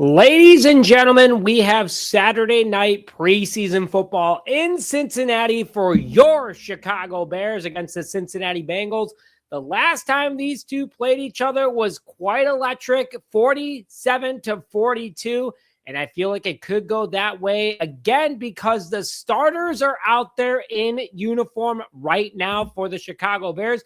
Ladies and gentlemen, we have Saturday night preseason football in Cincinnati for your Chicago Bears against the Cincinnati Bengals. The last time these two played each other was quite electric, 47-42, and I feel like it could go that way again because the starters are out there in uniform right now for the Chicago Bears.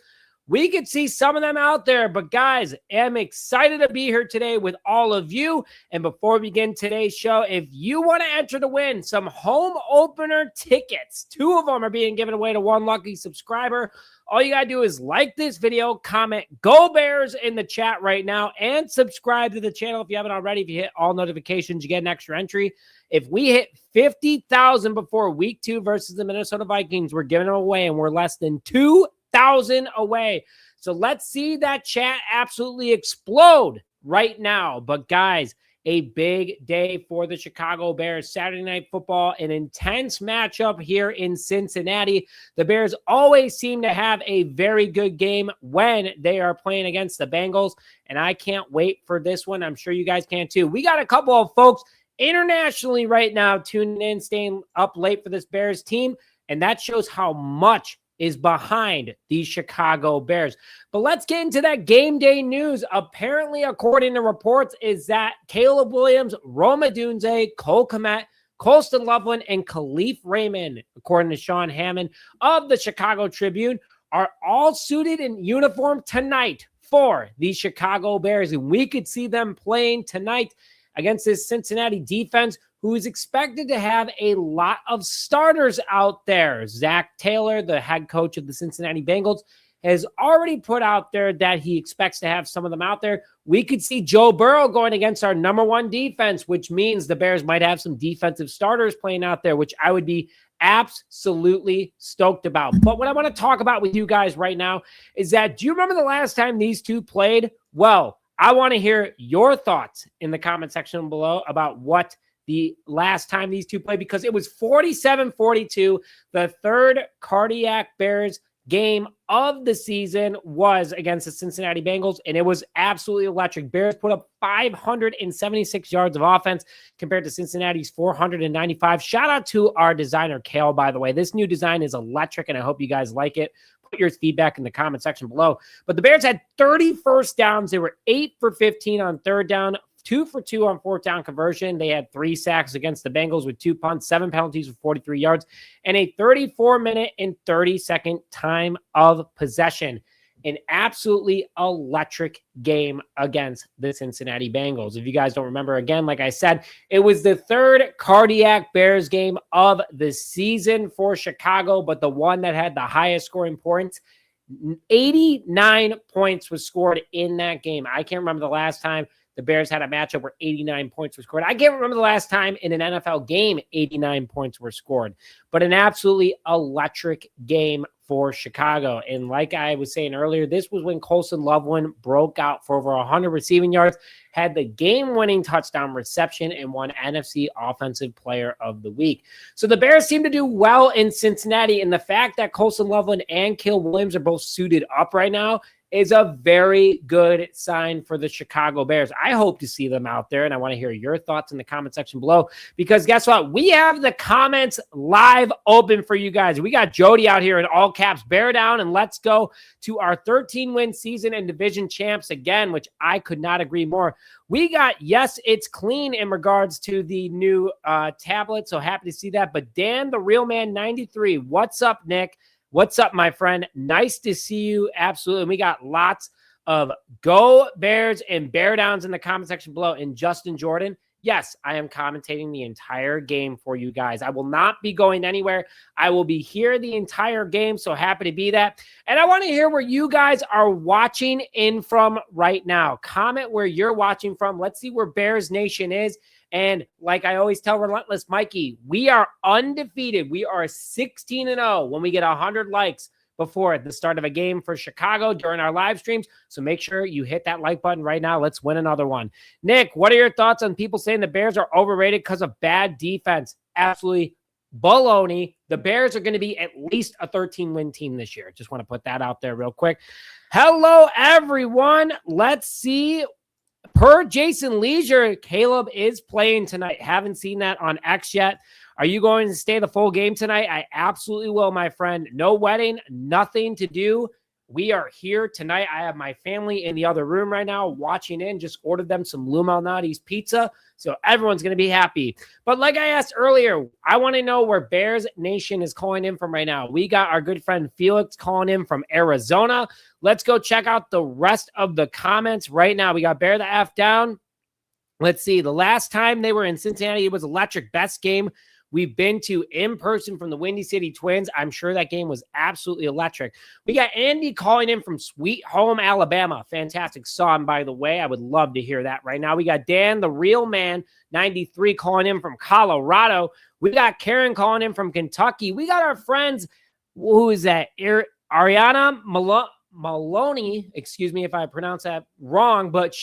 We could see some of them out there, but guys, I'm excited to be here today with all of you. And before we begin today's show, if you want to enter to win some home opener tickets, 2 of them are being given away to one lucky subscriber. All you got to do is like this video, comment "Go Bears" in the chat right now, and subscribe to the channel if you haven't already. If you hit all notifications, you get an extra entry. If we hit 50,000 before week 2 versus the Minnesota Vikings, we're giving them away, and we're less than 2,000 away. So let's see that chat absolutely explode right now. But guys, a big day for the Chicago Bears. Saturday Night Football, an intense matchup here in Cincinnati. The Bears always seem to have a very good game when they are playing against the Bengals, and I can't wait for this one. I'm sure you guys can too. We got a couple of folks internationally right now tuning in, staying up late for this Bears team, and that shows how much is behind the Chicago Bears. But let's get into that game day news. Apparently, according to reports, is that Caleb Williams, Rome Odunze, Cole Kmet, Colston Loveland, and Khalif Raymond, according to Sean Hammond of the Chicago Tribune, are all suited in uniform tonight for the Chicago Bears. And we could see them playing tonight against this Cincinnati defense, who is expected to have a lot of starters out there. Zach Taylor, the head coach of the Cincinnati Bengals, has already put out there that he expects to have some of them out there. We could see Joe Burrow going against our number 1 defense, which means the Bears might have some defensive starters playing out there, which I would be absolutely stoked about. But what I want to talk about with you guys right now is that, do you remember the last time these two played? Well, I want to hear your thoughts in the comment section below about what the last time these two played, because it was 47-42. The third cardiac Bears game of the season was against the Cincinnati Bengals, and it was absolutely electric. Bears put up 576 yards of offense compared to Cincinnati's 495. Shout out to our designer, Kale, by the way. This new design is electric, and I hope you guys like it. Put your feedback in the comment section below. But the Bears had 30 first downs. They were 8 for 15 on third down, 2 for 2 on fourth down conversion. They had 3 sacks against the Bengals with 2 punts, 7 penalties with 43 yards, and a 34-minute and 30-second time of possession. An absolutely electric game against the Cincinnati Bengals. If you guys don't remember, again, like I said, it was the third cardiac Bears game of the season for Chicago, but the one that had the highest scoring points. 89 points was scored in that game. I can't remember the last time the Bears had a matchup where 89 points were scored. I can't remember the last time in an NFL game 89 points were scored, but an absolutely electric game for Chicago. And like I was saying earlier, this was when Colston Loveland broke out for over 100 receiving yards, had the game-winning touchdown reception, and won NFC Offensive Player of the Week. So the Bears seem to do well in Cincinnati, and the fact that Colston Loveland and Caleb Williams are both suited up right now is a very good sign for the Chicago Bears. I hope to see them out there, and I want to hear your thoughts in the comment section below, because guess what? We have the comments live open for you guys. We got Jody out here in all caps, bear down, and let's go to our 13-win season and division champs again, which I could not agree more. We got, yes, it's clean in regards to the new tablet, so happy to see that. But Dan, the Real Man 93, what's up, Nick? What's up, my friend? Nice to see you. Absolutely. And we got lots of Go Bears and bear downs in the comment section below. And Justin Jordan, yes, I am commentating the entire game for you guys. I will not be going anywhere. I will be here the entire game, so happy to be that. And I want to hear where you guys are watching in from right now. Comment where you're watching from. Let's see where Bears Nation is. And like I always tell Relentless Mikey, we are undefeated. We are 16-0 when we get 100 likes before the start of a game for Chicago during our live streams. So make sure you hit that like button right now. Let's win another one. Nick, what are your thoughts on people saying the Bears are overrated because of bad defense? Absolutely baloney. The Bears are going to be at least a 13-win team this year. Just want to put that out there real quick. Hello, everyone. Let's see Per Jason Leisure, Caleb is playing tonight. Haven't seen that on X yet. Are you going to stay the full game tonight? I absolutely will, my friend. No wedding, nothing to do. We are here tonight. I have my family in the other room right now watching in. Just ordered them some Lou Malnati's pizza, so everyone's going to be happy. But like I asked earlier, I want to know where Bears Nation is calling in from right now. We got our good friend Felix calling in from Arizona. Let's go check out the rest of the comments right now. We got Bear the F down. Let's see. The last time they were in Cincinnati, it was electric. Best game we've been to in person from the Windy City Twins. I'm sure that game was absolutely electric. We got Andy calling in from Sweet Home, Alabama. Fantastic song, by the way. I would love to hear that right now. We got Dan, the real man, 93, calling in from Colorado. We got Karen calling in from Kentucky. We got our friends, who is that? Ariana Maloney, excuse me if I pronounce that wrong, but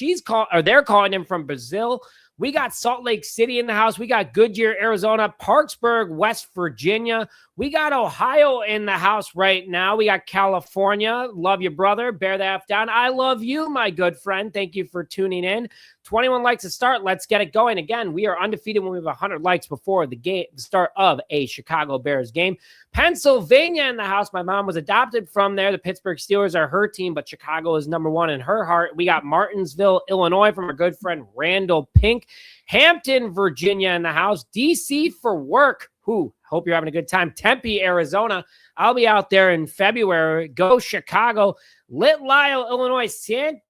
they're calling in from Brazil. We got Salt Lake City in the house. We got Goodyear, Arizona, Parksburg, West Virginia. We got Ohio in the house right now. We got California. Love you, brother. Bear the F down. I love you, my good friend. Thank you for tuning in. 21 likes to start. Let's get it going. Again, we are undefeated when we have 100 likes before the start of a Chicago Bears game. Pennsylvania in the house. My mom was adopted from there. The Pittsburgh Steelers are her team, but Chicago is number one in her heart. We got Martinsville, Illinois from our good friend Randall Pink. Hampton, Virginia in the house. DC for work. Hope you're having a good time. Tempe, Arizona. I'll be out there in February. Go Chicago. Lit Lyle, Illinois. San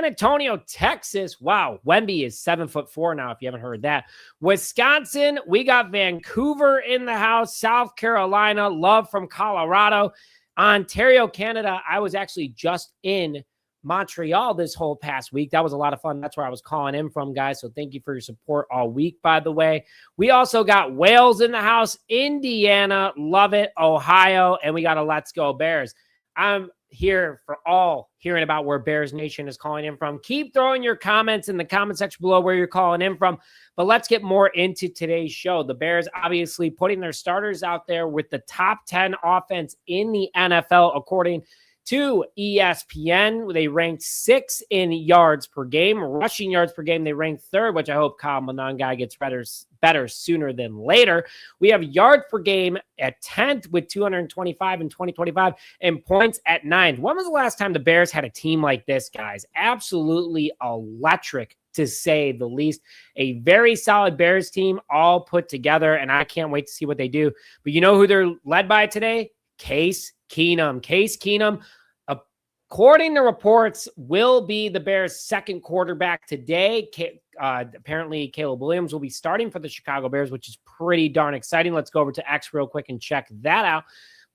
Antonio, Texas. Wow. Wemby is 7'4" now, if you haven't heard that. Wisconsin. We got Vancouver in the house. South Carolina. Love from Colorado. Ontario, Canada. I was actually just in Montreal this whole past week. That was a lot of fun. That's where I was calling in from, guys. So thank you for your support all week, by the way. We also got Wales in the house, Indiana, love it, Ohio, and we got a Let's Go Bears. I'm here for all hearing about where Bears Nation is calling in from. Keep throwing your comments in the comment section below where you're calling in from, but let's get more into today's show. The Bears obviously putting their starters out there with the top 10 offense in the NFL, according to ESPN. They ranked 6th in yards per game. Rushing yards per game, they ranked 3rd, which I hope Kyle Monangai gets better sooner than later. We have yards per game at 10th with 225 in 2025 and points at 9th. When was the last time the Bears had a team like this, guys? Absolutely electric, to say the least. A very solid Bears team all put together, and I can't wait to see what they do. But you know who they're led by today? Case Keenum. Case Keenum, according to reports, will be the Bears' second quarterback today. Apparently, Caleb Williams will be starting for the Chicago Bears, which is pretty darn exciting. Let's go over to X real quick and check that out.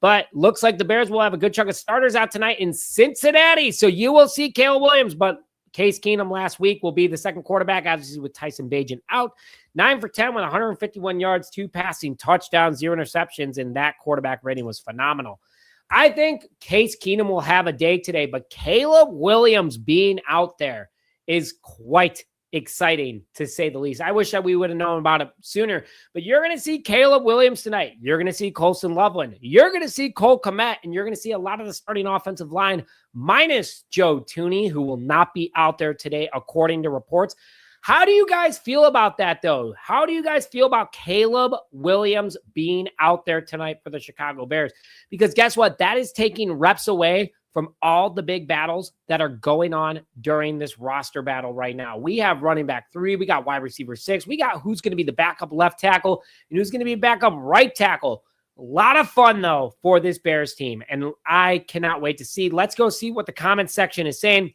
But looks like the Bears will have a good chunk of starters out tonight in Cincinnati. So you will see Caleb Williams, but Case Keenum last week will be the second quarterback, obviously with Tyson Bagent out. 9 for 10 with 151 yards, 2 passing touchdowns, 0 interceptions, and that quarterback rating was phenomenal. I think Case Keenum will have a day today, but Caleb Williams being out there is quite exciting, to say the least. I wish that we would have known about it sooner, but you're going to see Caleb Williams tonight. You're going to see Colson Loveland. You're going to see Cole Kmet, and you're going to see a lot of the starting offensive line minus Joe Thuney, who will not be out there today, according to reports. How do you guys feel about that, though? How do you guys feel about Caleb Williams being out there tonight for the Chicago Bears? Because guess what? That is taking reps away from all the big battles that are going on during this roster battle right now. We have running back 3. We got wide receiver 6. We got who's going to be the backup left tackle and who's going to be backup right tackle. A lot of fun, though, for this Bears team, and I cannot wait to see. Let's go see what the comment section is saying.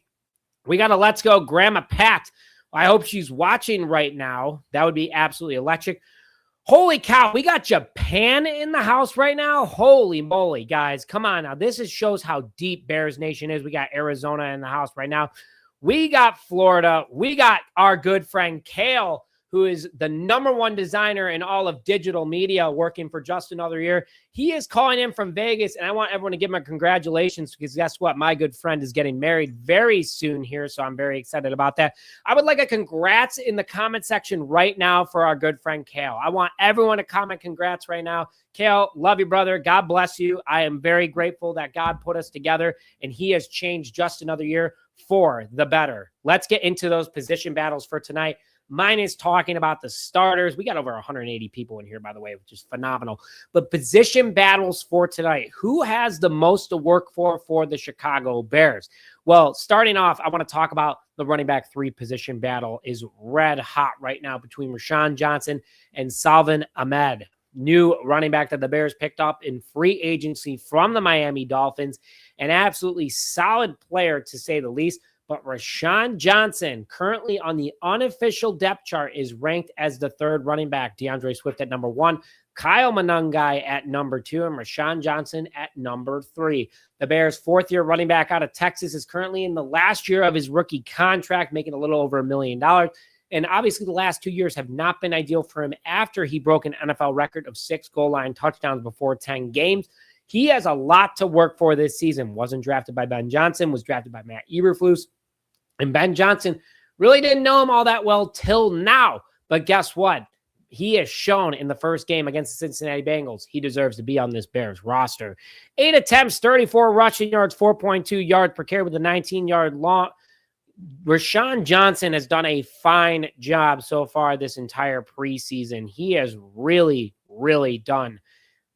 We got a Let's Go Grandma Pat. I hope she's watching right now. That would be absolutely electric. Holy cow, we got Japan in the house right now. Holy moly, guys. Come on now. This shows how deep Bears Nation is. We got Arizona in the house right now. We got Florida. We got our good friend Kale, who is the #1 designer in all of digital media, working for just another year. He is calling in from Vegas, and I want everyone to give him a congratulations, because guess what? My good friend is getting married very soon here, so I'm very excited about that. I would like a congrats in the comment section right now for our good friend Kale. I want everyone to comment congrats right now. Kale, love you, brother. God bless you. I am very grateful that God put us together, and he has changed just another year for the better. Let's get into those position battles for tonight. Mine is talking about the starters. We got over 180 people in here, by the way, which is phenomenal. But position battles for tonight. Who has the most to work for the Chicago Bears? Well, starting off, I want to talk about the running back 3 position battle is red hot right now between Roschon Johnson and Salvon Ahmed, new running back that the Bears picked up in free agency from the Miami Dolphins. An absolutely solid player, to say the least. But Roschon Johnson, currently on the unofficial depth chart, is ranked as the 3rd running back. DeAndre Swift at number 1, Kyle Monangai at number 2, and Roschon Johnson at number 3. The Bears' 4th-year running back out of Texas is currently in the last year of his rookie contract, making a little over $1 million. And obviously the last 2 years have not been ideal for him after he broke an NFL record of 6 goal line touchdowns before 10 games. He has a lot to work for this season. Wasn't drafted by Ben Johnson, was drafted by Matt Eberflus. And Ben Johnson really didn't know him all that well till now. But guess what? He has shown in the first game against the Cincinnati Bengals he deserves to be on this Bears roster. 8 attempts, 34 rushing yards, 4.2 yards per carry with a 19-yard long. Roschon Johnson has done a fine job so far this entire preseason. He has really, really done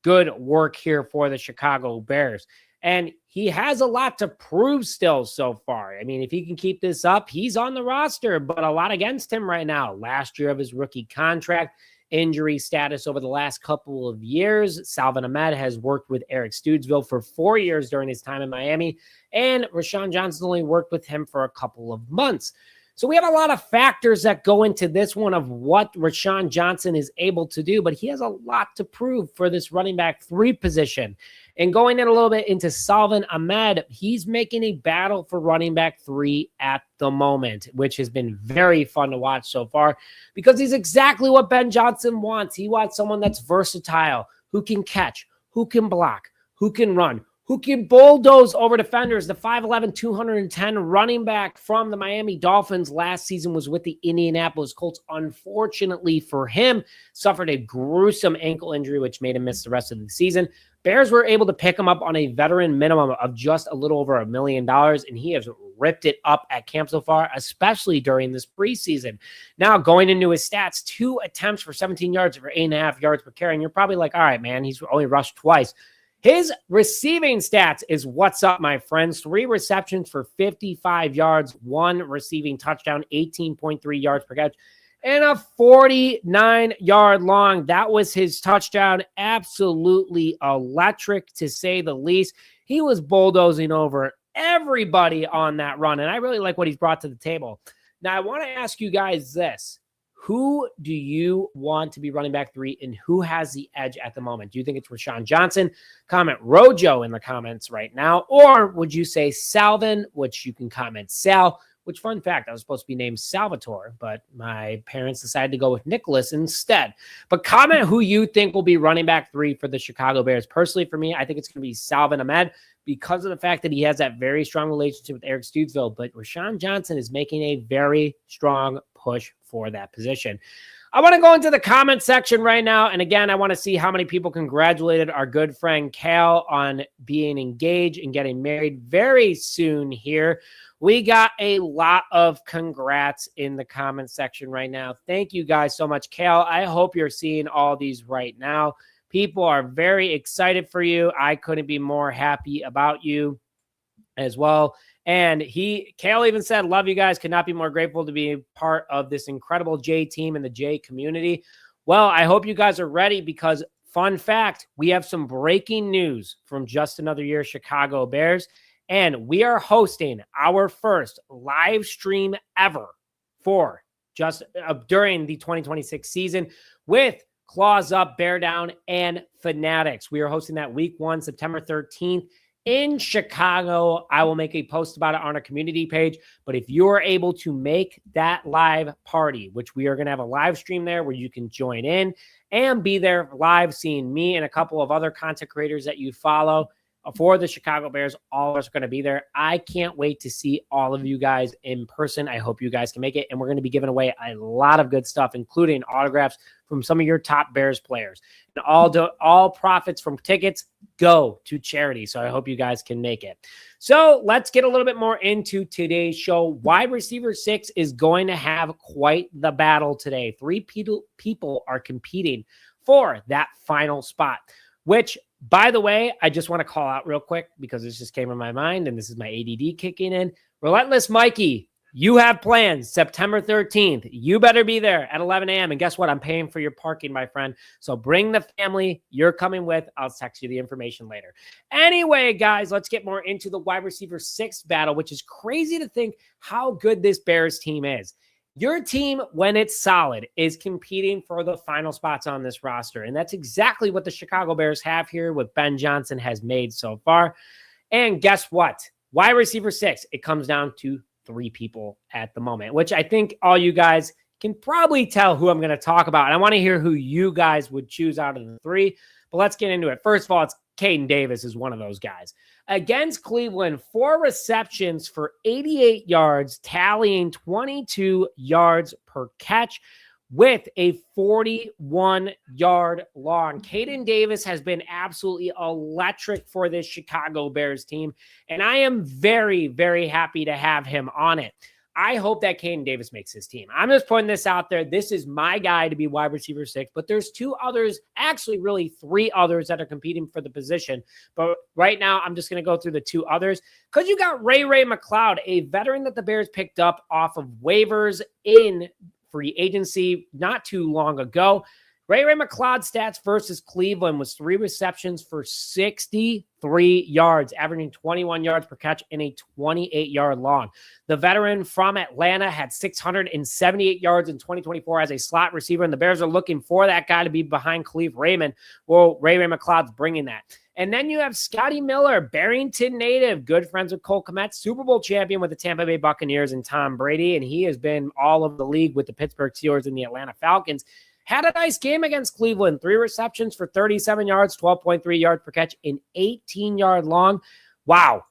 good work here for the Chicago Bears. And he has a lot to prove still so far. I mean, if he can keep this up, he's on the roster, but a lot against him right now. Last year of his rookie contract, injury status over the last couple of years. Salvon Ahmed has worked with Eric Stoodsville for 4 years during his time in Miami, and Roschon Johnson only worked with him for a couple of months. So we have a lot of factors that go into this one of what Roschon Johnson is able to do, but he has a lot to prove for this running back 3 position. And going in a little bit into Salvon Ahmed, he's making a battle for running back 3 at the moment, which has been very fun to watch so far because he's exactly what Ben Johnson wants. He wants someone that's versatile, who can catch, who can block, who can run, who can bulldoze over defenders. The 5'11", 210 running back from the Miami Dolphins last season was with the Indianapolis Colts. Unfortunately for him, suffered a gruesome ankle injury, which made him miss the rest of the season. Bears were able to pick him up on a veteran minimum of just a little over $1 million, and he has ripped it up at camp so far, especially during this preseason. Now, going into his stats, 2 attempts for 17 yards for 8.5 yards per carry, and you're probably like, all right, man, he's only rushed twice. His receiving stats is what's up, my friends. 3 receptions for 55 yards, 1 receiving touchdown, 18.3 yards per catch, and a 49-yard long. That was his touchdown. Absolutely electric, to say the least. He was bulldozing over everybody on that run, and I really like what he's brought to the table. Now, I want to ask you guys this. Who do you want to be running back 3, and who has the edge at the moment? Do you think it's Roschon Johnson? Comment Rojo in the comments right now. Or would you say Salvon, which you can comment Sal, which, fun fact, I was supposed to be named Salvatore, but my parents decided to go with Nicholas instead. But comment who you think will be running back 3 for the Chicago Bears. Personally, for me, I think it's going to be Salvon Ahmed because of the fact that he has that very strong relationship with Eric Stoodsville. But Roschon Johnson is making a very strong push for that position. I want to go into the comment section right now. And again, I want to see how many people congratulated our good friend Cal on being engaged and getting married very soon here. We got a lot of congrats in the comment section right now. Thank you guys so much, Cal. I hope you're seeing all these right now. People are very excited for you. I couldn't be more happy about you as well. And Cal even said, love you guys. Could not be more grateful to be part of this incredible J team and the J community. Well, I hope you guys are ready because, fun fact, we have some breaking news from Just Another Year Chicago Bears. And we are hosting our first live stream ever for just during the 2026 season with Claws Up, Bear Down, and Fanatics. We are hosting that week 1, September 13th. In Chicago. I will make a post about it on our community page. But if you're able to make that live party, which we are going to have a live stream there where you can join in and be there live seeing me and a couple of other content creators that you follow for the Chicago Bears. All of us are going to be there. I can't wait to see all of you guys in person. I hope you guys can make it. And we're going to be giving away a lot of good stuff, including autographs from some of your top Bears players. And all profits from tickets go to charity. So I hope you guys can make it. So let's get a little bit more into today's show. Wide receiver 6 is going to have quite the battle today. 3 people are competing for that final spot, which, by the way, I just want to call out real quick because this just came in my mind and this is my ADD kicking in. Relentless Mikey, you have plans September 13th. You better be there at 11 a.m. And guess what? I'm paying for your parking, my friend. So bring the family you're coming with. I'll text you the information later. Anyway, guys, let's get more into the wide receiver 6 battle, which is crazy to think how good this Bears team is. Your team, when it's solid, is competing for the final spots on this roster. And that's exactly what the Chicago Bears have here, what Ben Johnson has made so far. And guess what? Wide receiver 6, it comes down to 3 people at the moment, which I think all you guys can probably tell who I'm going to talk about. And I want to hear who you guys would choose out of the 3. But let's get into it. First of all, it's Caden Davis is one of those guys. Against Cleveland, 4 receptions for 88 yards, tallying 22 yards per catch with a 41-yard long. Caden Davis has been absolutely electric for this Chicago Bears team, and I am very, very happy to have him on it. I hope that Caden Davis makes his team. I'm just putting this out there. This is my guy to be wide receiver 6, but there's 2 others, actually really 3 others that are competing for the position. But right now, I'm just going to go through the 2 others because you got Ray McLeod, a veteran that the Bears picked up off of waivers in free agency not too long ago. Ray McLeod's stats versus Cleveland was 3 receptions for 63 yards, averaging 21 yards per catch and a 28-yard long. The veteran from Atlanta had 678 yards in 2024 as a slot receiver, and the Bears are looking for that guy to be behind Khalif Raymond. Well, Ray McLeod's bringing that. And then you have Scotty Miller, Barrington native, good friends with Cole Kmet, Super Bowl champion with the Tampa Bay Buccaneers and Tom Brady, and he has been all over the league with the Pittsburgh Steelers and the Atlanta Falcons. Had a nice game against Cleveland. 3 receptions for 37 yards, 12.3 yards per catch, and 18-yard long. Wow.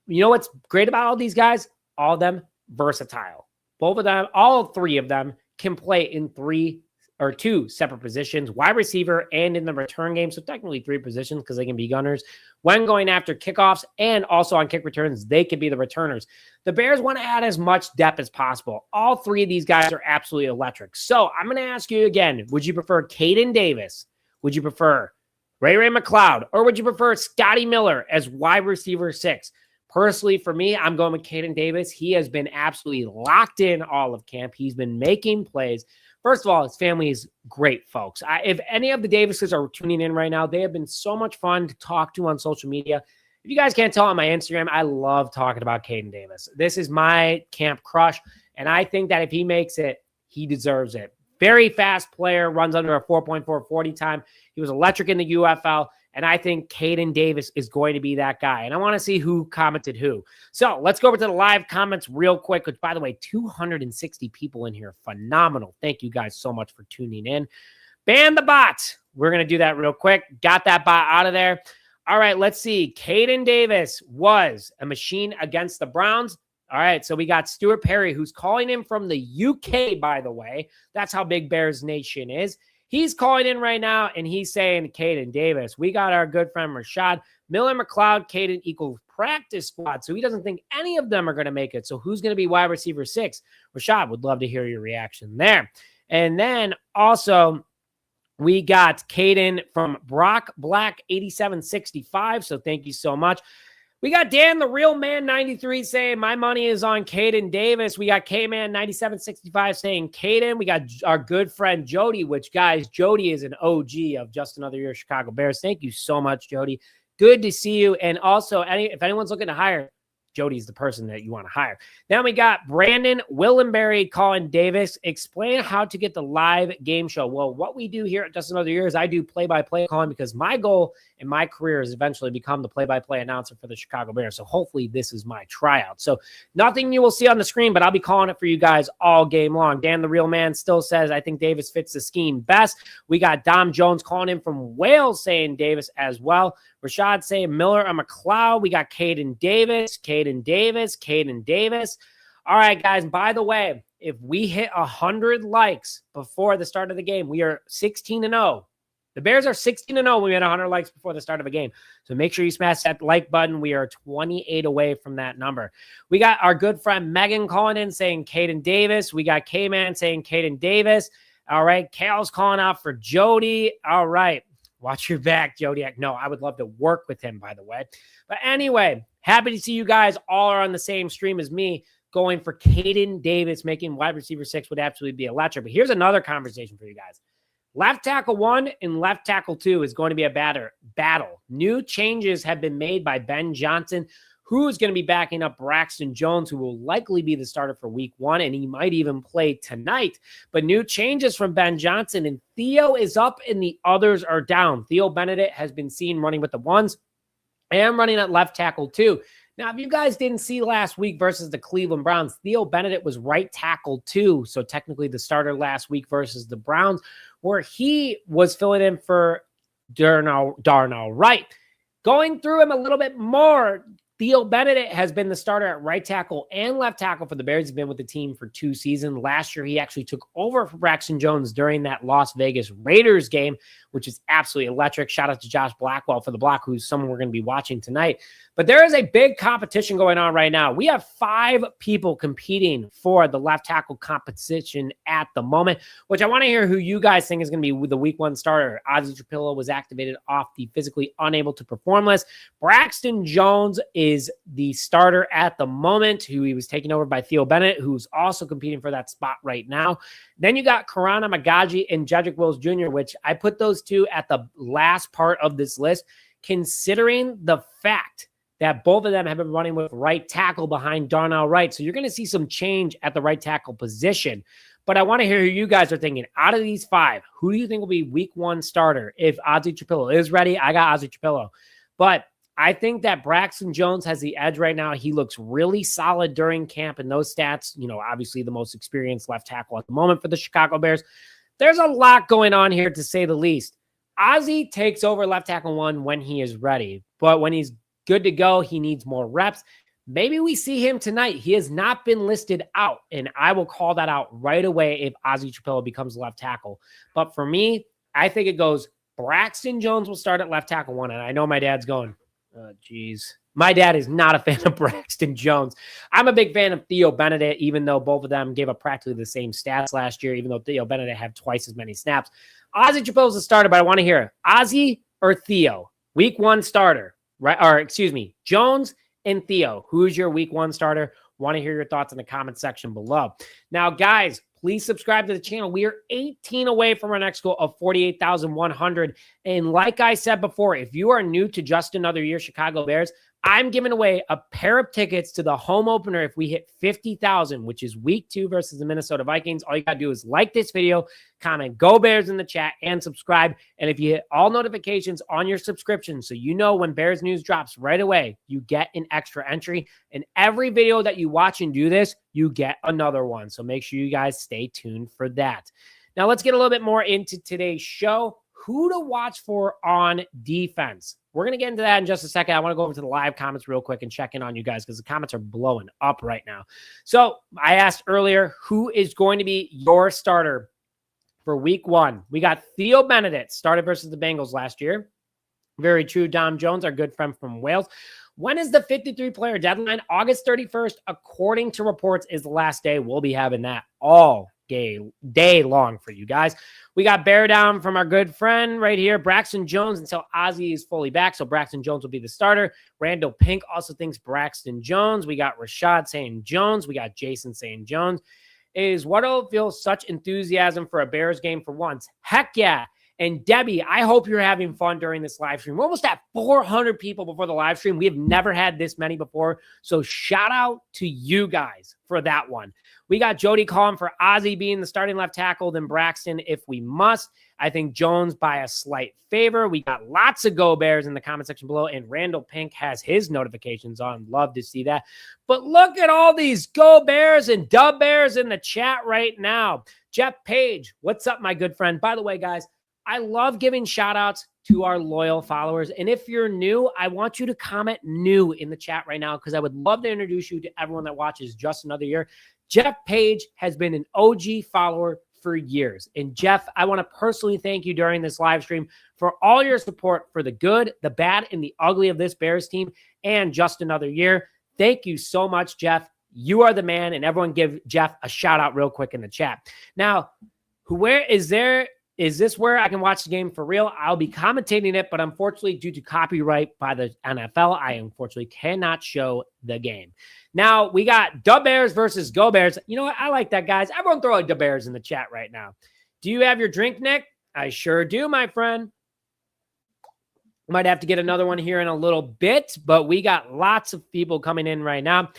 You know what's great about all these guys? All of them versatile. Both of them, all 3 of them can play in 2 separate positions, wide receiver and in the return game. So technically 3 positions because they can be gunners. When going after kickoffs and also on kick returns, they can be the returners. The Bears want to add as much depth as possible. All 3 of these guys are absolutely electric. So I'm going to ask you again, would you prefer Caden Davis? Would you prefer Ray McLeod? Or would you prefer Scotty Miller as wide receiver 6? Personally, for me, I'm going with Caden Davis. He has been absolutely locked in all of camp. He's been making plays. First of all, his family is great, folks. If any of the Davises are tuning in right now, they have been so much fun to talk to on social media. If you guys can't tell on my Instagram, I love talking about Caden Davis. This is my camp crush, and I think that if he makes it, he deserves it. Very fast player, runs under a 4.4 40 time. He was electric in the UFL, and I think Caden Davis is going to be that guy. And I want to see who commented who. So let's go over to the live comments real quick, which, by the way, 260 people in here. Phenomenal. Thank you guys so much for tuning in. Ban the bot. We're going to do that real quick. Got that bot out of there. All right, let's see. Caden Davis was a machine against the Browns. All right, so we got Stuart Perry, who's calling in from the UK, by the way. That's how big Bears Nation is. He's calling in right now, and he's saying Caden Davis. We got our good friend Rashad. Miller McLeod, Caden equals practice squad, so he doesn't think any of them are going to make it. So who's going to be wide receiver 6? Rashad, would love to hear your reaction there. And then also we got Caden from Brock Black 8765, so thank you so much. We got Dan, the real man 93 saying, my money is on Caden Davis. We got K-Man 9765 saying Caden. We got our good friend Jody, which, guys, Jody is an OG of Just Another Year Chicago Bears. Thank you so much, Jody. Good to see you. And also, if anyone's looking to hire, Jody's the person that you want to hire. Then we got Brandon Willenberry calling Davis. Explain how to get the live game show. Well, what we do here at Just Another Year is I do play-by-play calling because my goal in my career is eventually become the play-by-play announcer for the Chicago Bears. So hopefully this is my tryout. So nothing you will see on the screen, but I'll be calling it for you guys all game long. Dan, the real man, still says, I think Davis fits the scheme best. We got Dom Jones calling in from Wales saying Davis as well. Rashad saying Miller or McLeod. We got Caden Davis. All right, guys. By the way, if we hit 100 likes before the start of the game, we are 16-0. The Bears are 16-0 when we had 100 likes before the start of a game. So make sure you smash that like button. We are 28 away from that number. We got our good friend Megan calling in saying Caden Davis. We got K-Man saying Caden Davis. All right. Kale's calling out for Jody. All right. Watch your back, Jody. No, I would love to work with him, by the way. But anyway, happy to see you guys all are on the same stream as me, going for Caden Davis, making wide receiver 6 would absolutely be electric. But here's another conversation for you guys. Left tackle 1 and left tackle 2 is going to be a battle. New changes have been made by Ben Johnson, who is going to be backing up Braxton Jones, who will likely be the starter for week 1, and he might even play tonight. But new changes from Ben Johnson, and Theo is up and the others are down. Theo Benedict has been seen running with the ones and running at left tackle 2. Now, if you guys didn't see last week versus the Cleveland Browns, Theo Benedict was right tackle 2, so technically the starter last week versus the Browns, where he was filling in for Darnell Wright. Going through him a little bit more, Theo Benedict has been the starter at right tackle and left tackle for the Bears. He's been with the team for 2 seasons. Last year, he actually took over for Braxton Jones during that Las Vegas Raiders game, which is absolutely electric. Shout out to Josh Blackwell for the block, who's someone we're going to be watching tonight. But there is a big competition going on right now. We have 5 people competing for the left tackle competition at the moment, which I want to hear who you guys think is going to be the week 1 starter. Ozzie Trapillo was activated off the physically unable to perform list. Braxton Jones is the starter at the moment, who he was taken over by Theo Benedict, who's also competing for that spot right now. Then you got Karana Magaji and Jedrick Wills Jr., which I put those 2 at the last part of this list, considering the fact that both of them have been running with right tackle behind Darnell Wright. So you're going to see some change at the right tackle position. But I want to hear who you guys are thinking. Out of these 5, who do you think will be week 1 starter? If Ozzie Trapillo is ready, I got Ozzie Trapillo. But I think that Braxton Jones has the edge right now. He looks really solid during camp, and those stats, obviously the most experienced left tackle at the moment for the Chicago Bears. There's a lot going on here, to say the least. Ozzie takes over left tackle 1 when he is ready, but when he's good to go, he needs more reps. Maybe we see him tonight. He has not been listed out, and I will call that out right away if Ozzie Trapillo becomes left tackle. But for me, I think it goes Braxton Jones will start at left tackle 1, and I know my dad's going, geez. My dad is not a fan of Braxton Jones. I'm a big fan of Theo Benedict, even though both of them gave up practically the same stats last year, even though Theo Benedict had twice as many snaps. Ozzie Trapillo is the starter, but I want to hear Ozzie or Theo, week 1 starter. Right, or excuse me, Jones and Theo. Who's your week 1 starter? Want to hear your thoughts in the comment section below. Now, guys, please subscribe to the channel. We are 18 away from our next goal of 48,100. And like I said before, if you are new to Just Another Year Chicago Bears, I'm giving away a pair of tickets to the home opener if we hit 50,000, which is week 2 versus the Minnesota Vikings. All you got to do is like this video, comment Go Bears in the chat, and subscribe. And if you hit all notifications on your subscription, so you know when Bears news drops right away, you get an extra entry. And every video that you watch and do this, you get another one. So make sure you guys stay tuned for that. Now let's get a little bit more into today's show. Who to watch for on defense. We're going to get into that in just a second. I want to go over to the live comments real quick and check in on you guys because the comments are blowing up right now. So I asked earlier, who is going to be your starter for week 1? We got Theo Benedict, started versus the Bengals last year. Very true. Dom Jones, our good friend from Wales. When is the 53-player deadline? August 31st, according to reports, is the last day. We'll be having that all day long for you guys. We got bear down from our good friend right here, Braxton Jones, until Ozzie is fully back. So Braxton Jones will be the starter. Randall Pink also thinks Braxton Jones. We got Rashad saying Jones. We got Jason saying Jones. Is Waddle feel such enthusiasm for a Bears game for once? Heck yeah. And Debbie, I hope you're having fun during this live stream. We're almost at 400 people before the live stream. We have never had this many before. So shout out to you guys for that one. We got Jody calling for Ozzie being the starting left tackle, then Braxton if we must. I think Jones by a slight favor. We got lots of Go Bears in the comment section below, and Randall Pink has his notifications on. Love to see that. But look at all these Go Bears and Dub Bears in the chat right now. Jeff Page, what's up, my good friend? By the way, guys, I love giving shout outs to our loyal followers. And if you're new, I want you to comment new in the chat right now because I would love to introduce you to everyone that watches Just Another Year. Jeff Page has been an OG follower for years. And Jeff, I want to personally thank you during this live stream for all your support for the good, the bad, and the ugly of this Bears team and Just Another Year. Thank you so much, Jeff. You are the man, and everyone give Jeff a shout out real quick in the chat. Now, is this where I can watch the game for real? I'll be commentating it, but unfortunately, due to copyright by the NFL, I unfortunately cannot show the game. Now, we got Da Bears versus Go Bears. You know what? I like that, guys. Everyone throw a Da Bears in the chat right now. Do you have your drink, Nick? I sure do, my friend. Might have to get another one here in a little bit, but we got lots of people coming in right now.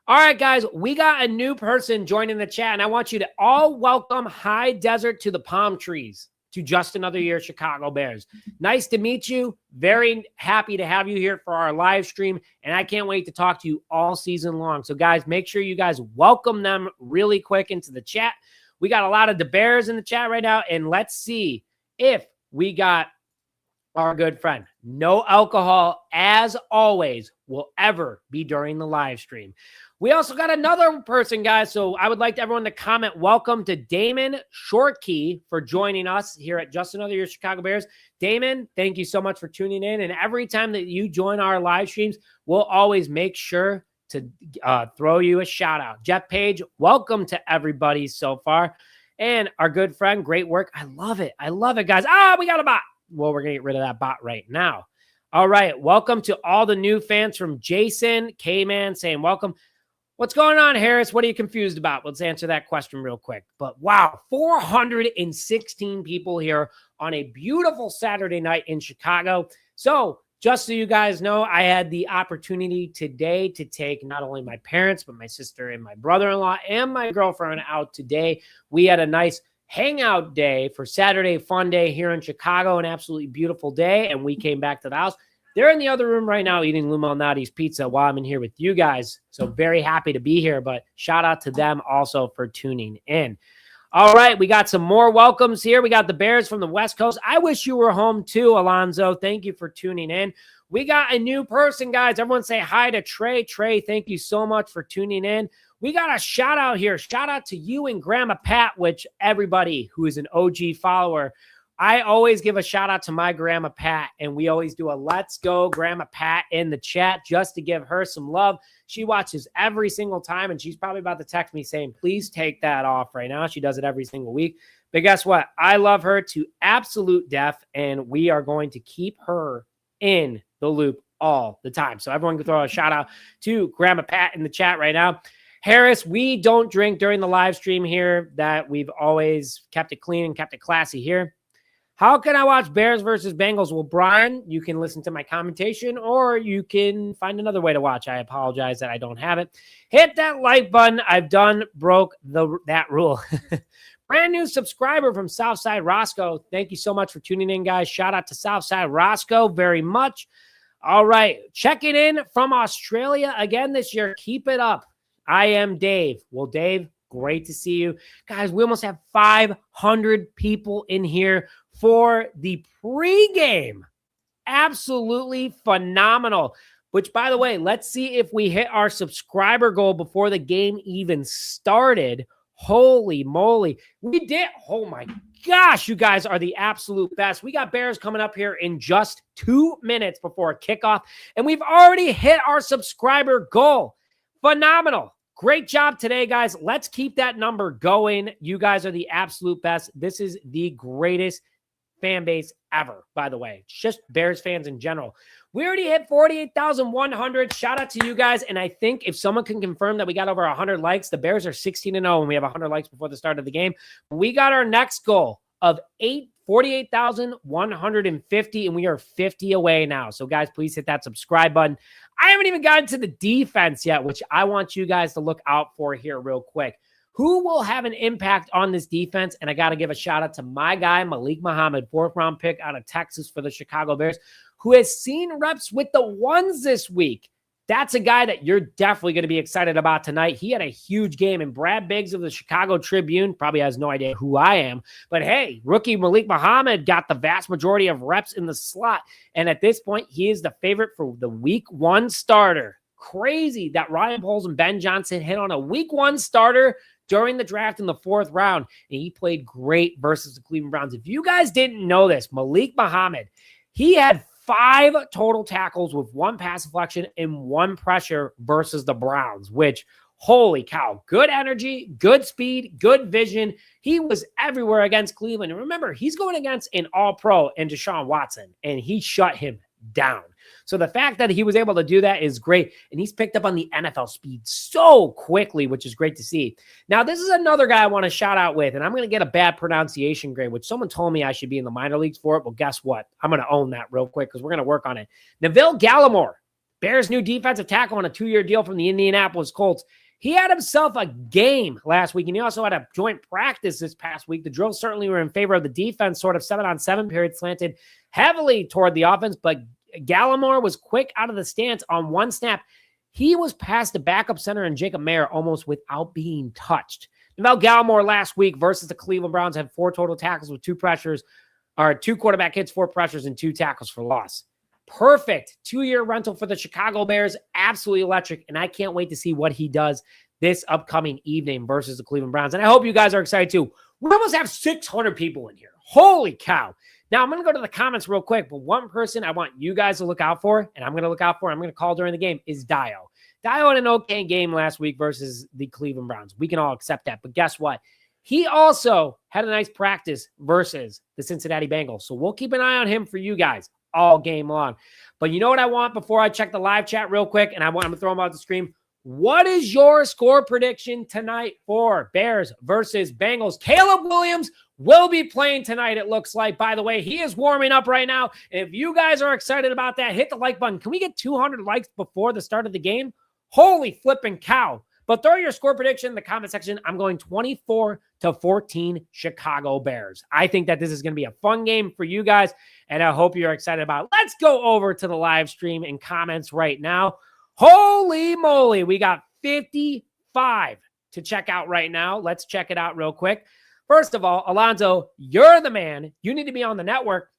All right, guys, we got a new person joining the chat, and I want you to all welcome High Desert to the Palm Trees to Just Another Year Chicago Bears. Nice to meet you. Very happy to have you here for our live stream, and I can't wait to talk to you all season long. So, guys, make sure you guys welcome them really quick into the chat. We got a lot of the Bears in the chat right now, and let's see if we got our good friend. No alcohol, as always, will ever be during the live stream. We also got another person, guys, so I would like everyone to comment. Welcome to Damon Shortkey for joining us here at Just Another Year Chicago Bears. Damon, thank you so much for tuning in, and every time that you join our live streams, we'll always make sure to throw you a shout-out. Jeff Page, welcome to everybody so far, and our good friend, great work. I love it. I love it, guys. We got a bot. Well, we're going to get rid of that bot right now. All right, welcome to all the new fans from Jason K-Man saying welcome. What's going on, Harris? What are you confused about? Let's answer that question real quick. But wow, 416 people here on a beautiful Saturday night in Chicago. So just so you guys know, I had the opportunity today to take not only my parents, but my sister and my brother-in-law and my girlfriend out today. We had a nice hangout day for Saturday fun day here in Chicago, an absolutely beautiful day. And we came back to the house. They're in the other room right now eating Lou Malnati's pizza while I'm in here with you guys. So very happy to be here, but shout out to them also for tuning in. All right, we got some more welcomes here. We got the Bears from the West Coast. I wish you were home too, Alonzo. Thank you for tuning in. We got a new person, guys. Everyone say hi to Trey. Trey, thank you so much for tuning in. We got a shout out here. Shout out to you and Grandma Pat, which everybody who is an OG follower, I always give a shout out to my Grandma Pat, and we always do a let's go Grandma Pat in the chat just to give her some love. She watches every single time, and she's probably about to text me saying, please take that off right now. She does it every single week. But guess what? I love her to absolute death, and we are going to keep her in the loop all the time. So everyone can throw a shout out to Grandma Pat in the chat right now. Harris, we don't drink during the live stream here. That we've always kept it clean and kept it classy here. How can I watch Bears versus Bengals? Well, Brian, you can listen to my commentation or you can find another way to watch. I apologize that I don't have it. Hit that like button. I've broke that rule. Brand new subscriber from Southside Roscoe. Thank you so much for tuning in, guys. Shout out to Southside Roscoe very much. All right. Checking in from Australia again this year. Keep it up. I am Dave. Well, Dave, great to see you. Guys, we almost have 500 people in here for the pregame. Absolutely phenomenal. Which, by the way, let's see if we hit our subscriber goal before the game even started. Holy moly. We did. Oh, my gosh. You guys are the absolute best. We got Bears coming up here in just 2 minutes before kickoff, and we've already hit our subscriber goal. Phenomenal. Great job today, guys. Let's keep that number going. You guys are the absolute best. This is the greatest fan base ever, by the way. It's just Bears fans in general. We already hit 48,100. Shout out to you guys. And I think if someone can confirm that we got over 100 likes, the Bears are 16-0 and we have 100 likes before the start of the game. We got our next goal of 48,150, and we are 50 away now. So, guys, please hit that subscribe button. I haven't even gotten to the defense yet, which I want you guys to look out for here real quick. Who will have an impact on this defense? And I got to give a shout out to my guy, Malik Muhammad, 4th round pick out of Texas for the Chicago Bears, who has seen reps with the ones this week. That's a guy that you're definitely going to be excited about tonight. He had a huge game, and Brad Biggs of the Chicago Tribune probably has no idea who I am. But hey, rookie Malik Muhammad got the vast majority of reps in the slot. And at this point, he is the favorite for the week 1 starter. Crazy that Ryan Poles and Ben Johnson hit on a week 1 starter during the draft in the 4th round. And he played great versus the Cleveland Browns. If you guys didn't know this, Malik Muhammad, he had 5 total tackles with 1 pass deflection and 1 pressure versus the Browns, which, holy cow, good energy, good speed, good vision. He was everywhere against Cleveland. And remember, he's going against an all-pro and Deshaun Watson, and he shut him down. So the fact that he was able to do that is great. And he's picked up on the NFL speed so quickly, which is great to see. Now, this is another guy I want to shout out with, and I'm going to get a bad pronunciation grade, which someone told me I should be in the minor leagues for it. Well, guess what? I'm going to own that real quick because we're going to work on it. Neville Gallimore, Bears' new defensive tackle on a 2-year deal from the Indianapolis Colts. He had himself a game last week, and he also had a joint practice this past week. The drills certainly were in favor of the defense, sort of 7-on-7 period slanted heavily toward the offense, but Gallimore was quick out of the stance on 1 snap. He was past the backup center and Jacob Mayer almost without being touched. Neville Gallimore last week versus the Cleveland Browns had 4 total tackles with 2 pressures, or 2 quarterback hits, 4 pressures, and 2 tackles for loss. Perfect 2-year rental for the Chicago Bears. Absolutely electric, and I can't wait to see what he does this upcoming evening versus the Cleveland Browns. And I hope you guys are excited too. We almost have 600 people in here. Holy cow. Now, I'm going to go to the comments real quick, but one person I want you guys to look out for, and I'm going to look out for, I'm going to call during the game, is Dio. Dio had an okay game last week versus the Cleveland Browns. We can all accept that, but guess what? He also had a nice practice versus the Cincinnati Bengals, so we'll keep an eye on him for you guys all game long. But you know what I want before I check the live chat real quick, and I'm going to throw them out the screen. What is your score prediction tonight for Bears versus Bengals? Caleb Williams will be playing tonight, it looks like. By the way, he is warming up right now. And if you guys are excited about that, hit the like button. Can we get 200 likes before the start of the game? Holy flipping cow. But throw your score prediction in the comment section. I'm going 24-14 Chicago Bears. I think that this is going to be a fun game for you guys, and I hope you're excited about it. Let's go over to the live stream and comments right now. Holy moly, we got 55 to check out right now. Let's check it out real quick. First of all, Alonzo, you're the man. You need to be on the network.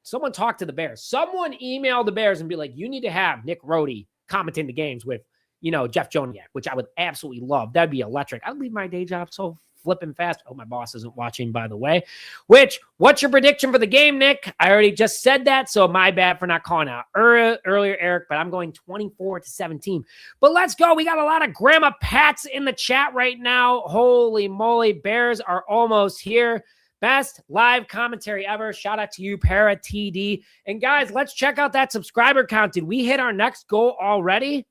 Someone talk to the Bears. Someone email the Bears and be like, you need to have Nick Rohde commenting the games with, Jeff Joniak, which I would absolutely love. That'd be electric. I'd leave my day job so flipping fast. Oh, my boss isn't watching, by the way. What's your prediction for the game, Nick? I already just said that, so my bad for not calling out earlier, Eric, but I'm going 24-17. But let's go. We got a lot of Grandma Pats in the chat right now. Holy moly, Bears are almost here. Best live commentary ever. Shout out to you, Para TD. And guys, let's check out that subscriber count. Did we hit our next goal already?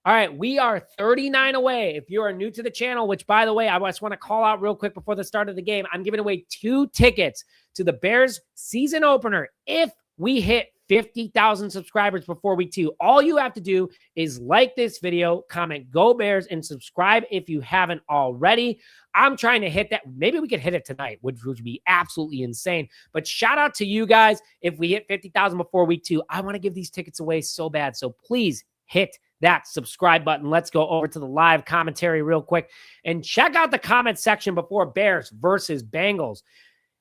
All right, we are 39 away. If you are new to the channel, which, by the way, I just want to call out real quick before the start of the game, I'm giving away 2 tickets to the Bears season opener if we hit 50,000 subscribers before week 2. All you have to do is like this video, comment Go Bears, and subscribe if you haven't already. I'm trying to hit that. Maybe we could hit it tonight, which would be absolutely insane. But shout out to you guys. If we hit 50,000 before week 2, I want to give these tickets away so bad. So please hit that subscribe button. Let's go over to the live commentary real quick and check out the comment section before Bears versus Bengals.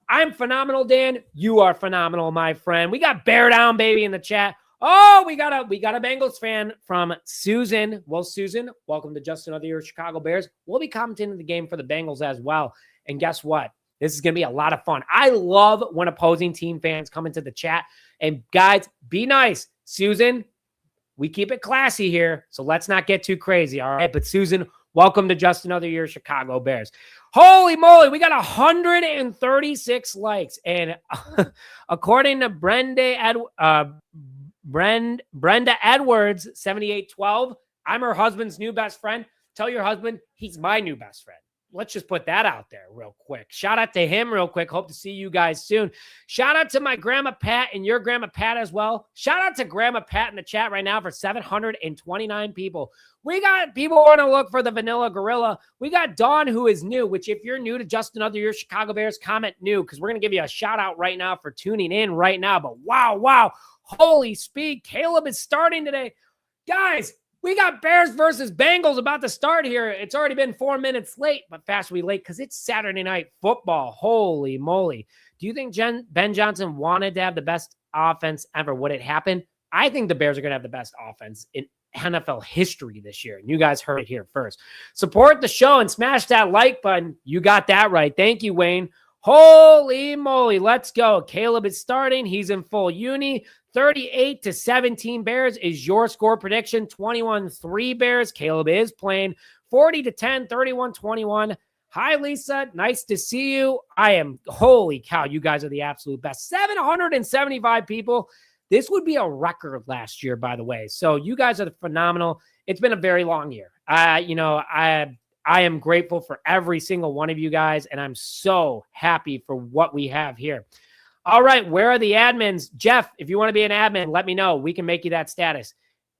I'm phenomenal, Dan. You are phenomenal, my friend. We got Bear Down, baby, in the chat. Oh, we got a Bengals fan from Susan. Well, Susan, welcome to Just Another Year of Chicago Bears. We'll be commenting the game for the Bengals as well. And guess what? This is going to be a lot of fun. I love when opposing team fans come into the chat. And guys, be nice. Susan, we keep it classy here, so let's not get too crazy, all right? But Susan, welcome to Just Another Year Chicago Bears. Holy moly, we got 136 likes. And according to Brenda Edwards, 7812, I'm her husband's new best friend. Tell your husband he's my new best friend. Let's just put that out there real quick. Shout out to him real quick. Hope to see you guys soon. Shout out to my Grandma Pat and your Grandma Pat as well. Shout out to Grandma Pat in the chat right now for 729 people. We got people want to look for the Vanilla Gorilla. We got Dawn, who is new, which if you're new to Just Another Year Chicago Bears, comment new, because we're going to give you a shout out right now for tuning in right now. But wow. Holy speed. Caleb is starting today. Guys, We got Bears versus Bengals about to start here. It's already been 4 minutes late, but fast we late because it's Saturday night football. Holy moly. Do you think Ben Johnson wanted to have the best offense ever? Would it happen? I think the Bears are going to have the best offense in NFL history this year. And you guys heard it here first. Support the show and smash that like button. You got that right. Thank you, Wayne. Holy moly. Let's go. Caleb is starting. He's in full uni. 38-17 Bears is your score prediction. 21-3 Bears. Caleb is playing. 40-10, 31-21. Hi, Lisa. Nice to see you. Holy cow, you guys are the absolute best. 775 people. This would be a record last year, by the way. So you guys are phenomenal. It's been a very long year. I am grateful for every single one of you guys, and I'm so happy for what we have here. All right, where are the admins? Jeff, if you want to be an admin, let me know. We can make you that status.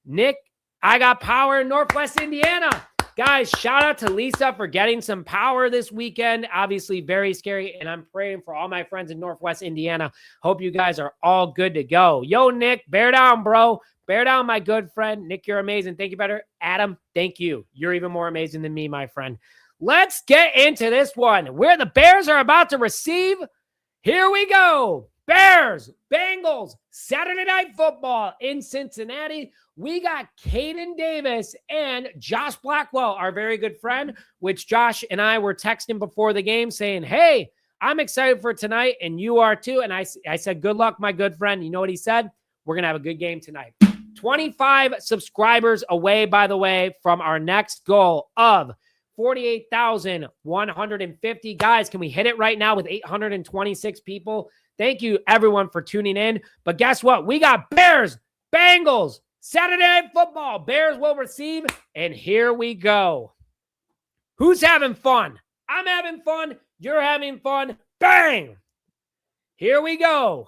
Nick, I got power in Northwest Indiana. Guys, shout out to Lisa for getting some power this weekend. Obviously, very scary, and I'm praying for all my friends in Northwest Indiana. Hope you guys are all good to go. Yo, Nick, bear down, bro. Bear down, my good friend. Nick, you're amazing. Thank you, better. Adam, thank you. You're even more amazing than me, my friend. Let's get into this one where the Bears are about to receive. Here we go. Bears, Bengals, Saturday Night Football in Cincinnati. We got Caden Davis and Josh Blackwell, our very good friend, which Josh and I were texting before the game saying, hey, I'm excited for tonight, and you are too. And I said, good luck, my good friend. You know what he said? We're going to have a good game tonight. 25 subscribers away, by the way, from our next goal of 48,150. Guys, can we hit it right now with 826 people? Thank you, everyone, for tuning in. But guess what? We got Bears, Bengals, Saturday Night Football. Bears will receive, and here we go. Who's having fun? I'm having fun. You're having fun. Bang! Here we go.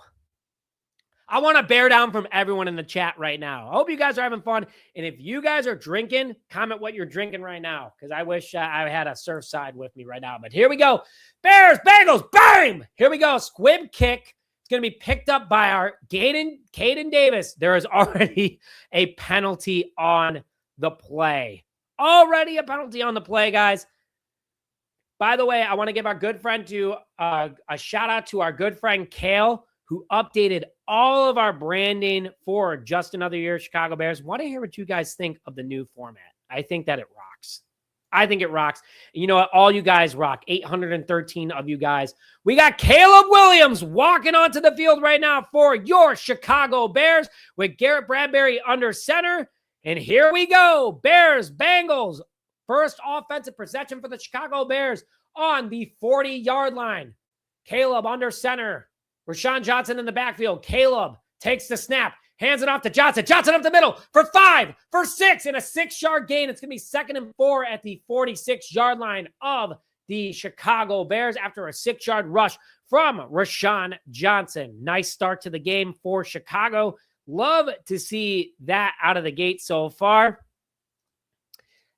I want to bear down from everyone in the chat right now. I hope you guys are having fun. And if you guys are drinking, comment what you're drinking right now, because I wish I had a Surfside with me right now. But here we go. Bears, Bengals, bang! Here we go. Squib kick. It's going to be picked up by our Caden Davis. There is already a penalty on the play. Already a penalty on the play, guys. By the way, I want to give our good friend a shout out to our good friend Kale, who updated all of our branding for Just Another Year Chicago Bears. Want to hear what you guys think of the new format. I think that it rocks. I think it rocks. You know what? All you guys rock. 813 of you guys. We got Caleb Williams walking onto the field right now for your Chicago Bears with Garrett Bradbury under center. And here we go. Bears, Bengals. First offensive possession for the Chicago Bears on the 40-yard line. Caleb under center. Roschon Johnson in the backfield. Caleb takes the snap, hands it off to Johnson. Johnson up the middle for 5, for 6, and a 6-yard gain. It's going to be 2nd and 4 at the 46-yard line of the Chicago Bears after a 6-yard rush from Roschon Johnson. Nice start to the game for Chicago. Love to see that out of the gate so far.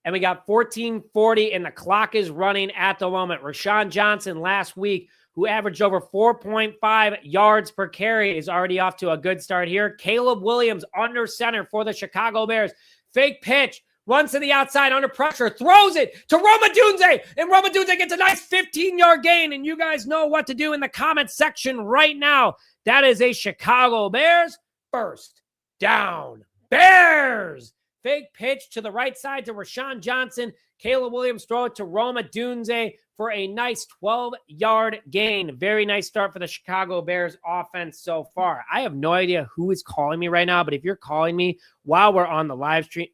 And we got 14:40, and the clock is running at the moment. Roschon Johnson last week, who averaged over 4.5 yards per carry, is already off to a good start here. Caleb Williams under center for the Chicago Bears. Fake pitch, runs to the outside under pressure, throws it to Rome Odunze, and Rome Odunze gets a nice 15-yard gain, and you guys know what to do in the comment section right now. That is a Chicago Bears first down. Bears! Fake pitch to the right side to Roschon Johnson. Caleb Williams throw it to Rome Odunze for a nice 12-yard gain. Very nice start for the Chicago Bears offense so far. I have no idea who is calling me right now, but if you're calling me while we're on the live stream,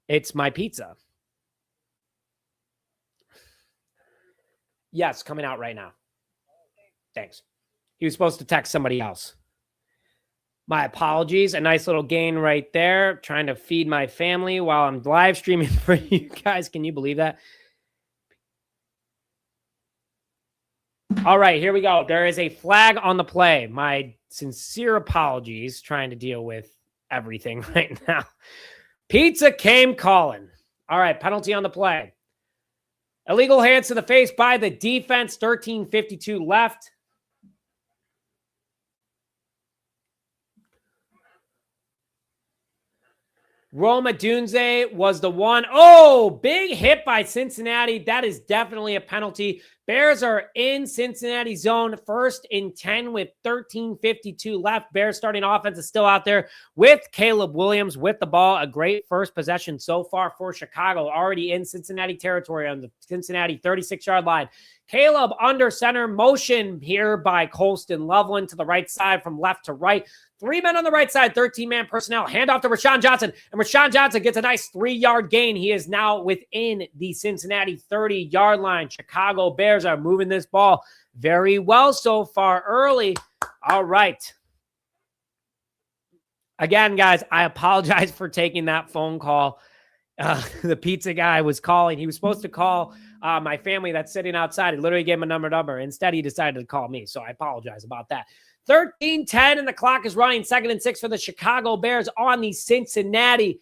it's my pizza. Yes, coming out right now. Thanks. He was supposed to text somebody else. My apologies. A nice little gain right there. Trying to feed my family while I'm live streaming for you guys. Can you believe that? All right, here we go. There is a flag on the play. My sincere apologies. Trying to deal with everything right now. Pizza came calling. All right, penalty on the play. Illegal hands to the face by the defense. 13:52 left. Rome Odunze was the one. Oh, big hit by Cincinnati. That is definitely a penalty. Bears are in Cincinnati zone, 1st and 10 with 13:52 left. Bears starting offense is still out there with Caleb Williams with the ball. A great first possession so far for Chicago, already in Cincinnati territory on the Cincinnati 36-yard line. Caleb under center, motion here by Colston Loveland to the right side from left to right. 3 men on the right side, 13-man personnel. Hand off to Roschon Johnson, and Roschon Johnson gets a nice 3-yard gain. He is now within the Cincinnati 30-yard line. Chicago Bears are moving this ball very well so far early. All right. Again, guys, I apologize for taking that phone call. The pizza guy was calling. He was supposed to call my family that's sitting outside. He literally gave him a number. Instead, he decided to call me, so I apologize about that. 13:10, and the clock is running. 2nd and 6 for the Chicago Bears on the Cincinnati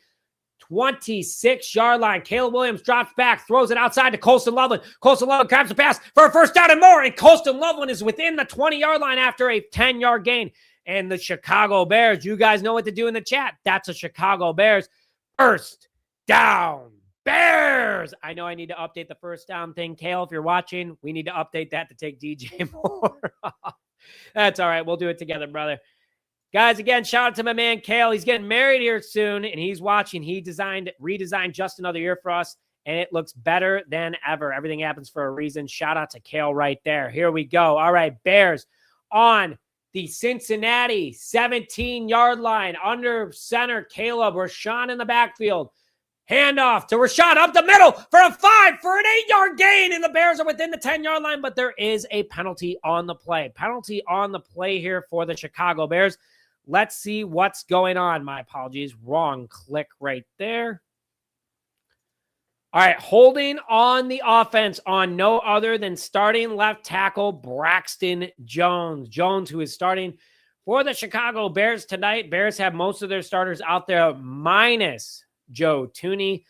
26-yard line. Caleb Williams drops back, throws it outside to Colston Loveland. Colston Loveland grabs the pass for a first down and more, and Colston Loveland is within the 20-yard line after a 10-yard gain. And the Chicago Bears, you guys know what to do in the chat. That's a Chicago Bears first down. Bears! I know I need to update the first down thing. Kale, if you're watching, we need to update that to take DJ Moore off. That's all right. We'll do it together, brother. Guys, again, shout out to my man, Kale. He's getting married here soon, and he's watching. He redesigned Just Another Year for us, and it looks better than ever. Everything happens for a reason. Shout out to Kale right there. Here we go. All right, Bears on the Cincinnati 17-yard line. Under center, Caleb. Roschon in the backfield. Handoff to Roschon up the middle for a 5 for an 8-yard gain, and the Bears are within the 10-yard line, but there is a penalty on the play. Penalty on the play here for the Chicago Bears. Let's see what's going on. My apologies. Wrong click right there. All right, holding on the offense on no other than starting left tackle Braxton Jones. Jones, who is starting for the Chicago Bears tonight. Bears have most of their starters out there minus Joe Tooney.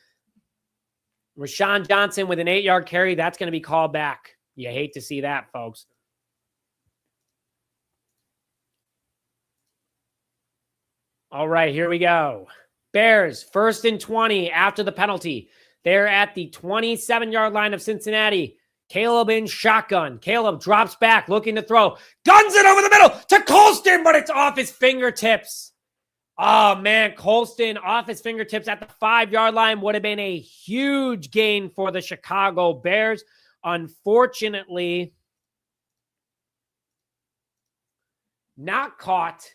Roschon Johnson with an 8-yard carry. That's going to be called back. You hate to see that, folks. All right, here we go. Bears, 1st and 20 after the penalty. They're at the 27-yard line of Cincinnati. Caleb in shotgun. Caleb drops back, looking to throw. Guns it over the middle to Colston, but it's off his fingertips. Oh, man, Colston off his fingertips at the 5-yard line would have been a huge gain for the Chicago Bears. Unfortunately, not caught.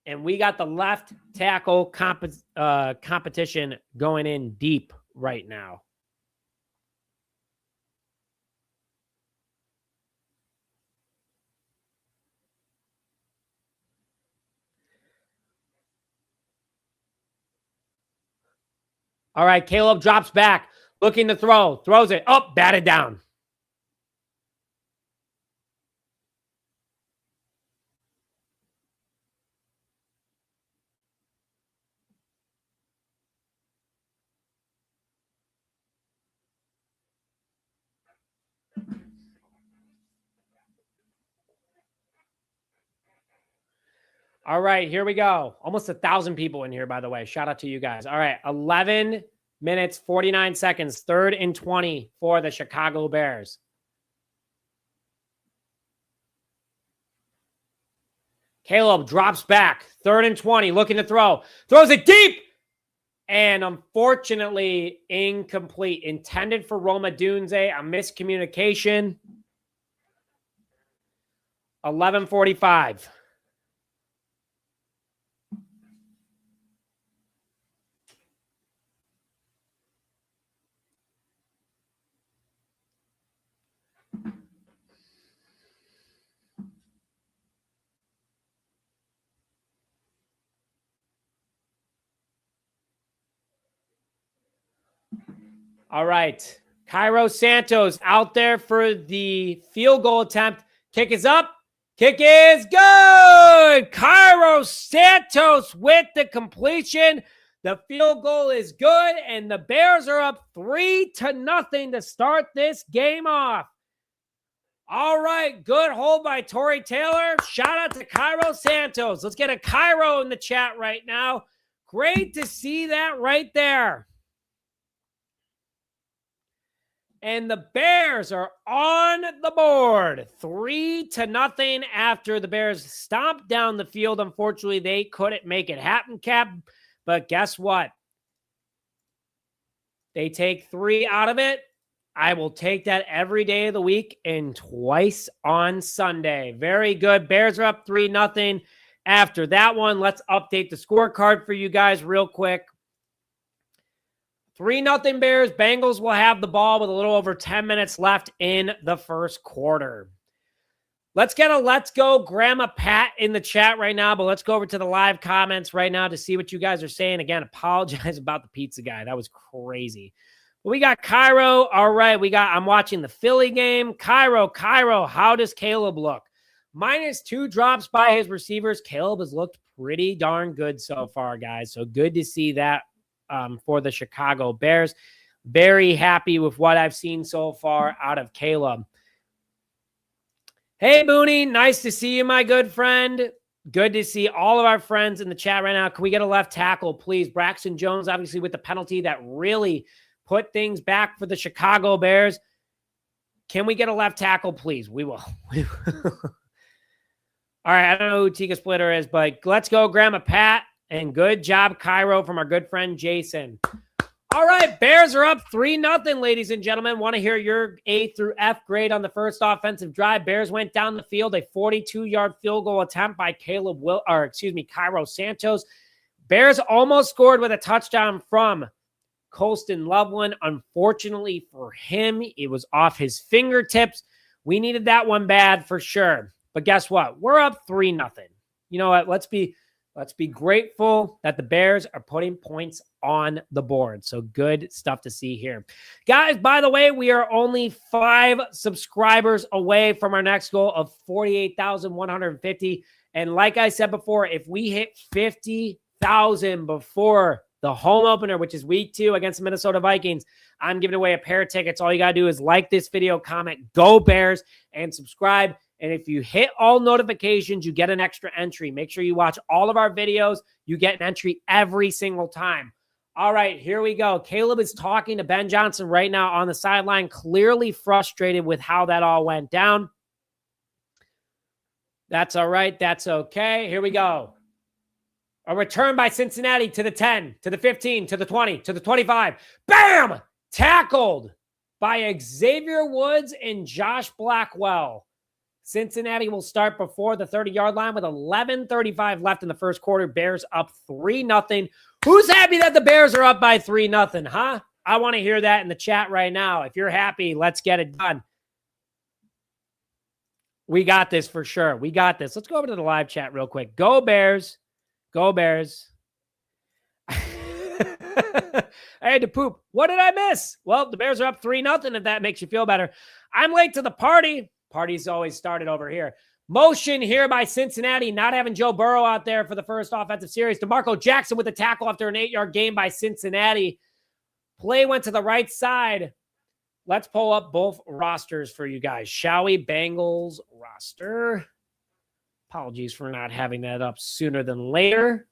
And we got the left tackle competition going in deep right now. All right, Caleb drops back, looking to throw. Throws it. Up, batted down. All right, here we go. Almost 1,000 people in here, by the way. Shout out to you guys. All right, 11 minutes, 49 seconds, 3rd and 20 for the Chicago Bears. Caleb drops back, 3rd and 20, looking to throw. Throws it deep, and unfortunately incomplete. Intended for Rome Odunze, a miscommunication. 11:45. All right. Cairo Santos out there for the field goal attempt. Kick is up. Kick is good. Cairo Santos with the completion. The field goal is good, and the Bears are up 3-0 to start this game off. All right. Good hold by Torrey Taylor. Shout out to Cairo Santos. Let's get a Cairo in the chat right now. Great to see that right there. And the Bears are on the board, 3-0 after the Bears stomped down the field. Unfortunately, they couldn't make it happen, Cap. But guess what? They take 3 out of it. I will take that every day of the week and twice on Sunday. Very good. Bears are up 3-0. After that one, let's update the scorecard for you guys real quick. 3-0 Bears. Bengals will have the ball with a little over 10 minutes left in the first quarter. Let's get a let's go Grandma Pat in the chat right now, but let's go over to the live comments right now to see what you guys are saying. Again, apologize about the pizza guy. That was crazy. But we got Cairo. All right, I'm watching the Philly game. Cairo, how does Caleb look? -2 drops by his receivers. Caleb has looked pretty darn good so far, guys. So good to see that for the Chicago Bears. Very happy with what I've seen so far out of Caleb. Hey, Booney, nice to see you, my good friend. Good to see all of our friends in the chat right now. Can we get a left tackle, please? Braxton Jones, obviously, with the penalty that really put things back for the Chicago Bears. Can we get a left tackle, please? We will. All right, I don't know who Tika Splitter is, but let's go, Grandma Pat. And good job, Cairo, from our good friend Jason. All right, Bears are up 3-0, ladies and gentlemen. Want to hear your A through F grade on the first offensive drive. Bears went down the field, a 42-yard field goal attempt by Cairo Santos. Bears almost scored with a touchdown from Colston Loveland. Unfortunately for him, it was off his fingertips. We needed that one bad for sure. But guess what? We're up 3-0. You know what? Let's be grateful that the Bears are putting points on the board. So good stuff to see here. Guys, by the way, we are only 5 subscribers away from our next goal of 48,150. And like I said before, if we hit 50,000 before the home opener, which is week 2 against the Minnesota Vikings, I'm giving away a pair of tickets. All you got to do is like this video, comment, go Bears, and subscribe. And if you hit all notifications, you get an extra entry. Make sure you watch all of our videos. You get an entry every single time. All right, here we go. Caleb is talking to Ben Johnson right now on the sideline, clearly frustrated with how that all went down. That's all right. That's okay. Here we go. A return by Cincinnati to the 10, to the 15, to the 20, to the 25. Bam! Tackled by Xavier Woods and Josh Blackwell. Cincinnati will start before the 30-yard line with 11:35 left in the first quarter. Bears up 3-0. Who's happy that the Bears are up by 3-0, huh? I want to hear that in the chat right now. If you're happy, let's get it done. We got this for sure. We got this. Let's go over to the live chat real quick. Go Bears. Go Bears. I had to poop. What did I miss? Well, the Bears are up 3-0 if that makes you feel better. I'm late to the party. Party's always started over here. Motion here by Cincinnati, not having Joe Burrow out there for the first offensive series. DeMarco Jackson with the tackle after an 8-yard gain by Cincinnati. Play went to the right side. Let's pull up both rosters for you guys, shall we? Bengals roster. Apologies for not having that up sooner than later.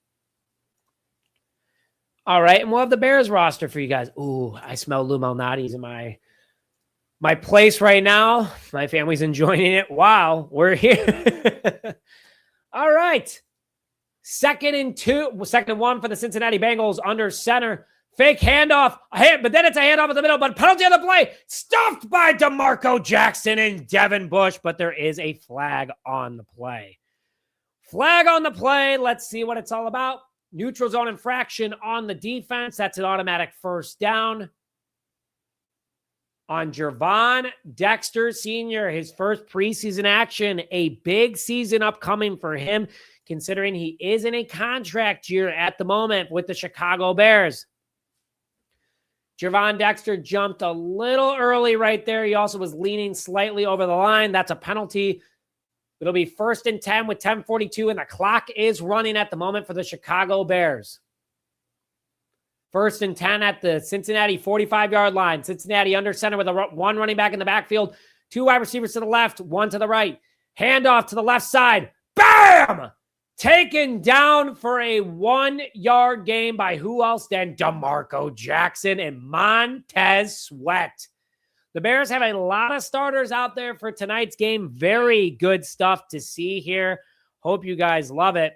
All right, and we'll have the Bears roster for you guys. Ooh, I smell Lou Malnati's in my place right now. My family's enjoying it. Wow, we're here. All right. 2nd and 1 for the Cincinnati Bengals under center. Fake handoff, but then it's a handoff in the middle, but penalty on the play. Stuffed by DeMarco Jackson and Devin Bush, but there is a flag on the play. Flag on the play. Let's see what it's all about. Neutral zone infraction on the defense. That's an automatic first down. On Gervon Dexter Sr., his first preseason action, a big season upcoming for him, considering he is in a contract year at the moment with the Chicago Bears. Gervon Dexter jumped a little early right there. He also was leaning slightly over the line. That's a penalty. It'll be 1st and 10 with 10:42, and the clock is running at the moment for the Chicago Bears. 1st and 10 at the Cincinnati 45-yard line. Cincinnati under center with one running back in the backfield. 2 wide receivers to the left, 1 to the right. Handoff to the left side. Bam! Taken down for a 1-yard gain by who else than DeMarco Jackson and Montez Sweat. The Bears have a lot of starters out there for tonight's game. Very good stuff to see here. Hope you guys love it.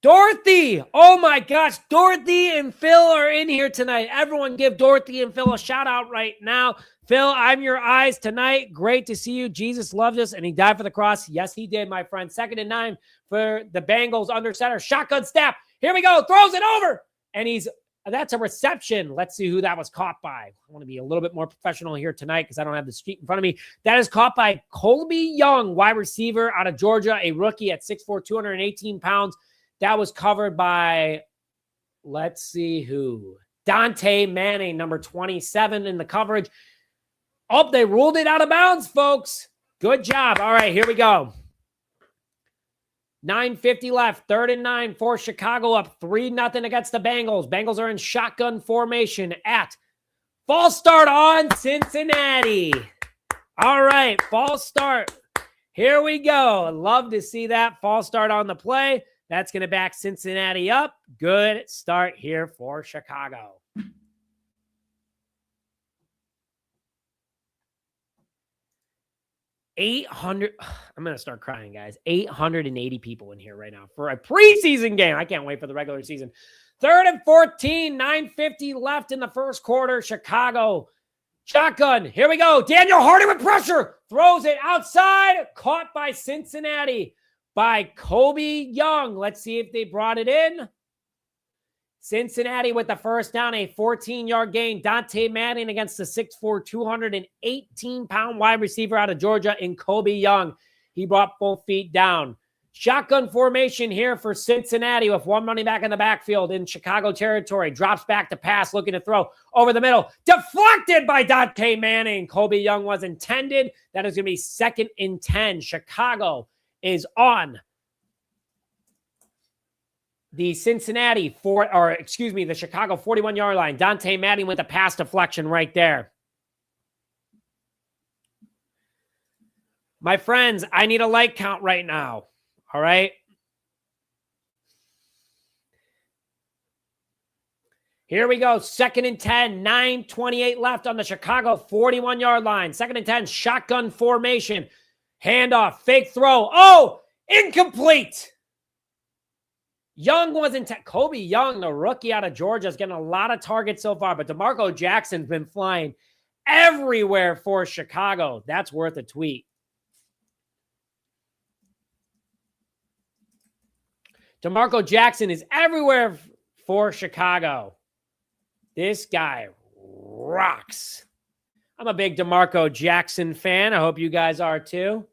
Dorothy! Oh my gosh, Dorothy and Phil are in here tonight. Everyone give Dorothy and Phil a shout out right now. Phil, I'm your eyes tonight. Great to see you. Jesus loves us, and he died for the cross. Yes, he did, my friend. 2nd and 9 for the Bengals under center. Shotgun snap. Here we go. Throws it over. And that's a reception. Let's see who that was caught by. I want to be a little bit more professional here tonight because I don't have the sheet in front of me. That is caught by Colby Young, wide receiver out of Georgia, a rookie at 6'4", 218 pounds. That was covered by, let's see who. Dante Manning, number 27 in the coverage. Oh, they ruled it out of bounds, folks. Good job. All right, here we go. 9:50 left. 3rd and 9 for Chicago, up 3-0 against the Bengals. Bengals are in shotgun formation at false start on Cincinnati. All right, false start. Here we go. Love to see that false start on the play. That's going to back Cincinnati up. Good start here for Chicago. I'm going to start crying, guys. 880 people in here right now for a preseason game. I can't wait for the regular season. 3rd and 14, 9:50 left in the first quarter. Chicago, shotgun. Here we go. Daniel Hardy with pressure. Throws it outside. Caught by Cincinnati by Colby Young. Let's see if they brought it in. Cincinnati with the first down, a 14-yard gain. Dante Manning against the 6'4", 218-pound wide receiver out of Georgia in Colby Young. He brought both feet down. Shotgun formation here for Cincinnati with one running back in the backfield in Chicago territory. Drops back to pass, looking to throw over the middle. Deflected by Dante Manning. Colby Young was intended. That is going to be 2nd and 10. Chicago is on the Chicago 41-yard line. Dante Manning with a pass deflection right there. My friends, I need a like count right now. All right. Here we go. 2nd and 10, 9:28 left on the Chicago 41-yard line. 2nd and 10, shotgun formation. Handoff, fake throw. Oh, incomplete. Young wasn't. Colby Young, the rookie out of Georgia, is getting a lot of targets so far, but DeMarco Jackson's been flying everywhere for Chicago. That's worth a tweet. DeMarco Jackson is everywhere for Chicago. This guy rocks. I'm a big DeMarco Jackson fan. I hope you guys are too.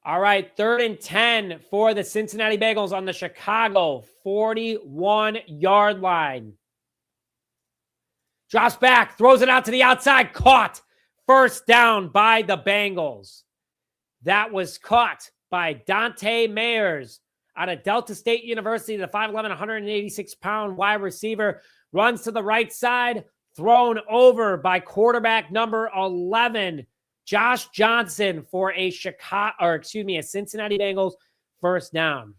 All right, 3rd and 10 for the Cincinnati Bengals on the Chicago 41-yard line. Drops back, throws it out to the outside, caught. First down by the Bengals. That was caught by Dante Mayers out of Delta State University, the 5'11", 186-pound wide receiver. Runs to the right side, thrown over by quarterback number 11, Josh Johnson, for a Cincinnati Bengals first down.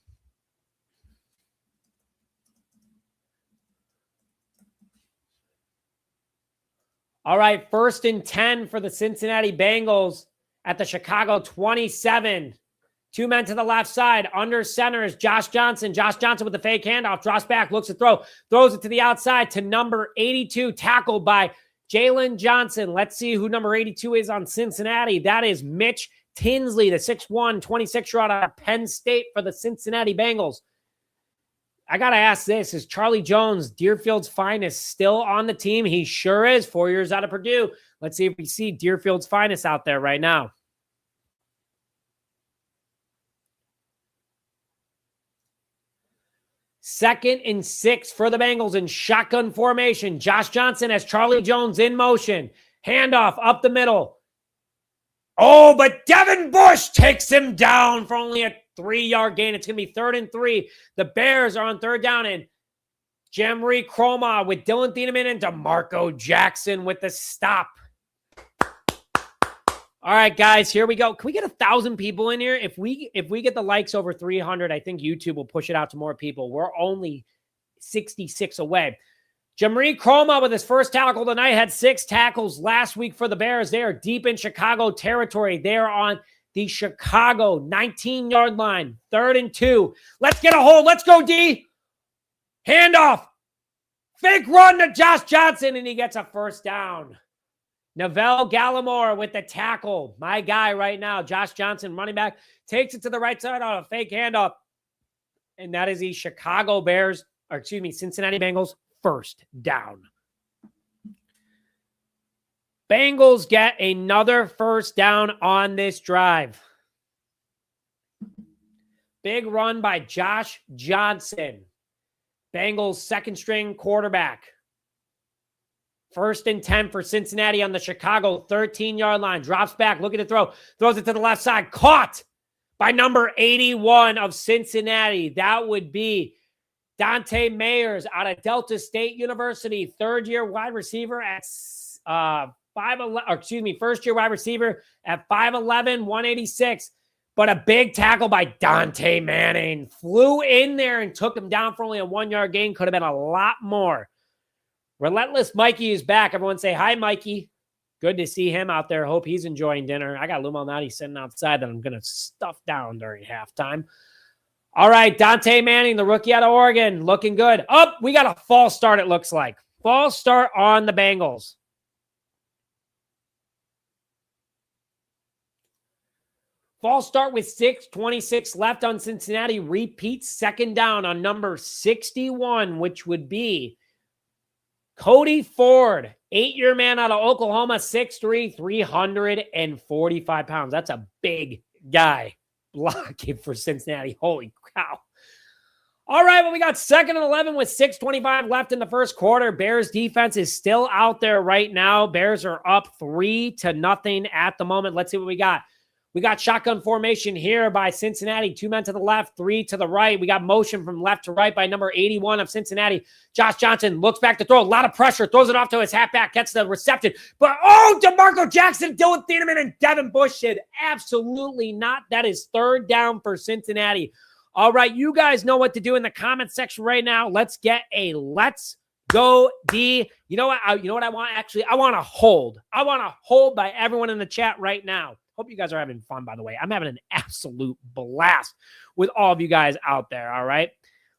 All right, 1st and 10 for the Cincinnati Bengals at the Chicago 27. 2 men to the left side. Under center is Josh Johnson. Josh Johnson with the fake handoff. Drops back, looks to throw. Throws it to the outside to number 82. Tackled by Jalen Johnson. Let's see who number 82 is on Cincinnati. That is Mitch Tinsley, the 6'1", 26-year-old out of Penn State for the Cincinnati Bengals. I got to ask this. Is Charlie Jones, Deerfield's finest, still on the team? He sure is. 4 years out of Purdue. Let's see if we see Deerfield's finest out there right now. Second and 6 for the Bengals in shotgun formation. Josh Johnson has Charlie Jones in motion. Handoff up the middle. Oh, but Devin Bush takes him down for only a 3-yard gain. It's going to be 3rd and 3. The Bears are on 3rd down, and Jamari Croma with Dylan Thieneman and DeMarco Jackson with the stop. All right, guys, here we go. Can we get 1,000 people in here? If we get the likes over 300, I think YouTube will push it out to more people. We're only 66 away. Jamari Chroma with his first tackle tonight had 6 tackles last week for the Bears. They are deep in Chicago territory. They are on the Chicago 19-yard line, 3rd and 2. Let's get a hold. Let's go, D. Handoff. Fake run to Josh Johnson, and he gets a first down. Neville Gallimore with the tackle. My guy right now, Josh Johnson, running back, takes it to the right side on a fake handoff. And that is the Cincinnati Bengals first down. Bengals get another first down on this drive. Big run by Josh Johnson. Bengals second string quarterback. 1st and 10 for Cincinnati on the Chicago 13-yard line. Drops back, looking to throw. Throws it to the left side. Caught by number 81 of Cincinnati. That would be Dante Mayers out of Delta State University. 3rd-year wide receiver at 1st-year wide receiver at 5'11", 186. But a big tackle by Dante Manning. Flew in there and took him down for only a 1-yard gain. Could have been a lot more. Relentless Mikey is back. Everyone say hi, Mikey. Good to see him out there. Hope he's enjoying dinner. I got Lou Malnati sitting outside that I'm going to stuff down during halftime. All right, Dante Manning, the rookie out of Oregon, looking good. We got a false start, it looks like. False start on the Bengals. False start with 6:26 left on Cincinnati. Repeats 2nd down on number 61, which would be Cody Ford, 8-year man out of Oklahoma, 6'3", 345 pounds. That's a big guy blocking for Cincinnati. Holy cow. All right, well, we got 2nd and 11 with 6:25 left in the first quarter. Bears defense is still out there right now. Bears are up 3-0 at the moment. Let's see what we got. We got shotgun formation here by Cincinnati. 2 men to the left, 3 to the right. We got motion from left to right by number 81 of Cincinnati. Josh Johnson looks back to throw. A lot of pressure. Throws it off to his halfback. Gets the reception. But, DeMarco Jackson, Dylan Thieneman, and Devin Bush did absolutely not. That is 3rd down for Cincinnati. All right, you guys know what to do in the comment section right now. Let's get a let's go D. You know what I want? Actually, I want to hold. I want to hold by everyone in the chat right now. Hope you guys are having fun, by the way. I'm having an absolute blast with all of you guys out there, all right?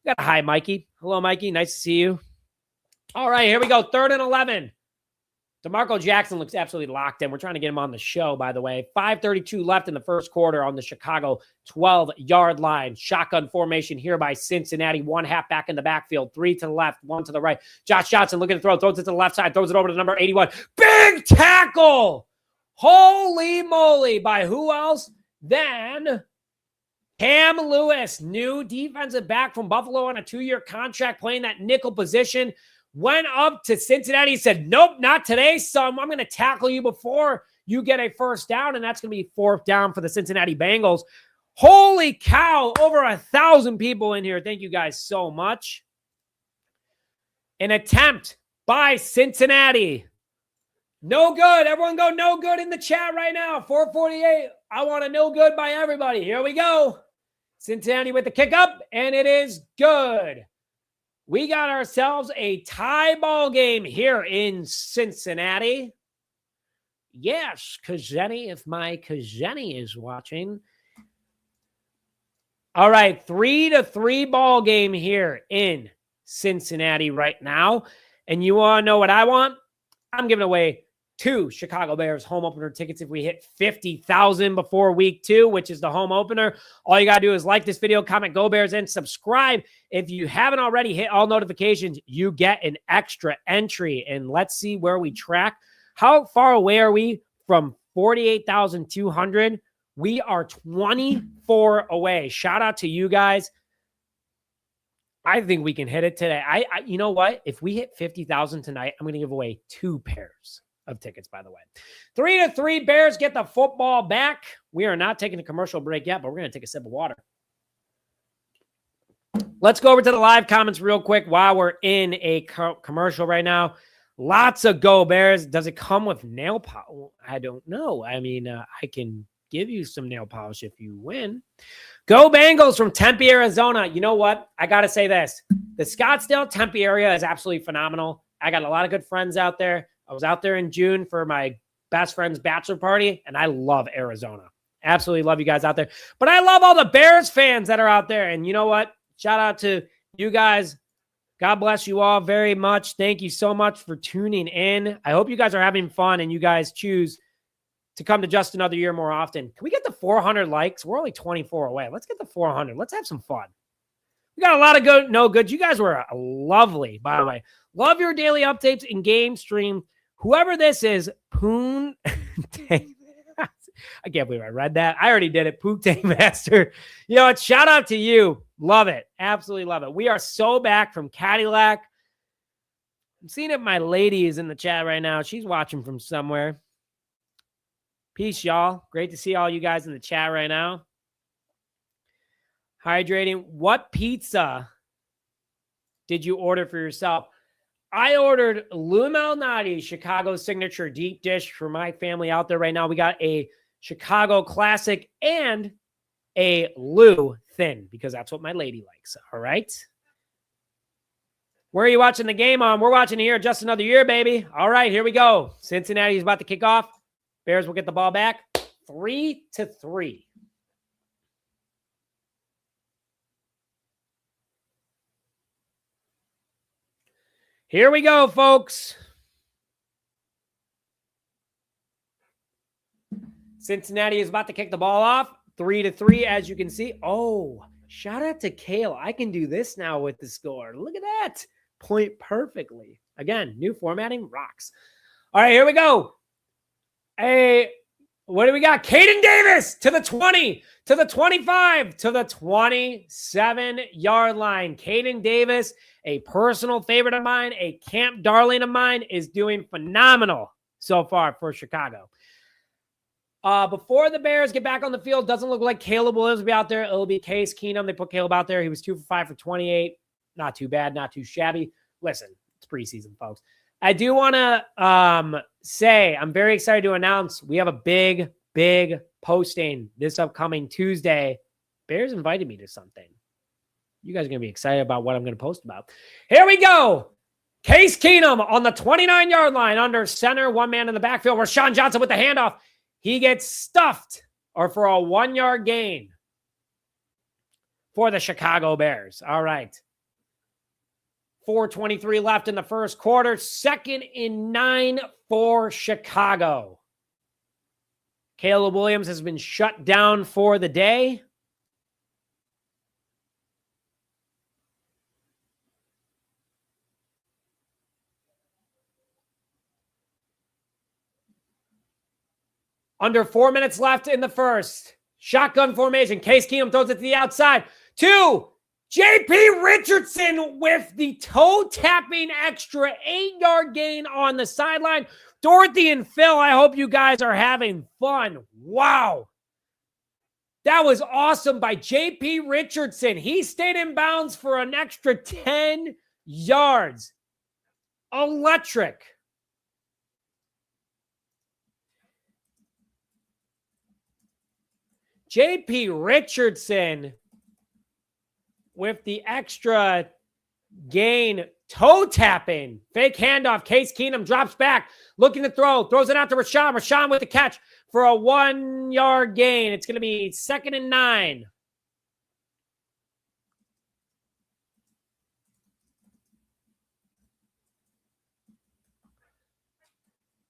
We got a hi, Mikey. Hello, Mikey. Nice to see you. All right, here we go. 3rd and 11. DeMarco Jackson looks absolutely locked in. We're trying to get him on the show, by the way. 5:32 left in the first quarter on the Chicago 12-yard line. Shotgun formation here by Cincinnati. 1 halfback in the backfield. 3 to the left, 1 to the right. Josh Johnson looking to throw. Throws it to the left side. Throws it over to number 81. Big tackle! Holy moly, by who else than Cam Lewis, new defensive back from Buffalo on a 2-year contract playing that nickel position. Went up to Cincinnati, said, nope, not today, son. I'm going to tackle you before you get a first down, and that's going to be 4th down for the Cincinnati Bengals. Holy cow, over 1,000 people in here. Thank you guys so much. An attempt by Cincinnati. No good. Everyone go no good in the chat right now. 448. I want a no good by everybody. Here we go. Cincinnati with the kick up, and it is good. We got ourselves a tie ball game here in Cincinnati. Yes, Kazeni, if my Kazeni is watching. All right, 3-3 ball game here in Cincinnati right now. And you want to know what I want? I'm giving away 2 Chicago Bears home opener tickets if we hit 50,000 before week 2, which is the home opener. All you got to do is like this video, comment Go Bears, and subscribe. If you haven't already, hit all notifications. You get an extra entry. And let's see where we track. How far away are we from 48,200? We are 24 away. Shout out to you guys. I think we can hit it today. You know what? If we hit 50,000 tonight, I'm going to give away 2 pairs of tickets, by the way. 3-3, Bears get the football back. We are not taking a commercial break yet, but we're going to take a sip of water. Let's go over to the live comments real quick while we're in a commercial right now. Lots of Go Bears. Does it come with nail polish? I don't know. I mean, I can give you some nail polish if you win. Go Bengals from Tempe, Arizona. You know what? I got to say this. The Scottsdale, Tempe area is absolutely phenomenal. I got a lot of good friends out there. I was out there in June for my best friend's bachelor party, and I love Arizona. Absolutely love you guys out there. But I love all the Bears fans that are out there. And you know what? Shout out to you guys. God bless you all very much. Thank you so much for tuning in. I hope you guys are having fun and you guys choose to come to Just Another Year more often. Can we get the 400 likes? We're only 24 away. Let's get the 400. Let's have some fun. We got a lot of good, no goods. You guys were lovely, by the way. Love your daily updates in game stream. Whoever this is, Poon. I can't believe I read that. I already did it. Pook Master. You know what? Shout out to you. Love it. Absolutely love it. We are so back from Cadillac. I'm seeing if my lady is in the chat right now. She's watching from somewhere. Peace, y'all. Great to see all you guys in the chat right now. Hydrating. What pizza did you order for yourself? I ordered Lou Malnati's Chicago signature deep dish for my family out there right now. We got a Chicago classic and a Lou thin because that's what my lady likes. All right. Where are you watching the game on? We're watching here Just Another Year, baby. All right, here we go. Cincinnati is about to kick off. Bears will get the ball back. 3-3. Here we go, folks. Cincinnati is about to kick the ball off. 3-3, as you can see. Oh, shout out to Kale. I can do this now with the score. Look at that. Point perfectly. Again, new formatting rocks. All right, here we go. Hey, what do we got? Caden Davis to the 20, to the 25, to the 27-yard line. Caden Davis, a personal favorite of mine, a camp darling of mine, is doing phenomenal so far for Chicago. Before the Bears get back on the field, doesn't look like Caleb Williams will be out there. It'll be Case Keenum. They put Caleb out there. He was 2 for 5 for 28. Not too bad, not too shabby. Listen, it's preseason, folks. I do want to say I'm very excited to announce we have a big posting this upcoming Tuesday. Bears invited me to something. You guys are going to be excited about what I'm going to post about. Here we go. Case Keenum on the 29-yard line under center, one man in the backfield. Roschon Johnson with the handoff. He gets stuffed or for a 1-yard gain for the Chicago Bears. All right. 4:23 left in the first quarter. 2nd and 9 for Chicago. Caleb Williams has been shut down for the day. Under 4 minutes left in the first. Shotgun formation. Case Keenum throws it to the outside. 2. J.P. Richardson with the toe-tapping extra 8-yard gain on the sideline. Dorothy and Phil, I hope you guys are having fun. Wow. That was awesome by J.P. Richardson. He stayed in bounds for an extra 10 yards. Electric. J.P. Richardson with the extra gain, toe tapping, fake handoff. Case Keenum drops back, looking to throw, throws it out to Roschon. Roschon with the catch for a 1-yard gain. It's going to be 2nd and 9.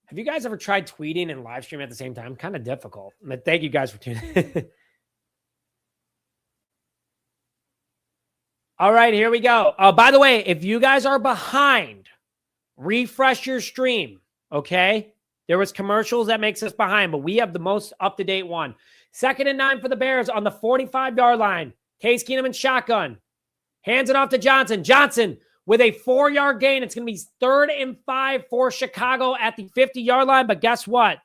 Have you guys ever tried tweeting and live streaming at the same time? Kind of difficult. But thank you guys for tuning in. All right, here we go. By the way, if you guys are behind, refresh your stream, okay? There was commercials that makes us behind, but we have the most up-to-date one. 2nd and 9 for the Bears on the 45-yard line. Case Keenum in shotgun. Hands it off to Johnson. Johnson with a 4-yard gain. It's going to be 3rd and 5 for Chicago at the 50-yard line. But guess what?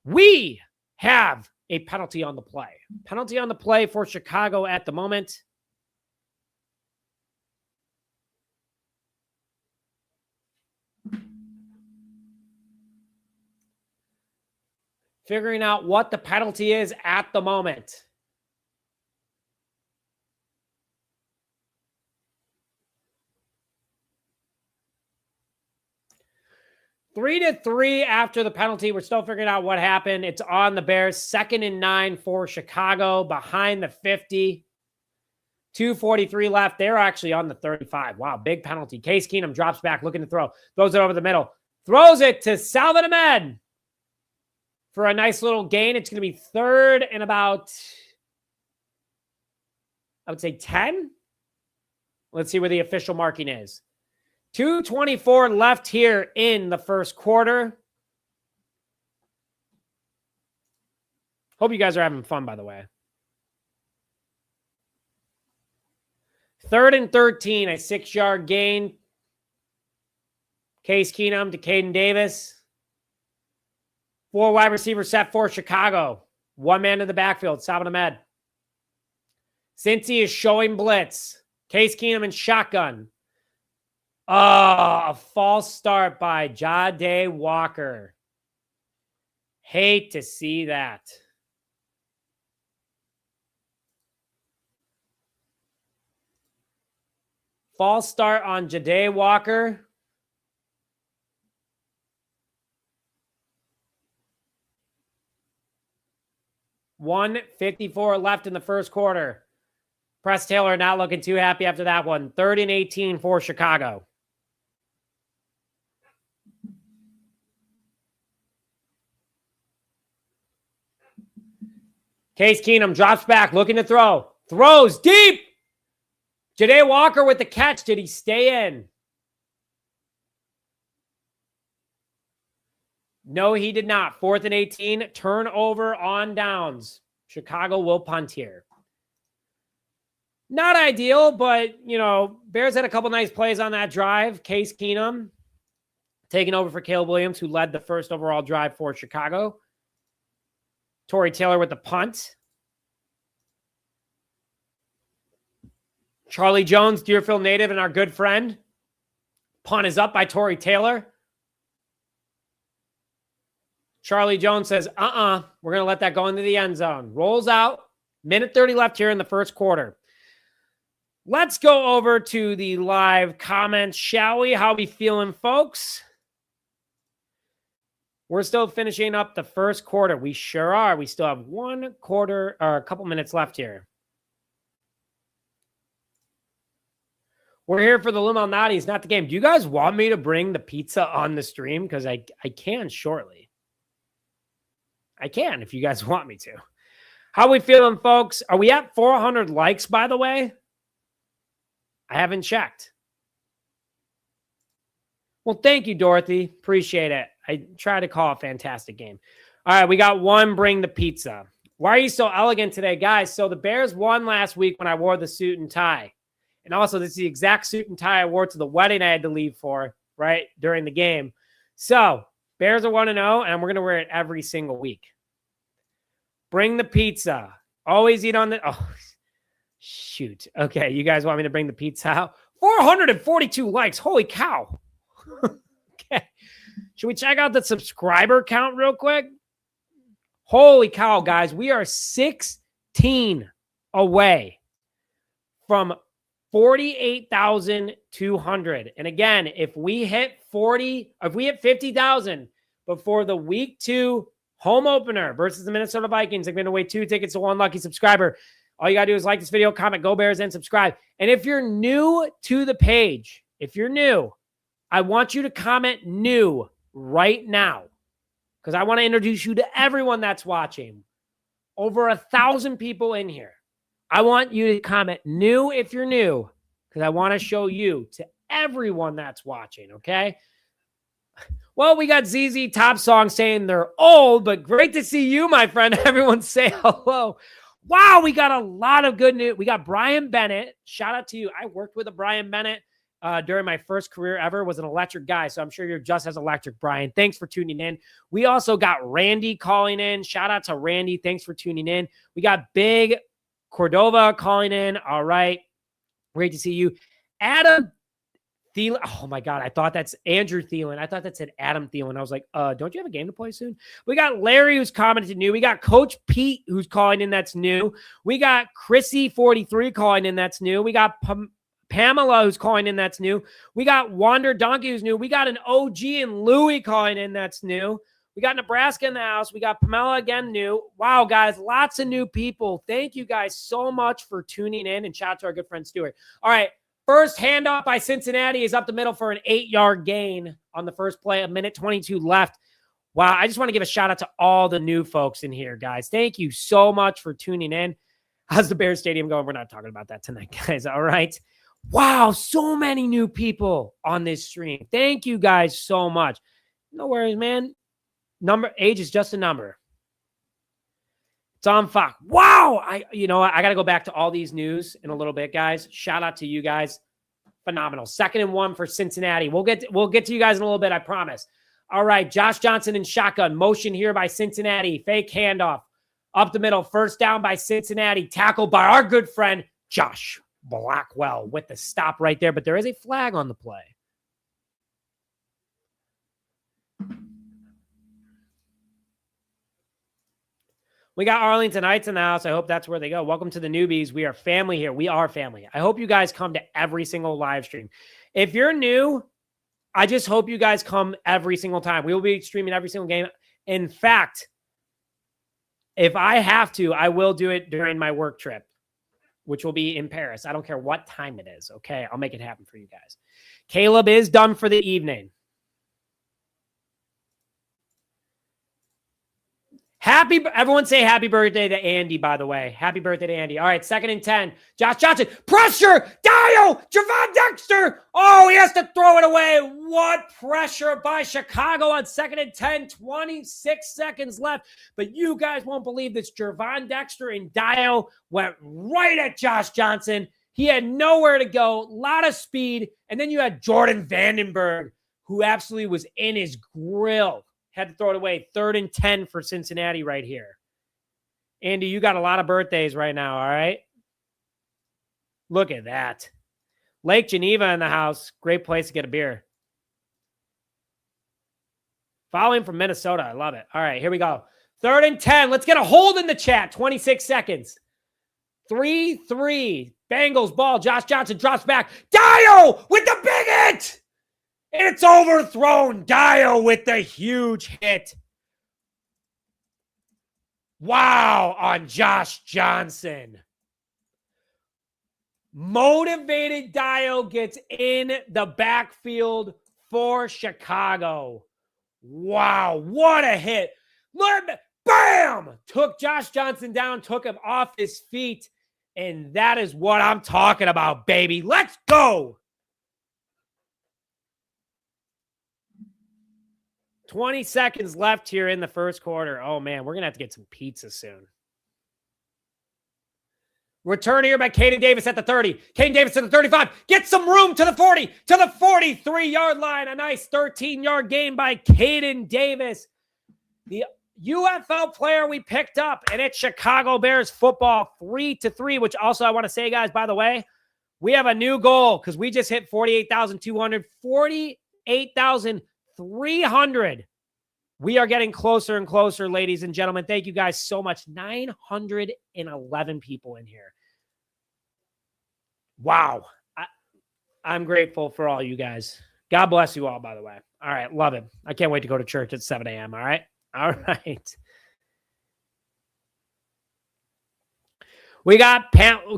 We have a penalty on the play. Penalty on the play for Chicago at the moment. Figuring out what the penalty is at the moment. Three to 3 after the penalty. We're still figuring out what happened. It's on the Bears. 2nd and 9 for Chicago behind the 50. 2:43 left. They're actually on the 35. Wow, big penalty. Case Keenum drops back, looking to throw. Throws it over the middle. Throws it to Salvin Ahmed for a nice little gain. It's going to be 3rd and about, I would say 10. Let's see where the official marking is. 2:24 left here in the first quarter. Hope you guys are having fun, by the way. 3rd and 13, a 6-yard gain. Case Keenum to Caden Davis. 4 wide receiver set for Chicago. 1 man in the backfield, Salvin Ahmed. Cincy is showing blitz. Case Keenum in shotgun. Oh, a false start by Jade Walker. Hate to see that. False start on Jade Walker. $1:54 left in the first quarter. Press Taylor not looking too happy after that one. 3rd and 18 for Chicago. Case Keenum drops back, looking to throw. Throws deep. Jade Walker with the catch. Did he stay in? No, he did not. 4th and 18. Turnover on downs. Chicago will punt here. Not ideal, but, you know, Bears had a couple nice plays on that drive. Case Keenum taking over for Caleb Williams, who led the first overall drive for Chicago. Tory Taylor with the punt. Charlie Jones, Deerfield native and our good friend. Punt is up by Tory Taylor. Charlie Jones says, we're going to let that go into the end zone. Rolls out. 1:30 left here in the first quarter. Let's go over to the live comments, shall we? How we feeling, folks? We're still finishing up the first quarter. We sure are. We still have 1 quarter or a couple minutes left here. We're here for the Illuminati's, not the game. Do you guys want me to bring the pizza on the stream? Because I can shortly. I can if you guys want me to. How we feeling, folks? Are we at 400 likes, by the way? I haven't checked. Well, thank you, Dorothy. Appreciate it. I try to call a fantastic game. All right, we got one bring the pizza. Why are you so elegant today, guys? So the Bears won last week when I wore the suit and tie. And also, this is the exact suit and tie I wore to the wedding I had to leave for, right, during the game. So, Bears are 1-0, and we're going to wear it every single week. Bring the pizza. Always eat on the... Oh, shoot. Okay, you guys want me to bring the pizza out? 442 likes. Holy cow. Okay. Should we check out the subscriber count real quick? Holy cow, guys. We are 16 away from 48,200. And again, if we hit 50,000 before the week 2 home opener versus the Minnesota Vikings, I'm going to wait 2 tickets to 1 lucky subscriber. All you got to do is like this video, comment, go Bears, and subscribe. And if you're new to the page, I want you to comment new right now because I want to introduce you to everyone that's watching. Over 1,000 people in here. I want you to comment new if you're new because I want to show you to everyone that's watching, okay? Well, we got ZZ Top Song saying they're old, but great to see you, my friend. Everyone say hello. Wow, we got a lot of good news. We got Brian Bennett. Shout out to you. I worked with a Brian Bennett during my first career ever. Was an electric guy, so I'm sure you're just as electric, Brian. Thanks for tuning in. We also got Randy calling in. Shout out to Randy. Thanks for tuning in. We got Big Cordova calling in. All right. Great to see you. Adam Thielen. Oh my God. I thought that's Andrew Thielen. I thought that said Adam Thielen. I was like, don't you have a game to play soon? We got Larry, who's commented new. We got Coach Pete, who's calling in. That's new. We got Chrissy43 calling in. That's new. We got Pamela, who's calling in. That's new. We got Wander Donkey, who's new. We got an OG and Louie calling in. That's new. We got Nebraska in the house. We got Pamela again, new. Wow, guys, lots of new people. Thank you guys so much for tuning in, and shout out to our good friend Stuart. All right. First handoff by Cincinnati is up the middle for an 8-yard gain on the first play, 1:22 left. Wow, I just want to give a shout out to all the new folks in here, guys. Thank you so much for tuning in. How's the Bears Stadium going? We're not talking about that tonight, guys. All right. Wow, so many new people on this stream. Thank you guys so much. No worries, man. Age is just a number. It's on Fox. Wow. I got to go back to all these news in a little bit, guys. Shout out to you guys. Phenomenal. 2nd and 1 for Cincinnati. We'll get to you guys in a little bit, I promise. All right. Josh Johnson in shotgun. Motion here by Cincinnati. Fake handoff. Up the middle. First down by Cincinnati. Tackled by our good friend, Josh Blackwell, with the stop right there. But there is a flag on the play. We got Arlington Heights in the house. I hope that's where they go. Welcome to the newbies. We are family here. We are family. I hope you guys come to every single live stream. If you're new, I just hope you guys come every single time. We will be streaming every single game. In fact, if I have to, I will do it during my work trip, which will be in Paris. I don't care what time it is. Okay, I'll make it happen for you guys. Caleb is done for the evening. Everyone say happy birthday to Andy, by the way. Happy birthday to Andy. All right, 2nd and 10. Josh Johnson. Pressure. Dio. Javon Dexter. Oh, he has to throw it away. What pressure by Chicago on 2nd and 10. 26 seconds left. But you guys won't believe this. Javon Dexter and Dio went right at Josh Johnson. He had nowhere to go. A lot of speed. And then you had Jordan Vandenberg, who absolutely was in his grill. Had to throw it away. 3rd and 10 for Cincinnati right here. Andy, you got a lot of birthdays right now, all right? Look at that. Lake Geneva in the house. Great place to get a beer. Following from Minnesota. I love it. All right, here we go. 3rd and 10. Let's get a hold in the chat. 26 seconds. 3-3. Bengals ball. Josh Johnson drops back. Dio with the big hit. It's overthrown. Dio with the huge hit. Wow, on Josh Johnson. Motivated Dio gets in the backfield for Chicago. Wow, what a hit. Bam! Took Josh Johnson down, took him off his feet, and that is what I'm talking about, baby. Let's go. 20 seconds left here in the first quarter. Oh, man, we're going to have to get some pizza soon. Return here by Caden Davis at the 30. Caden Davis at the 35. Get some room to the 40, to the 43-yard line. A nice 13-yard gain by Caden Davis. The UFL player we picked up, and it's Chicago Bears football 3-3, which also I want to say, guys, by the way, we have a new goal because we just hit 48,200, 48,300. We are getting closer and closer, ladies and gentlemen. Thank you guys so much. 911 people in here. Wow. I'm grateful for all you guys. God bless you all, by the way. All right. Love it. I can't wait to go to church at 7 a.m. All right. All right. We got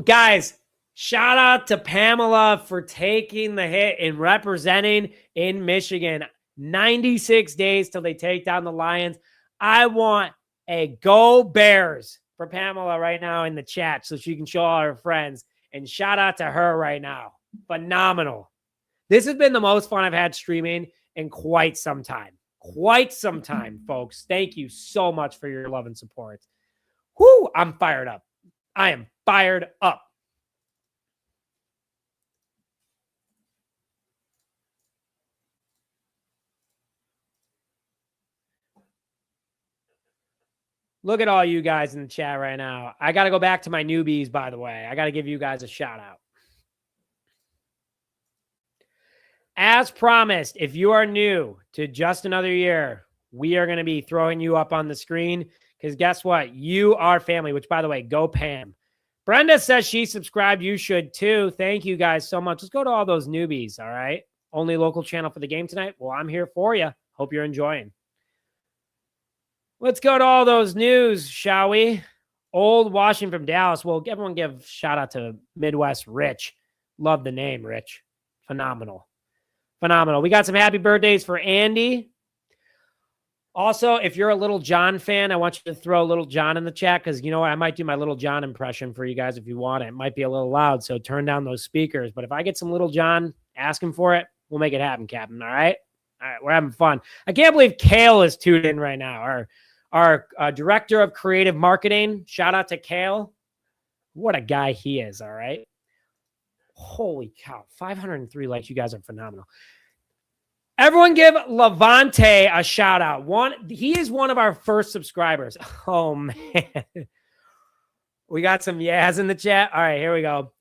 guys. Shout out to Pamela for taking the hit and representing in Michigan. 96 days till they take down the Lions. I want a go Bears for Pamela right now in the chat so she can show all her friends. And shout out to her right now. Phenomenal. This has been the most fun I've had streaming in quite some time. Quite some time, folks. Thank you so much for your love and support. Whoo, I'm fired up. I am fired up. Look at all you guys in the chat right now. I got to go back to my newbies, by the way. I got to give you guys a shout out. As promised, if you are new to Just Another Year, we are going to be throwing you up on the screen because guess what? You are family, which, by the way, go Pam. Brenda says she subscribed. You should too. Thank you guys so much. Let's go to all those newbies, all right? Only local channel for the game tonight? Well, I'm here for you. Hope you're enjoying. Let's go to all those news, shall we? Old Washington from Dallas. Well, everyone give shout out to Midwest Rich. Love the name, Rich. Phenomenal. Phenomenal. We got some happy birthdays for Andy. Also, if you're a Little John fan, I want you to throw Little John in the chat because you know what? I might do my Little John impression for you guys if you want it. It might be a little loud, so turn down those speakers. But if I get some Little John asking for it, we'll make it happen, Captain. All right? All right, we're having fun. I can't believe Kale is tuned in right now. Our director of creative marketing. Shout out to Kale. What a guy he is, all right? Holy cow. 503 likes. You guys are phenomenal. Everyone give Levante a shout out. He is one of our first subscribers. Oh, man. We got some yeahs in the chat. All right, here we go.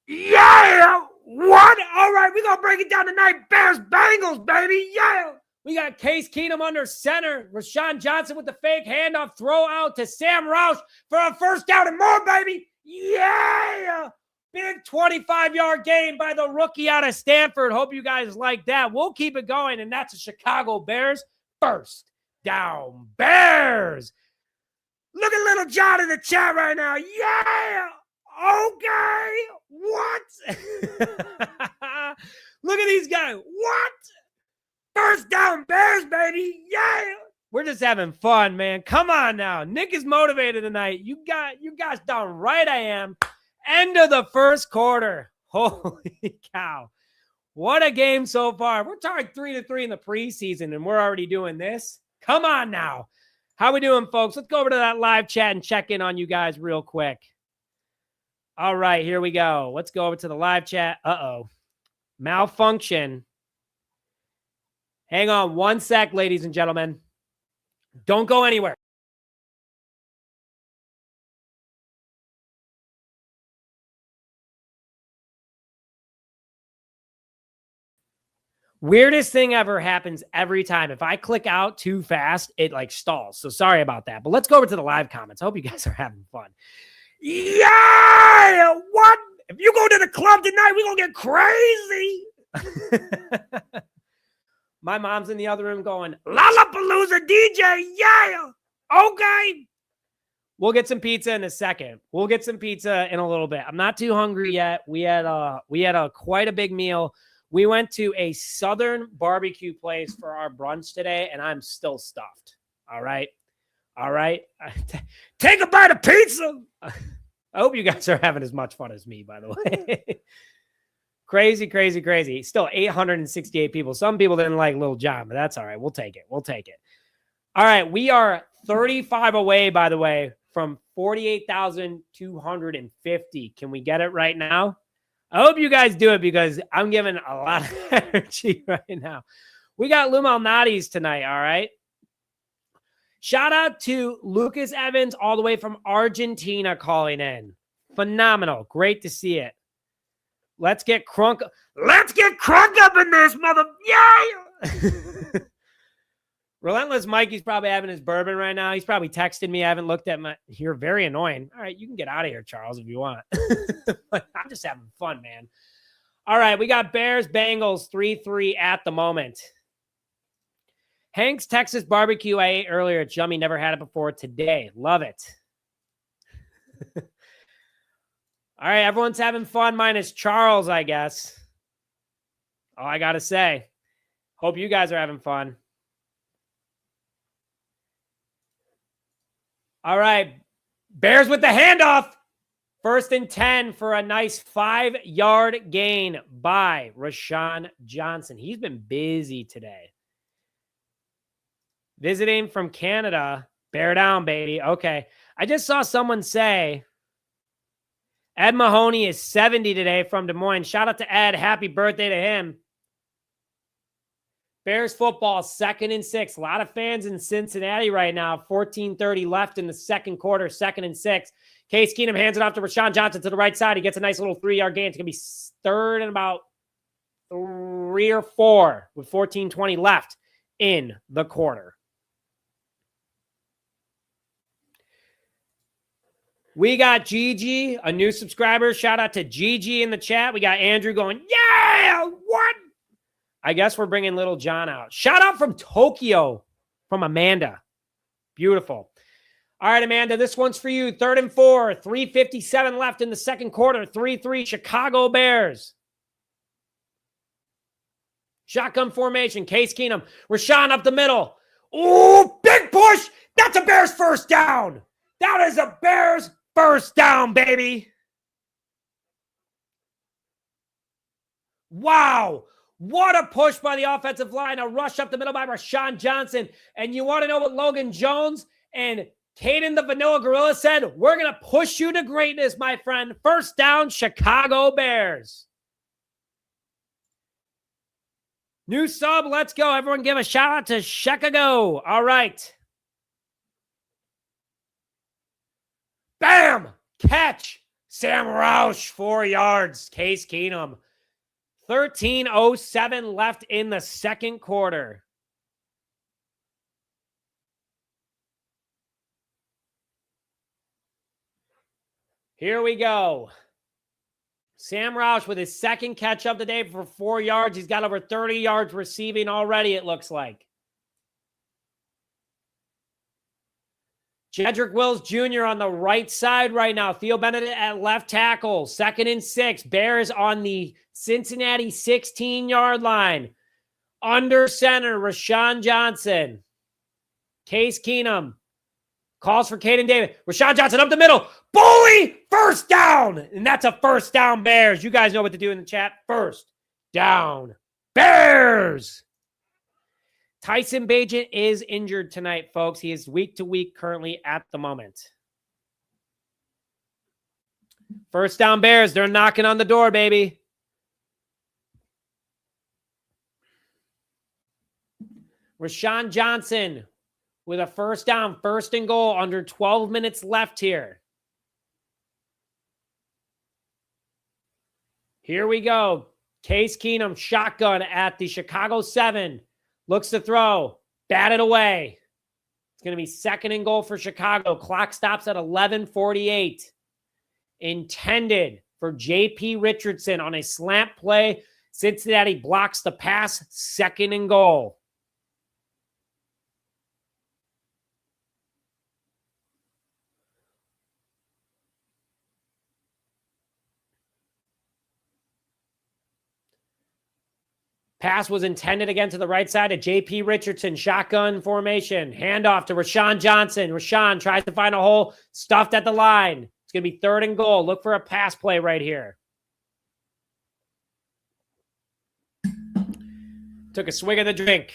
Yeah! What? All right, we're going to break it down tonight. Bears, Bengals, baby. Yeah! We got Case Keenum under center. Roschon Johnson with the fake handoff. Throw out to Sam Roush for a first down and more, baby. Yeah! Big 25-yard gain by the rookie out of Stanford. Hope you guys like that. We'll keep it going, and that's the Chicago Bears. First down, Bears. Look at Little John in the chat right now. Yeah! Okay. What? Look at these guys. What? First down, Bears, baby. Yeah. We're just having fun, man. Come on now. Nick is motivated tonight. You guys done right. I am. End of the first quarter. Holy cow. What a game so far. We're talking 3-3 in the preseason, and we're already doing this. Come on now. How we doing, folks? Let's go over to that live chat and check in on you guys real quick. All right, here we go. Let's go over to the live chat. Uh-oh. Malfunction. Hang on one sec, ladies and gentlemen. Don't go anywhere. Weirdest thing ever happens every time. If I click out too fast, it like stalls. So sorry about that. But let's go over to the live comments. I hope you guys are having fun. Yeah! What? If you go to the club tonight, we're going to get crazy. My mom's in the other room going, Lollapalooza DJ, yeah! Okay. We'll get some pizza in a second. We'll get some pizza in a little bit. I'm not too hungry yet. We had quite a big meal. We went to a Southern barbecue place for our brunch today, and I'm still stuffed. All right. All right. Take a bite of pizza. I hope you guys are having as much fun as me, by the way. Crazy, crazy, crazy. Still 868 people. Some people didn't like Lil John, but that's all right. We'll take it. We'll take it. All right. We are 35 away, by the way, from 48,250. Can we get it right now? I hope you guys do it because I'm giving a lot of energy right now. We got Lumal Nadi's tonight, all right? Shout out to Lucas Evans all the way from Argentina calling in. Phenomenal. Great to see it. Let's get crunk. Let's get crunk up in this, mother. Yeah! Relentless Mikey's probably having his bourbon right now. He's probably texting me. I haven't looked at my... You're very annoying. All right, you can get out of here, Charles, if you want. I'm just having fun, man. All right, we got Bears, Bengals, 3-3 at the moment. Hank's Texas barbecue I ate earlier. It's yummy. Never had it before today. Love it. All right, everyone's having fun minus Charles, I guess. All I got to say. Hope you guys are having fun. All right, Bears with the handoff. 1st and 10 for a nice 5-yard gain by Roschon Johnson. He's been busy today. Visiting from Canada. Bear down, baby. Okay. I just saw someone say Ed Mahoney is 70 today from Des Moines. Shout out to Ed. Happy birthday to him. Bears football, 2nd and 6. A lot of fans in Cincinnati right now. 14:30 left in the second quarter, 2nd and 6. Case Keenum hands it off to Roschon Johnson to the right side. He gets a nice little 3-yard gain. It's going to be 3rd and about 3 or 4 with 14:20 left in the quarter. We got Gigi, a new subscriber. Shout out to Gigi in the chat. We got Andrew going, yeah, what? I guess we're bringing Little John out. Shout out from Tokyo from Amanda. Beautiful. All right, Amanda, this one's for you. 3rd and 4, 3:57 left in the second quarter. 3-3 Chicago Bears. Shotgun formation, Case Keenum. Roschon up the middle. Ooh, big push. That's a Bears first down. That is a Bears first down, baby. Wow. What a push by the offensive line. A rush up the middle by Roschon Johnson. And you want to know what Logan Jones and Caden the Vanilla Gorilla said? We're going to push you to greatness, my friend. First down, Chicago Bears. New sub, let's go. Everyone give a shout out to Chicago. All right. Bam! Catch. Sam Roush, 4 yards. Case Keenum. 13:07 left in the second quarter. Here we go. Sam Roush with his second catch of the day for 4 yards. He's got over 30 yards receiving already, it looks like. Jedrick Wills Jr. on the right side right now. Theo Benedict at left tackle. 2nd and 6. Bears on the Cincinnati 16-yard line. Under center, Roschon Johnson. Case Keenum. Calls for Caden Davis. Roschon Johnson up the middle. Bully! First down! And that's a first down Bears. You guys know what to do in the chat. First down Bears! Tyson Bagent is injured tonight, folks. He is week to week currently at the moment. First down Bears. They're knocking on the door, baby. Roschon Johnson with a first down, 1st and goal, under 12 minutes left here. Here we go. Case Keenum, shotgun at the Chicago 7. Looks to throw. Batted away. It's going to be 2nd and goal for Chicago. Clock stops at 11:48. Intended for J.P. Richardson on a slant play. Cincinnati blocks the pass. 2nd and goal. Pass was intended again to the right side of J.P. Richardson. Shotgun formation. Handoff to Roschon Johnson. Roschon tries to find a hole. Stuffed at the line. It's going to be 3rd and goal. Look for a pass play right here. Took a swig of the drink.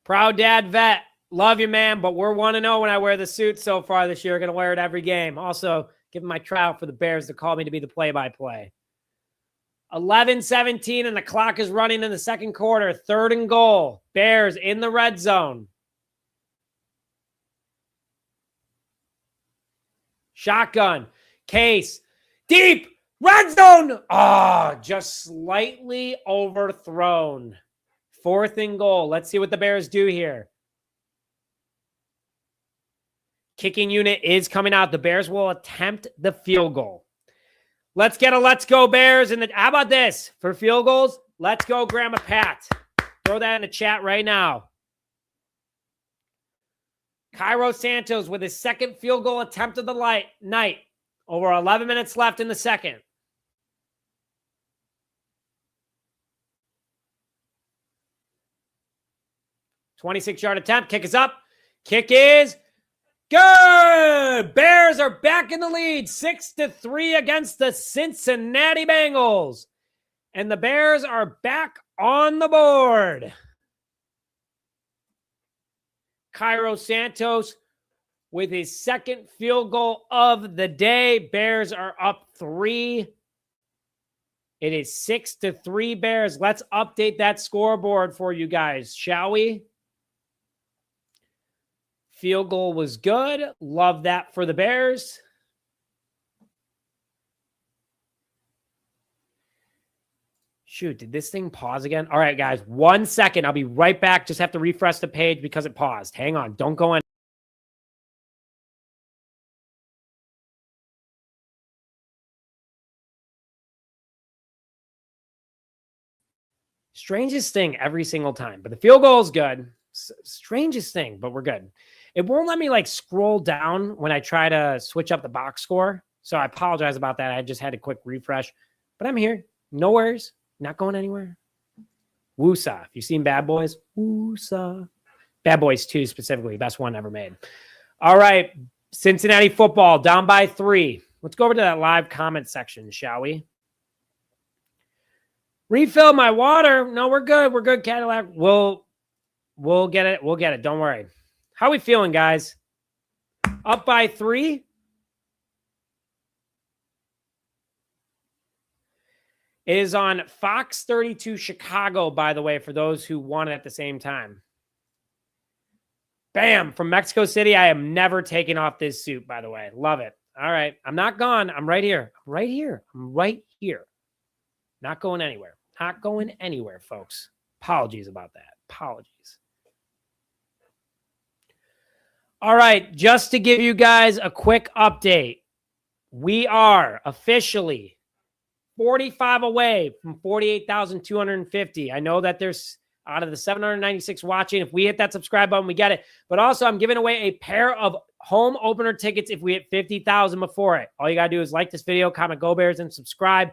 Proud dad vet. Love you, man, but we're 1-0 when I wear the suit so far this year. Going to wear it every game. Also, giving my tryout for the Bears to call me to be the play-by-play. 11:17, and the clock is running in the second quarter. 3rd and goal. Bears in the red zone. Shotgun. Case. Deep. Red zone. Just slightly overthrown. 4th and goal. Let's see what the Bears do here. Kicking unit is coming out. The Bears will attempt the field goal. Let's get a let's go Bears. And how about this? For field goals, let's go Grandma Pat. Throw that in the chat right now. Cairo Santos with his 2nd field goal attempt of the night. Over 11 minutes left in the second. .26-yard attempt. Kick is up. Kick is good. Bears are back in the lead. 6-3 against the Cincinnati Bengals. And the Bears are back on the board. Cairo Santos with his 2nd field goal of the day. Bears are up 3. It is 6-3 Bears. Let's update that scoreboard for you guys, shall we? Field goal was good. Love that for the Bears. Shoot, did this thing pause again? All right, guys, 1 second. I'll be right back. Just have to refresh the page because it paused. Hang on. Don't go in. Strangest thing every single time, but the field goal is good. Strangest thing, but we're good. It won't let me like scroll down when I try to switch up the box score. So I apologize about that. I just had a quick refresh, but I'm here. No worries. Not going anywhere. Woosah. If you've seen Bad Boys, woosah. Bad Boys 2 specifically, best one ever made. All right. Cincinnati football down by 3. Let's go over to that live comment section, shall we? Refill my water. No, we're good. We're good, Cadillac. We'll get it. We'll get it. Don't worry. How are we feeling, guys? Up by 3. It is on Fox 32 Chicago, by the way, for those who want it at the same time. Bam! From Mexico City. I am never taking off this suit, by the way. Love it. All right. I'm not gone. I'm right here. I'm right here. I'm right here. Not going anywhere. Not going anywhere, folks. Apologies about that. Apologies. All right. Just to give you guys a quick update, we are officially 45 away from 48,250. I know that there's out of the 796 watching. If we hit that subscribe button, we get it. But also, I'm giving away a pair of home opener tickets if we hit 50,000 before it. All you got to do is like this video, comment Go Bears, and subscribe.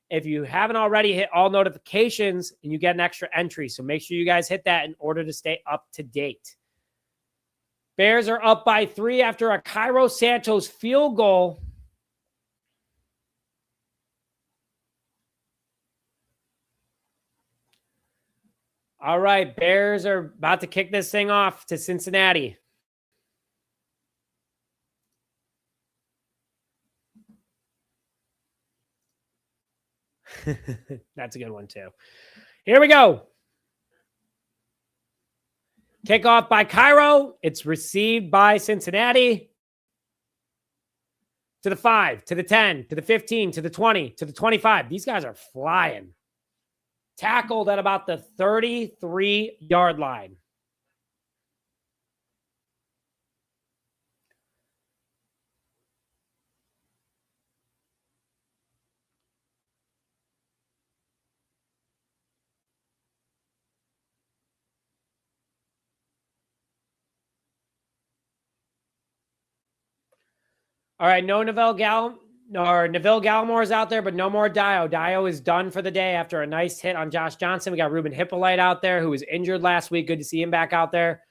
If you haven't already, hit all notifications, and you get an extra entry. So make sure you guys hit that in order to stay up to date. Bears are up by 3 after a Cairo Santos field goal. All right, Bears are about to kick this thing off to Cincinnati. That's a good one, too. Here we go. Kickoff by Cairo. It's received by Cincinnati. To the 5, to the 10, to the 15, to the 20, to the 25. These guys are flying. Tackled at about the 33-yard line. All right, no Neville Gallimore's out there, but no more Dio. Dio is done for the day after a nice hit on Josh Johnson. We got Ruben Hippolyte out there, who was injured last week. Good to see him back out there.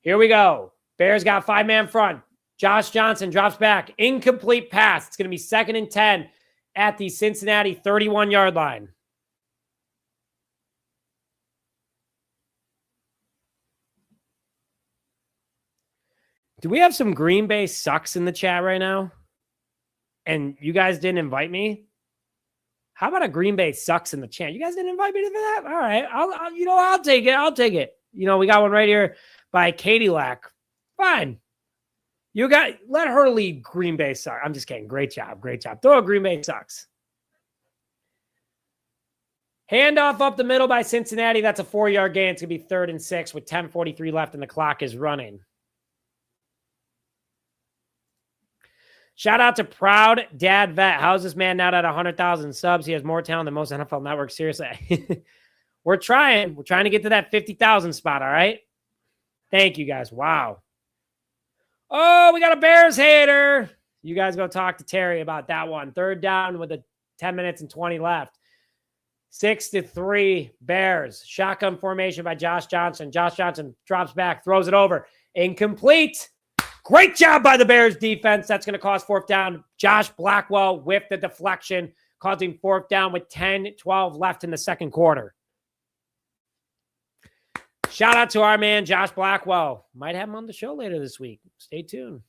Here we go. Bears got 5-man front. Josh Johnson drops back. Incomplete pass. It's going to be 2nd and 10 at the Cincinnati 31-yard line. Do we have some Green Bay sucks in the chat right now? And you guys didn't invite me? How about a Green Bay sucks in the chat? You guys didn't invite me to that? All right. I'll take it. I'll take it. We got one right here by Katie Lack. Fine. Let her lead Green Bay sucks. I'm just kidding. Great job. Great job. Throw a Green Bay sucks. Handoff up the middle by Cincinnati. That's a 4-yard gain. It's going to be 3rd and 6 with 10:43 left and the clock is running. Shout out to Proud Dad Vet. How's this man now at 100,000 subs? He has more talent than most NFL networks. Seriously. We're trying. We're trying to get to that 50,000 spot, all right? Thank you, guys. Wow. Oh, we got a Bears hater. You guys go talk to Terry about that one. 3rd down with 10 minutes and 20 left. 6-3 Bears. Shotgun formation by Josh Johnson. Josh Johnson drops back, throws it over. Incomplete. Great job by the Bears defense. That's going to cause 4th down. Josh Blackwell with the deflection, causing 4th down with 10-12 left in the 2nd quarter. Shout out to our man, Josh Blackwell. Might have him on the show later this week. Stay tuned.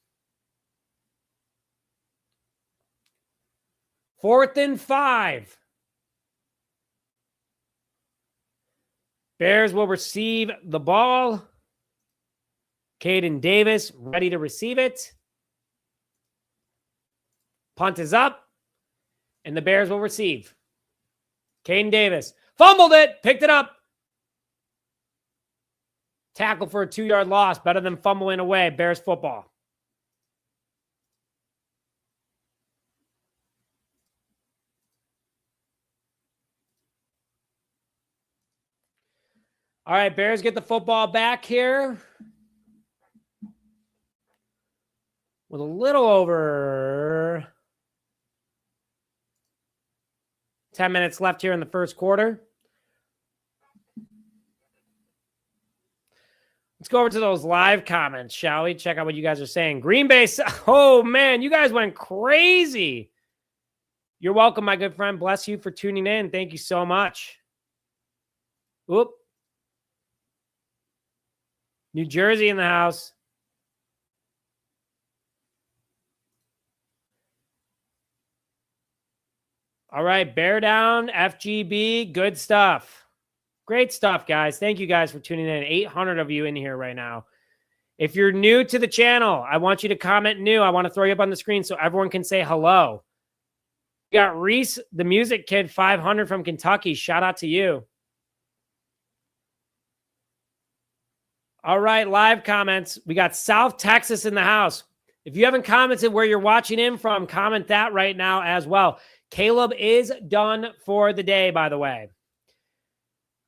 4th and 5. Bears will receive the ball. Caden Davis ready to receive it. Punt is up, and the Bears will receive. Caden Davis fumbled it, picked it up. Tackle for a 2-yard loss. Better than fumbling away. Bears football. All right, Bears get the football back here. With a little over 10 minutes left here in the first quarter. Let's go over to those live comments, shall we? Check out what you guys are saying. Green Bay. Oh, man, you guys went crazy. You're welcome, my good friend. Bless you for tuning in. Thank you so much. Oop. New Jersey in the house. All right, bear down, FGB, good stuff. Great stuff, guys. Thank you guys for tuning in. 800 of you in here right now. If you're new to the channel, I want you to comment new. I want to throw you up on the screen so everyone can say hello. We got Reese, the music kid, 500 from Kentucky. Shout out to you. All right, live comments. We got South Texas in the house. If you haven't commented where you're watching in from, comment that right now as well. Caleb is done for the day, by the way.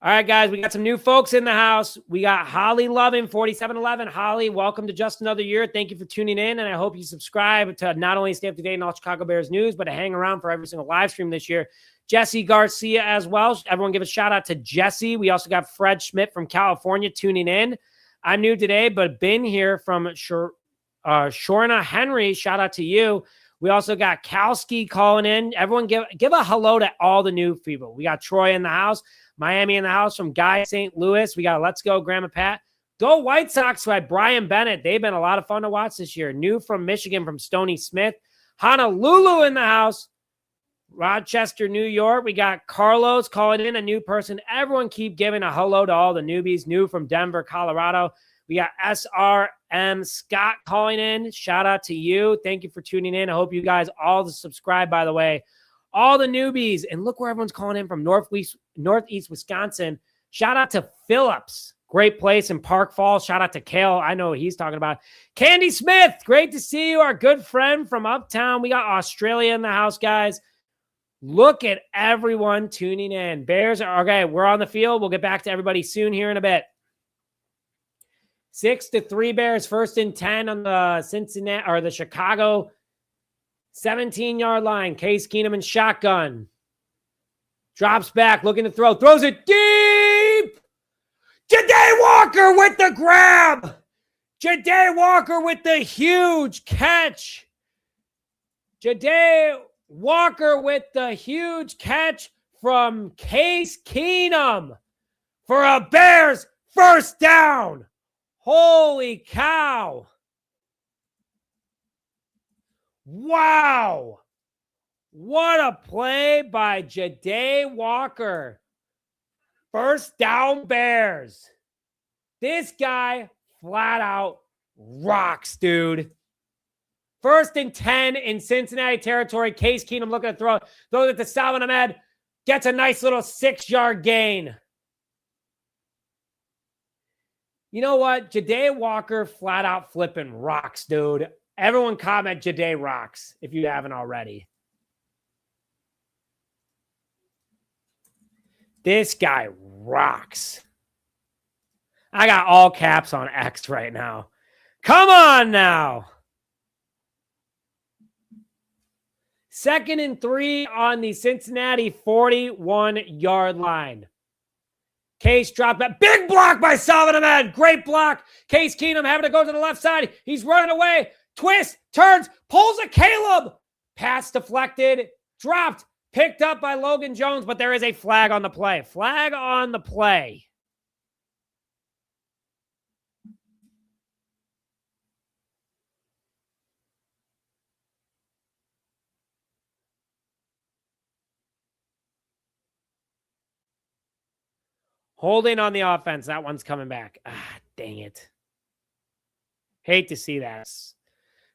All right, guys, we got some new folks in the house. We got Holly Loving, 4711. Holly, welcome to Just Another Year. Thank you for tuning in, and I hope you subscribe to not only stay up to date on all Chicago Bears news, but to hang around for every single live stream this year. Jesse Garcia as well. Everyone give a shout out to Jesse. We also got Fred Schmidt from California tuning in. I'm new today, but been here from Shorna Henry. Shout out to you. We also got Kalski calling in. Everyone give a hello to all the new people. We got Troy in the house, Miami in the house from Guy St. Louis. We got Let's Go Grandma Pat. Go White Sox by Brian Bennett. They've been a lot of fun to watch this year. New from Michigan from Stony Smith. Honolulu in the house. Rochester, New York. We got Carlos calling in, a new person. Everyone keep giving a hello to all the newbies. New from Denver, Colorado. We got SRM Scott calling in. Shout out to you. Thank you for tuning in. I hope you guys all subscribe, by the way. All the newbies. And look where everyone's calling in from Northeast Wisconsin. Shout out to Phillips. Great place in Park Falls. Shout out to Kale. I know what he's talking about. Candy Smith. Great to see you. Our good friend from Uptown. We got Australia in the house, guys. Look at everyone tuning in. Bears are okay. We're on the field. We'll get back to everybody soon here in a bit. 6-3 Bears, 1st and 10 on the Cincinnati or the Chicago 17-yard line. Case Keenum in shotgun. Drops back, looking to throw. Throws it deep. Ja'Day Walker with the grab. Ja'Day Walker with the huge catch. Ja'Day Walker with the huge catch from Case Keenum for a Bears first down. Holy cow. Wow. What a play by Ja'Day Walker. First down Bears. This guy flat out rocks, dude. 1st and 10 in Cincinnati territory. Case Keenum looking to throw. Throws it to Salvon Ahmed. Gets a nice little 6-yard gain. You know what? Ja'Day Walker flat out flipping rocks, dude. Everyone comment Ja'Day rocks if you haven't already. This guy rocks. I got all caps on X right now. Come on now. 2nd and 3 on the Cincinnati 41-yard line. Case dropped that. Big block by Salvon Ahmed. Great block. Case Keenum having to go to the left side. He's running away. Twist, turns, pulls a Caleb. Pass deflected, dropped, picked up by Logan Jones, but there is a flag on the play. Flag on the play. Holding on the offense. That one's coming back. Ah, dang it. Hate to see that.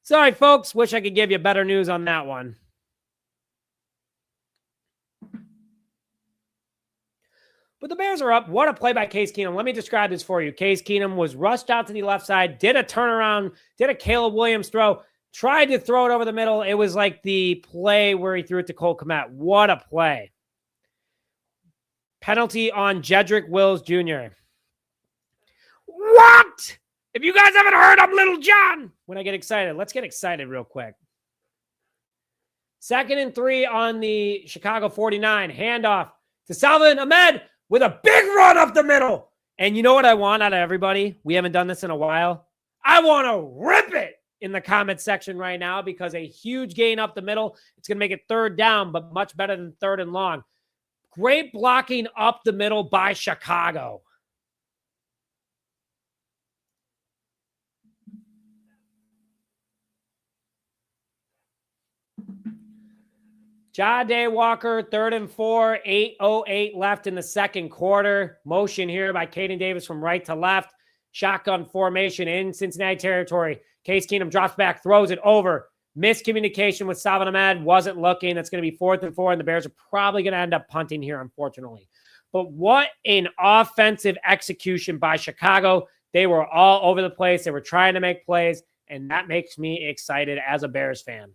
Sorry, folks. Wish I could give you better news on that one. But the Bears are up. What a play by Case Keenum. Let me describe this for you. Case Keenum was rushed out to the left side, did a turnaround, did a Caleb Williams throw, tried to throw it over the middle. It was like the play where he threw it to Cole Kmet. What a play. Penalty on Jedrick Wills Jr. What? If you guys haven't heard, I'm Little John. When I get excited, let's get excited real quick. 2nd and 3 on the Chicago 49. Handoff to Salvon Ahmed with a big run up the middle. And you know what I want out of everybody? We haven't done this in a while. I want to rip it in the comment section right now because a huge gain up the middle. It's going to make it 3rd down, but much better than 3rd and long. Great blocking up the middle by Chicago. Ja'Day Walker, 3rd and 4, 8:08 left in the 2nd quarter. Motion here by Caden Davis from right to left. Shotgun formation in Cincinnati territory. Case Keenum drops back, throws it over. Miscommunication with Salvon Ahmed. Wasn't looking. That's going to be 4th and 4, and the Bears are probably going to end up punting here, unfortunately. But what an offensive execution by Chicago. They were all over the place. They were trying to make plays, and that makes me excited as a Bears fan.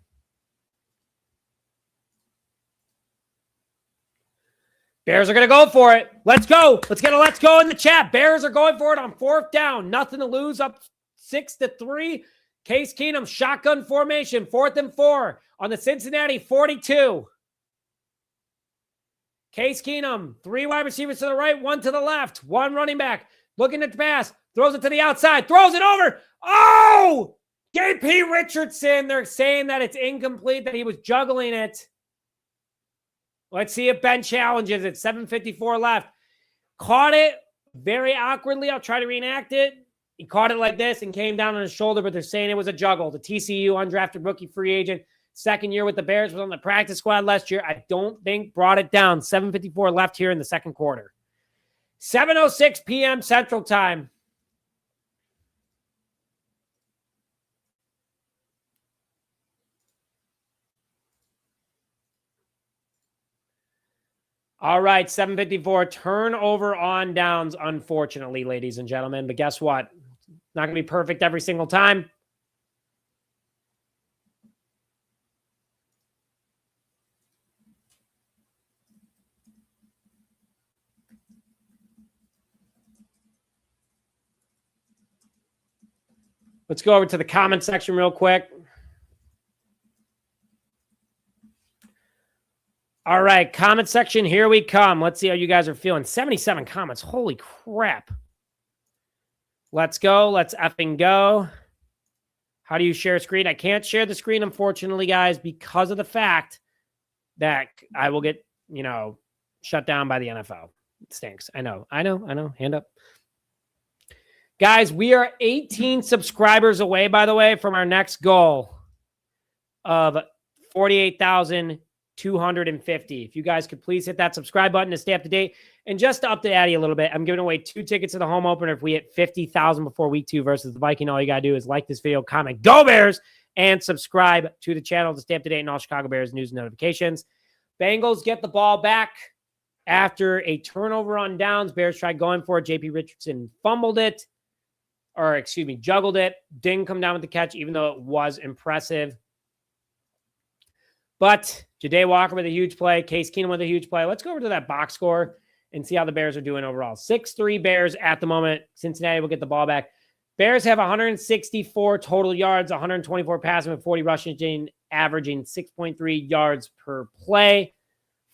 Bears are going to go for it. Let's go. Let's get a let's go in the chat. Bears are going for it on 4th down. Nothing to lose, up 6-3. Case Keenum, shotgun formation, 4th and 4 on the Cincinnati 42. Case Keenum, 3 wide receivers to the right, 1 to the left, 1 running back, looking at the pass, throws it to the outside, throws it over. Oh! J.P. Richardson, they're saying that it's incomplete, that he was juggling it. Let's see if Ben challenges it. 7:54 left. Caught it very awkwardly. I'll try to reenact it. He caught it like this and came down on his shoulder, but they're saying it was a juggle. The TCU undrafted rookie free agent, 2nd year with the Bears, was on the practice squad last year. I don't think brought it down. 7:54 left here in the 2nd quarter. 7:06 p.m. Central Time. All right, 7:54. Turnover on downs, unfortunately, ladies and gentlemen. But guess what? Not going to be perfect every single time. Let's go over to the comment section real quick. All right, comment section, here we come. Let's see how you guys are feeling. 77 comments. Holy crap. Let's go. Let's effing go. How do you share a screen? I can't share the screen, unfortunately, guys, because of the fact that I will get, shut down by the NFL. It stinks. I know. Hand up. Guys, we are 18 subscribers away, by the way, from our next goal of 48,250. If you guys could please hit that subscribe button to stay up to date. And just to update Addy a little bit, I'm giving away 2 tickets to the home opener if we hit 50,000 before week 2 versus the Viking. All you got to do is like this video, comment, go Bears, and subscribe to the channel to stay up to date on all Chicago Bears news and notifications. Bengals get the ball back after a turnover on downs. Bears tried going for it. J.P. Richardson juggled it. Didn't come down with the catch, even though it was impressive. But Ja'Day Walker with a huge play. Case Keenum with a huge play. Let's go over to that box score and see how the Bears are doing overall. 6-3 Bears at the moment. Cincinnati will get the ball back. Bears have 164 total yards, 124 passing with 40 rushing, averaging 6.3 yards per play.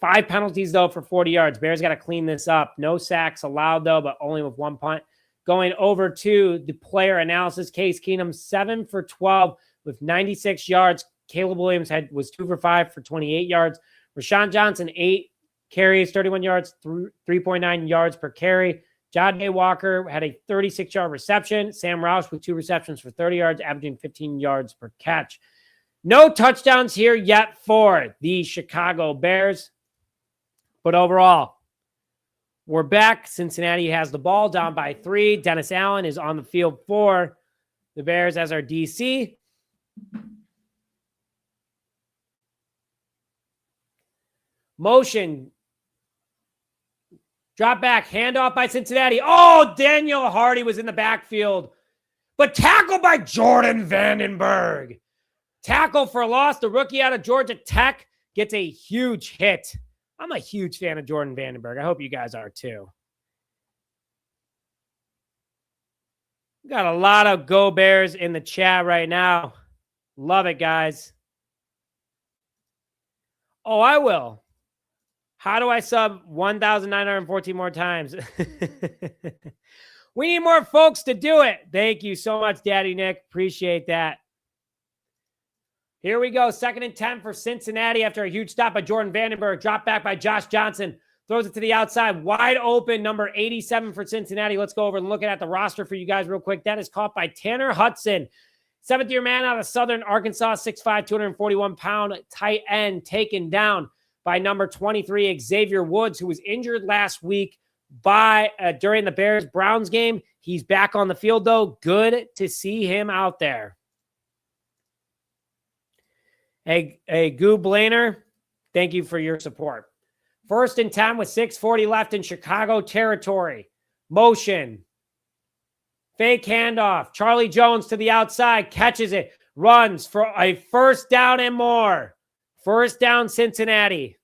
5 penalties, though, for 40 yards. Bears got to clean this up. No sacks allowed, though, but only with 1 punt. Going over to the player analysis, Case Keenum, 7 for 12 with 96 yards. Caleb Williams was 2 for 5 for 28 yards. Roschon Johnson, 8 carries, 31 yards, 3.9 yards per carry. Ja'Day Walker had a 36-yard reception. Sam Roush with 2 receptions for 30 yards, averaging 15 yards per catch. No touchdowns here yet for the Chicago Bears. But overall, we're back. Cincinnati has the ball down by 3. Dennis Allen is on the field for the Bears as our DC. Motion. Drop back, handoff by Cincinnati. Oh, Daniel Hardy was in the backfield. But tackle by Jordan Vandenberg. Tackle for loss. The rookie out of Georgia Tech gets a huge hit. I'm a huge fan of Jordan Vandenberg. I hope you guys are too. Got a lot of Go Bears in the chat right now. Love it, guys. Oh, I will. How do I sub 1,914 more times? We need more folks to do it. Thank you so much, Daddy Nick. Appreciate that. Here we go. 2nd and 10 for Cincinnati after a huge stop by Jordan Vandenberg. Drop back by Josh Johnson. Throws it to the outside. Wide open, number 87 for Cincinnati. Let's go over and look at the roster for you guys real quick. That is caught by Tanner Hudson. 7th-year man out of Southern Arkansas, 6'5", 241-pound tight end, taken down by number 23, Xavier Woods, who was injured last week during the Bears-Browns game. He's back on the field, though. Good to see him out there. Hey, Goo Blainer, thank you for your support. 1st and 10 with 6:40 left in Chicago territory. Motion. Fake handoff. Charlie Jones to the outside. Catches it. Runs for a 1st down and more. 1st down, Cincinnati.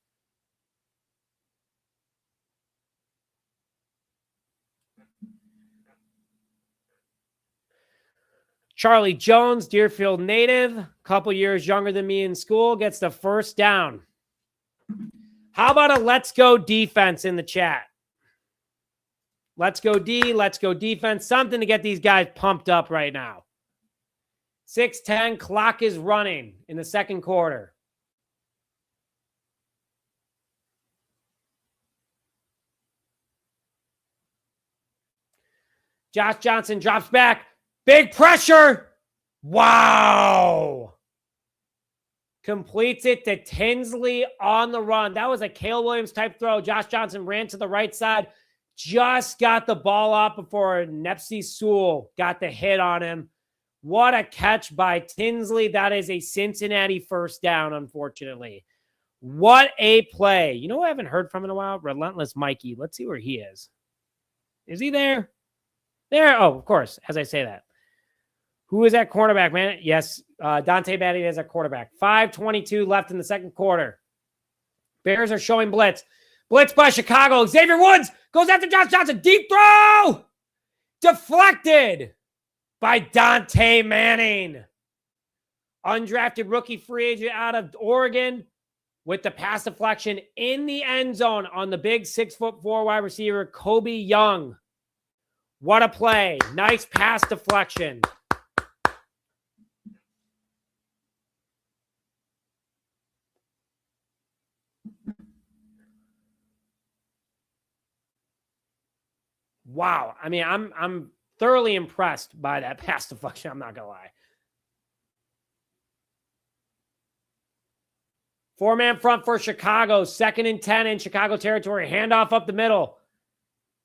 Charlie Jones, Deerfield native, a couple years younger than me in school, gets the 1st down. How about a let's go defense in the chat? Let's go D, let's go defense. Something to get these guys pumped up right now. 6:10, clock is running in the 2nd quarter. Josh Johnson drops back. Big pressure. Wow. Completes it to Tinsley on the run. That was a Cale Williams type throw. Josh Johnson ran to the right side. Just got the ball off before Nepsy Sewell got the hit on him. What a catch by Tinsley. That is a Cincinnati 1st down, unfortunately. What a play. You know what I haven't heard from in a while? Relentless Mikey. Let's see where he is. Is he there? There. Oh, of course, as I say that. Who is at cornerback, man? Yes, Dante Batty is at quarterback. 5:22 left in the 2nd quarter. Bears are showing blitz. Blitz by Chicago. Xavier Woods goes after Josh Johnson. Deep throw! Deflected by Dante Manning. Undrafted rookie free agent out of Oregon with the pass deflection in the end zone on the big 6'4" wide receiver, Kobe Young. What a play. Nice pass deflection. Wow. I mean, I'm thoroughly impressed by that pass deflection. I'm not going to lie. 4-man front for Chicago. 2nd and 10 in Chicago territory. Handoff up the middle.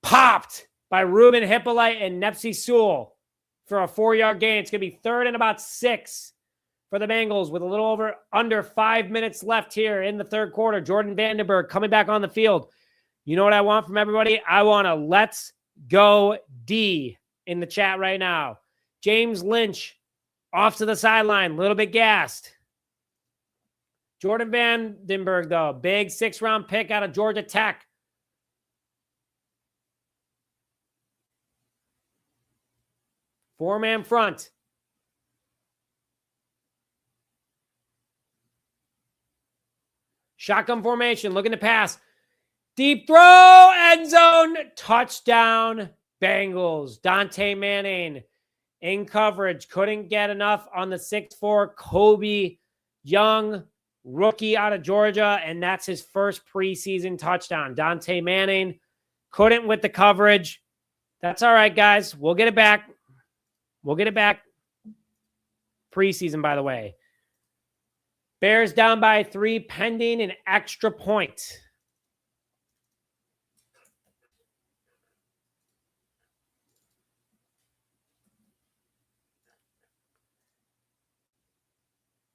Popped by Ruben Hippolyte and Nepsy Sewell for a 4-yard gain. It's going to be 3rd and about 6 for the Bengals with a little under 5 minutes left here in the 3rd quarter. Jordan Vandenberg coming back on the field. You know what I want from everybody? I want a let's go D in the chat right now. James Lynch off to the sideline, a little bit gassed. Jordan Vandenberg, though, big 6th-round pick out of Georgia Tech. Four-man front. Shotgun formation, looking to pass. Deep throw, end zone, touchdown, Bengals. Dante Manning in coverage. Couldn't get enough on the 6'4", Kobe Young, rookie out of Georgia, and that's his 1st preseason touchdown. Dante Manning couldn't with the coverage. That's all right, guys. We'll get it back. We'll get it back. Preseason, by the way. Bears down by 3, pending an extra point.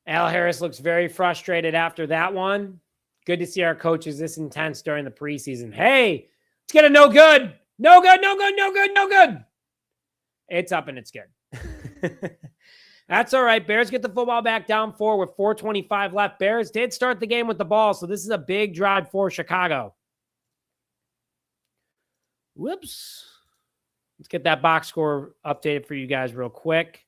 Al Harris looks very frustrated after that one. Good to see our coaches this intense during the preseason. Hey, Let's get a no good. No good, no good, no good, no good. It's up and it's good. That's all right. Bears get the football back down 4 with 4:25 left. Bears did start the game with the ball, so this is a big drive for Chicago. Whoops. Let's get that box score updated for you guys real quick.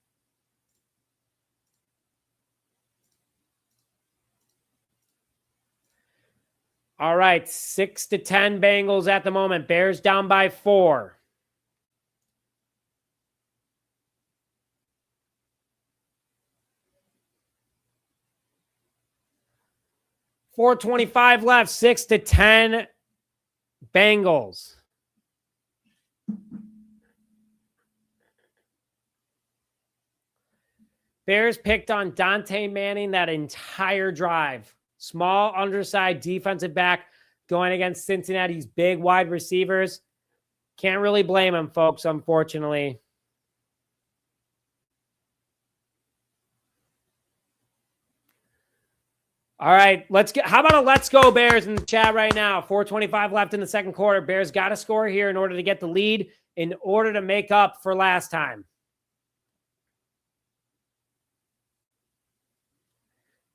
All right, 6-10 Bengals at the moment. Bears down by 4. $4:25 left, 6-10 Bengals. Bears picked on Dante Manning that entire drive. Small, undersized defensive back going against Cincinnati's big wide receivers. Can't really blame him, folks, unfortunately. All right, how about a let's go Bears in the chat right now? 4:25 left in the second quarter. Bears got to score here in order to get the lead, in order to make up for last time.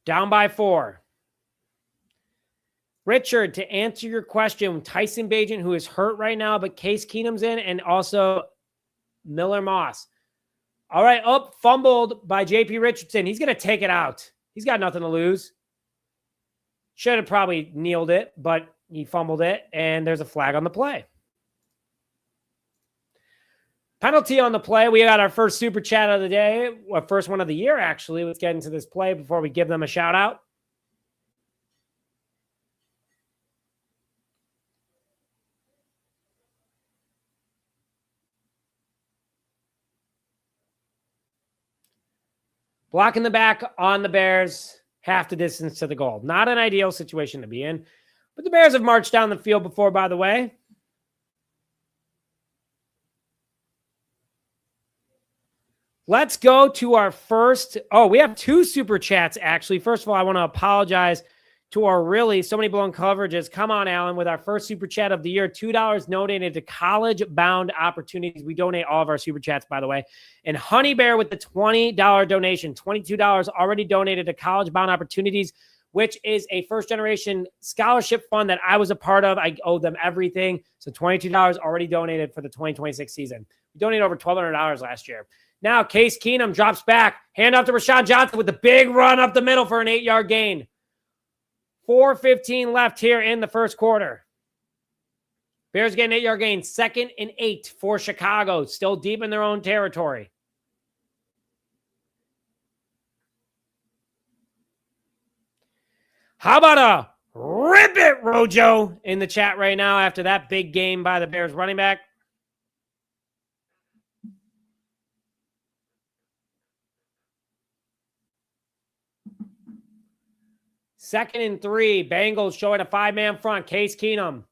Down by 4. Richard, to answer your question, Tyson Bagent, who is hurt right now, but Case Keenum's in, and also Miller Moss. All right, fumbled by J.P. Richardson. He's going to take it out. He's got nothing to lose. Should have probably kneeled it, but he fumbled it, and there's a flag on the play. Penalty on the play. We got our first super chat of the day, first one of the year, actually. Let's get into this play before we give them a shout out. Block in the back on the Bears, half the distance to the goal. Not an ideal situation to be in, but the Bears have marched down the field before, by the way. Let's go to our first. Oh, we have 2 super chats, actually. First of all, I want to apologize to our so many blown coverages. Come on, Alan, with our first super chat of the year. $2 donated to college-bound opportunities. We donate all of our super chats, by the way. And Honey Bear with the $20 donation. $22 already donated to college-bound opportunities, which is a first-generation scholarship fund that I was a part of. I owe them everything. So $22 already donated for the 2026 season. We donated over $1,200 last year. Now, Case Keenum drops back. Hand off to Roschon Johnson with the big run up the middle for an 8-yard gain. 4:15 left here in the first quarter. Bears get an 8-yard gain. 2nd and 8 for Chicago. Still deep in their own territory. How about a rip it, Rojo, in the chat right now after that big game by the Bears running back? Second and 3. Bengals showing a 5-man front. Case Keenum.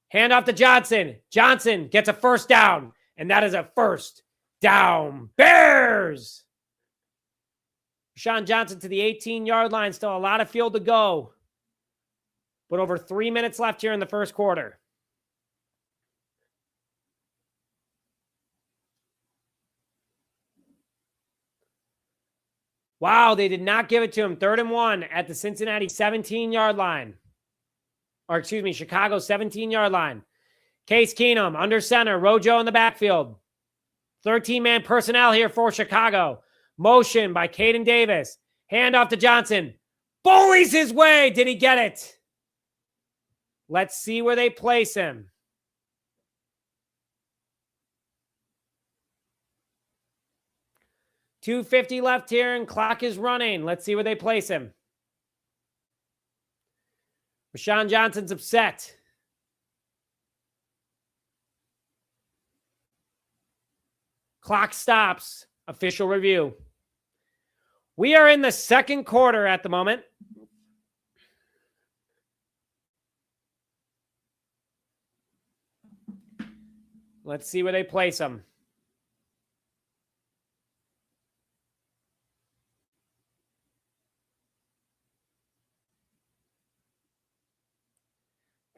Hand off to Johnson. Johnson gets a first down. And that is a first down. Bears! Roschon Johnson to the 18-yard line. Still a lot of field to go. But over 3 minutes left here in the first quarter. Wow, they did not give it to him. 3rd and 1 at the Cincinnati 17-yard line. Or excuse me, Chicago 17-yard line. Case Keenum under center. Rojo in the backfield. 13-man personnel here for Chicago. Motion by Caden Davis. Hand off to Johnson. Bullies his way. Did he get it? Let's see where they place him. $2:50 left here and clock is running. Let's see where they place him. Roschon Johnson's upset. Clock stops. Official review. We are in the second quarter at the moment. Let's see where they place him.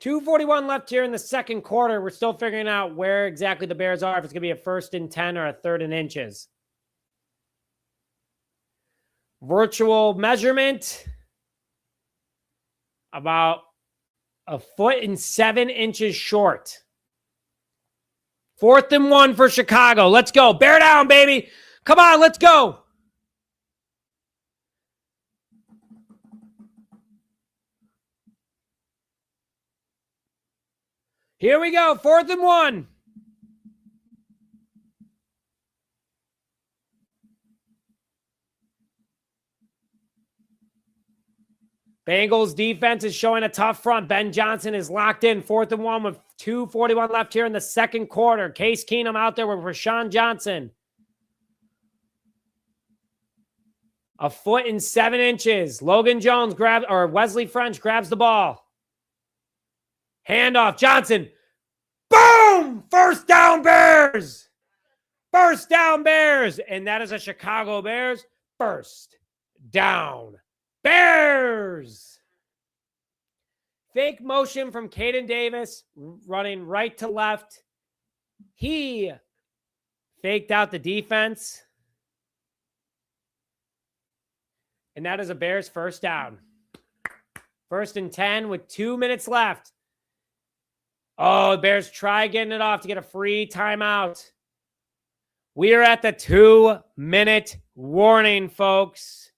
2:41 left here in the second quarter. We're still figuring out where exactly the Bears are, if it's going to be a 1st and 10 or a 3rd and inches. Virtual measurement, about 1.7 feet short. 4th and 1 for Chicago. Let's go. Bear down, baby. Come on, let's go. Here we go. 4th and 1. Bengals defense is showing a tough front. Ben Johnson is locked in. 4th and 1 with 2:41 left here in the second quarter. Case Keenum out there with Roschon Johnson. 1.7 feet. Logan Jones Wesley French grabs the ball. Handoff. Johnson. Boom! First down, Bears. First down, Bears. And that is a Chicago Bears first down. Bears. Fake motion from Caden Davis running right to left. He faked out the defense. And that is a Bears first down. 1st and 10 with 2 minutes left. Oh, the Bears try getting it off to get a free timeout. We are at the 2-minute warning, folks.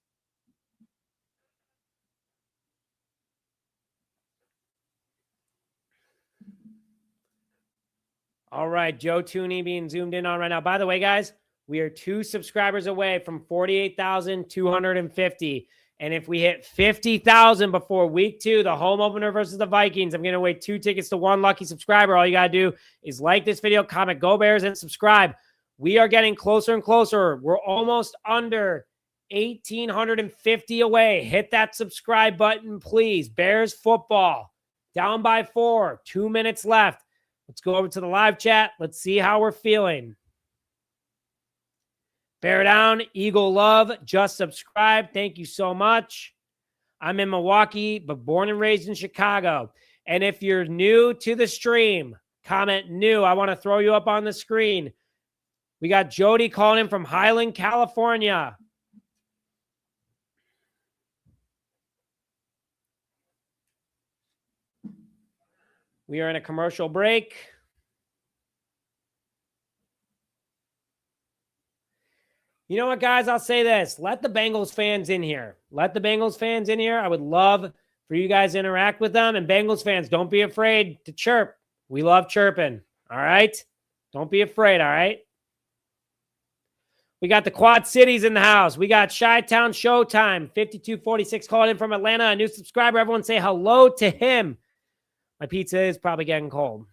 All right, Joe Tooney being zoomed in on right now. By the way, guys, we are 2 subscribers away from 48,250. And if we hit 50,000 before week 2, the home opener versus the Vikings, I'm going to away 2 tickets to 1 lucky subscriber. All you got to do is like this video, comment, Go Bears, and subscribe. We are getting closer and closer. We're almost under 1,850 away. Hit that subscribe button, please. Bears football, down by 4, 2 minutes left. Let's go over to the live chat. Let's see how we're feeling. Bear down, Eagle Love, just subscribe. Thank you so much. I'm in Milwaukee, but born and raised in Chicago. And if you're new to the stream, comment new. I want to throw you up on the screen. We got Jody calling in from Highland, California. We are in a commercial break. You know what, guys? I'll say this. Let the Bengals fans in here. Let the Bengals fans in here. I would love for you guys to interact with them. And Bengals fans, don't be afraid to chirp. We love chirping. All right? Don't be afraid, all right? We got the Quad Cities in the house. We got Chi-Town Showtime. 5246 calling in from Atlanta. A new subscriber. Everyone say hello to him. My pizza is probably getting cold.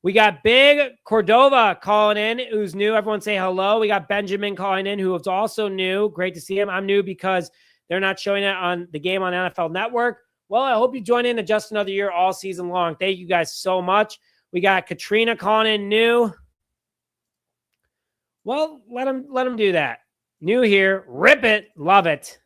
We got Big Cordova calling in, who's new. Everyone say hello. We got Benjamin calling in, who is also new. Great to see him. I'm new because they're not showing it on the game on NFL Network. Well, I hope you join in to Just Another Year all season long. Thank you guys so much. We got Katrina calling in new. Well, let him do that. New here. Rip it. Love it.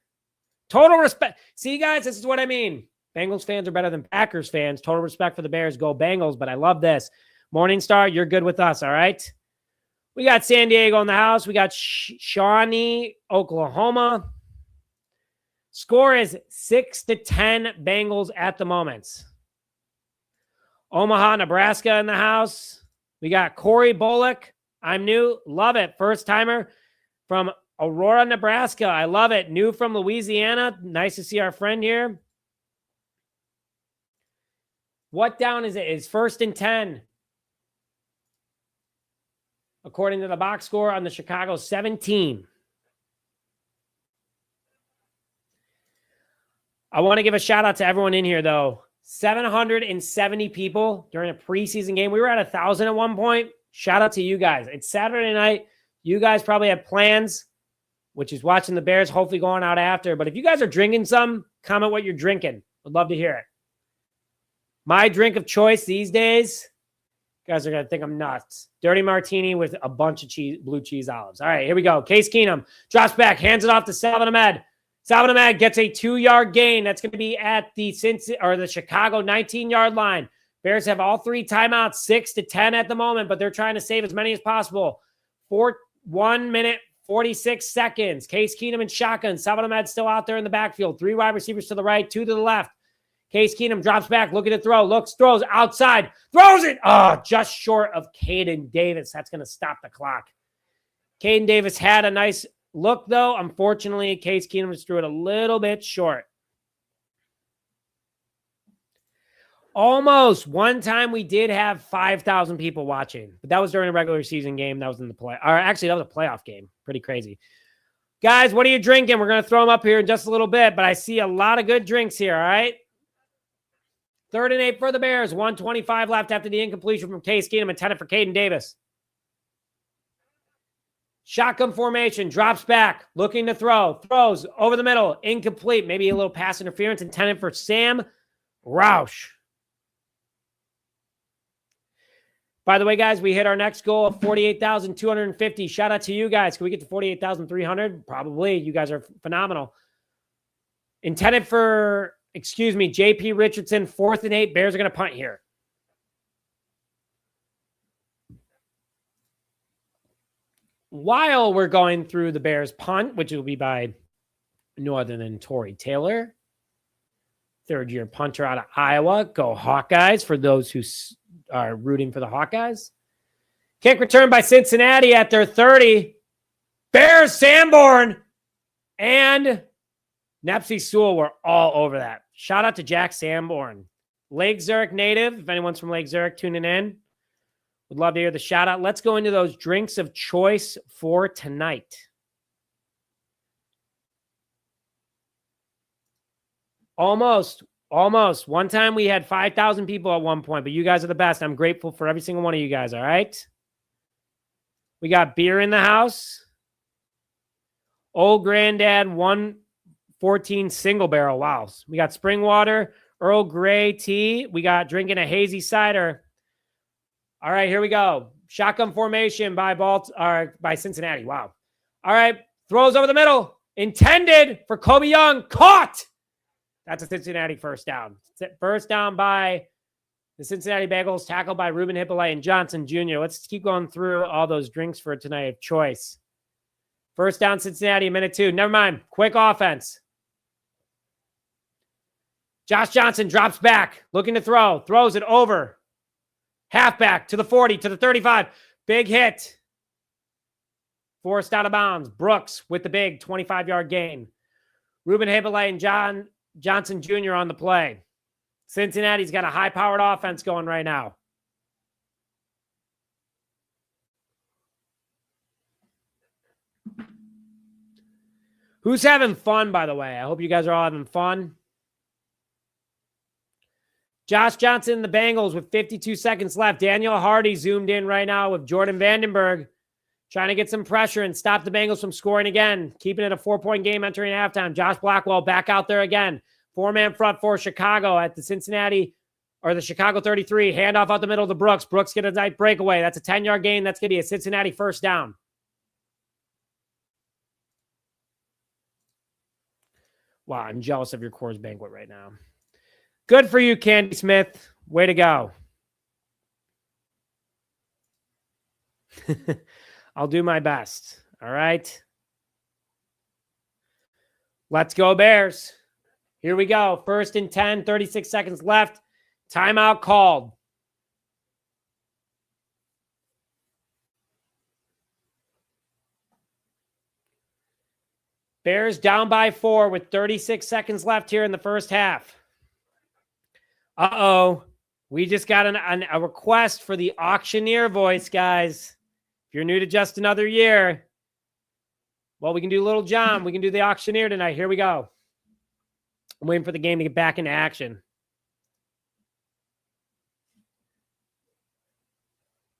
Total respect. See, guys, this is what I mean. Bengals fans are better than Packers fans. Total respect for the Bears. Go Bengals, but I love this. Morningstar, you're good with us, all right? We got San Diego in the house. We got Shawnee, Oklahoma. Score is 6-10 Bengals at the moment. Omaha, Nebraska in the house. We got Corey Bullock. I'm new. Love it. First timer from Aurora, Nebraska. I love it. New from Louisiana. Nice to see our friend here. What down is it? It's 1st and 10. According to the box score on the Chicago 17. I want to give a shout out to everyone in here, though. 770 people during a preseason game. We were at 1,000 at one point. Shout out to you guys. It's Saturday night. You guys probably have plans, which is watching the Bears, hopefully going out after. But if you guys are drinking some, comment what you're drinking. Would love to hear it. My drink of choice these days, you guys are going to think I'm nuts. Dirty martini with a bunch of blue cheese olives. All right, here we go. Case Keenum drops back, hands it off to Salvin Ahmed. Salvador gets a 2-yard gain. That's going to be at the Chicago 19-yard line. Bears have all 3 timeouts, 6-10 at the moment, but they're trying to save as many as possible. 1 minute, 46 seconds. Case Keenum and shotgun. Salvador still out there in the backfield. 3 wide receivers to the right, 2 to the left. Case Keenum drops back, looking to throw. Looks, throws outside. Throws it. Oh, just short of Caden Davis. That's going to stop the clock. Caden Davis had a nice look, though. Unfortunately, Case Keenum just threw it a little bit short. Almost. One time we did have 5,000 people watching, but that was during a regular season game. That was in the play. Or actually, that was a playoff game. Pretty crazy. Guys, what are you drinking? We're going to throw them up here in just a little bit, but I see a lot of good drinks here, all right? 3rd and 8 for the Bears. 1:25 left after the incompletion from Case Keenum, intended for Caden Davis. Shotgun formation, drops back, looking to throw. Throws over the middle, incomplete. Maybe a little pass interference intended for Sam Roush. By the way, guys, we hit our next goal of 48,250. Shout out to you guys. Can we get to 48,300? Probably. You guys are phenomenal. Intended for, JP Richardson, 4th and 8. Bears are going to punt here. While we're going through the Bears punt, which will be by Northern and Torrey Taylor, 3rd-year punter out of Iowa. Go Hawkeyes for those who are rooting for the Hawkeyes. Kick return by Cincinnati at their 30. Bears, Sanborn, and Nepsy Sewell were all over that. Shout out to Jack Sanborn. Lake Zurich native, if anyone's from Lake Zurich tuning in, would love to hear the shout out. Let's go into those drinks of choice for tonight. Almost. One time we had 5,000 people at one point, but you guys are the best. I'm grateful for every single one of you guys, all right? We got beer in the house. Old Granddad 114 single barrel. Wow. We got spring water, Earl Grey tea. We got drinking a hazy cider. All right, here we go. Shotgun formation by Cincinnati. Wow. All right, throws over the middle. Intended for Kobe Young. Caught. That's a Cincinnati first down. First down by the Cincinnati Bengals, tackled by Reuben Hippolyte and Johnson Jr. Let's keep going through all those drinks for tonight of choice. First down, Cincinnati, minute 2. Never mind. Quick offense. Josh Johnson drops back, looking to throw. Throws it over. Halfback to the 40, to the 35. Big hit. Forced out of bounds. Brooks with the big 25-yard gain. Reuben Hippolyte and Johnson Jr. on the play. Cincinnati's got a high-powered offense going right now. Who's having fun, by the way? I hope you guys are all having fun. Josh Johnson, the Bengals, with 52 seconds left. Daniel Hardy zoomed in right now with Jordan Vandenberg, trying to get some pressure and stop the Bengals from scoring again. Keeping it a 4-point game entering halftime. Josh Blackwell back out there again. 4-man front for Chicago at the Chicago 33. Handoff out the middle to Brooks. Brooks get a nice breakaway. That's a 10-yard gain. That's going to be a Cincinnati first down. Wow, I'm jealous of your Coors Banquet right now. Good for you, Candy Smith. Way to go. I'll do my best. All right. Let's go, Bears. Here we go. 1st and 10, 36 seconds left. Timeout called. Bears down by 4 with 36 seconds left here in the first half. Uh-oh. We just got a request for the auctioneer voice, guys. If you're new to Just Another Year, well, we can do Little John. We can do the auctioneer tonight. Here we go. I'm waiting for the game to get back into action.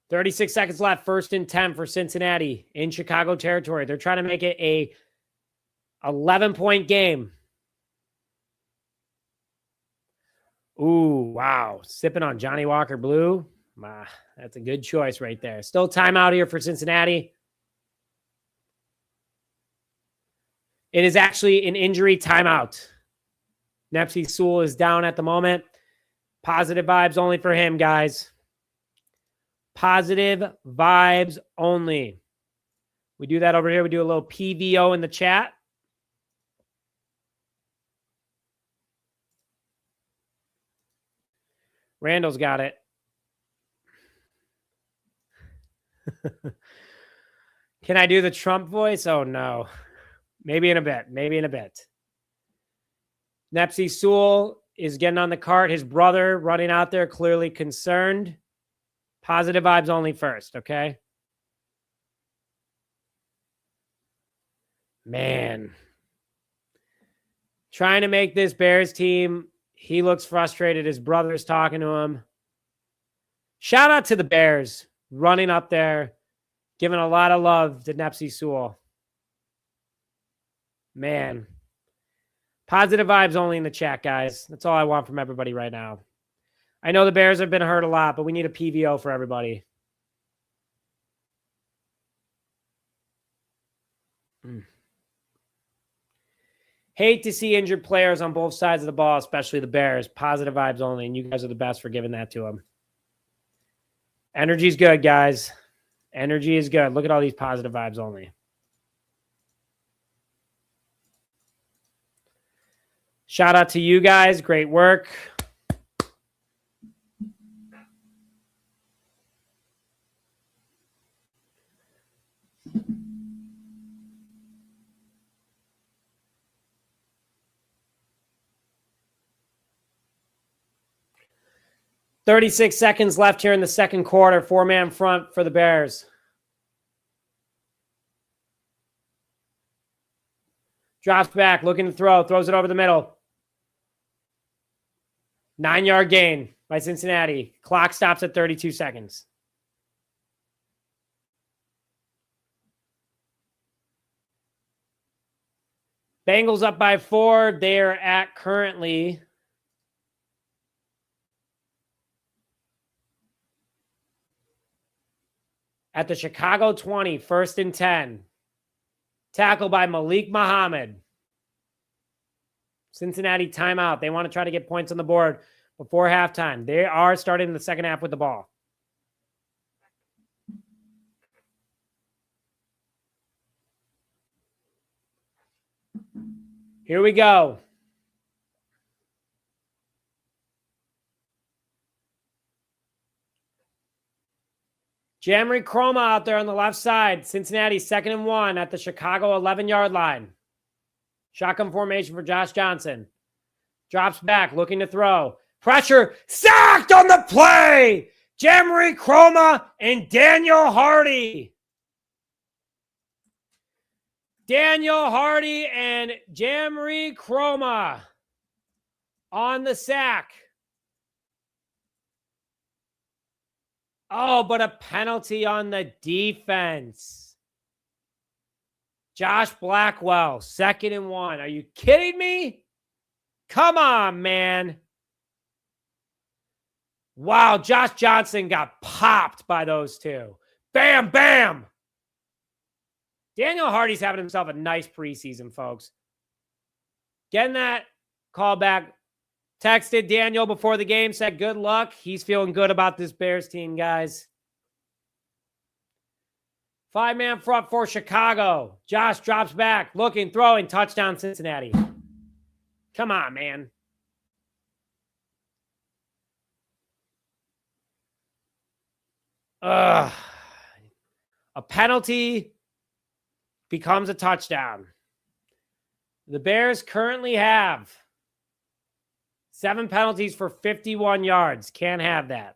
36 seconds left. 1st and 10 for Cincinnati in Chicago territory. They're trying to make it a 11-point game. Ooh, wow. Sipping on Johnny Walker Blue. That's a good choice right there. Still timeout here for Cincinnati. It is actually an injury timeout. Nepsy Sewell is down at the moment. Positive vibes only for him, guys. Positive vibes only. We do that over here. We do a little PVO in the chat. Randall's got it. Can I do the Trump voice? Oh, no. Maybe in a bit. Maybe in a bit. Nepsy Sewell is getting on the cart. His brother running out there, clearly concerned. Positive vibes only first, okay? Man. Trying to make this Bears team. He looks frustrated. His brother's talking to him. Shout out to the Bears running up there, giving a lot of love to Nepsy Sewell. Man. Positive vibes only in the chat, guys. That's all I want from everybody right now. I know the Bears have been hurt a lot, but we need a PVO for everybody. Hate to see injured players on both sides of the ball, especially the Bears. Positive vibes only, and you guys are the best for giving that to them. Energy's good, guys. Energy is good. Look at all these positive vibes only. Shout out to you guys. Great work. $36 seconds left here in the second quarter. Four-man front for the Bears. Drops back, looking to throw. Throws it over the middle. 9-yard gain by Cincinnati. Clock stops at 32 seconds. Bengals up by 4. They're at currently at the Chicago 20, 1st and 10. Tackle by Malik Muhammad. Cincinnati timeout. They want to try to get points on the board before halftime. They are starting the second half with the ball. Here we go. Jamry Chroma out there on the left side. Cincinnati 2nd and 1 at the Chicago 11-yard line. Shotgun formation for Josh Johnson. Drops back, looking to throw. Pressure, sacked on the play! Jamry Chroma and Daniel Hardy. Daniel Hardy and Jamry Chroma on the sack. Oh, but a penalty on the defense. Josh Blackwell, 2nd and 1. Are you kidding me? Come on, man. Wow, Josh Johnson got popped by those two. Bam, bam. Daniel Hardy's having himself a nice preseason, folks. Getting that call back. Texted Daniel before the game, said good luck. He's feeling good about this Bears team, guys. 5-man front for Chicago. Josh drops back, looking, throwing, touchdown Cincinnati. Come on, man. A penalty becomes a touchdown. The Bears currently have 7 penalties for 51 yards. Can't have that.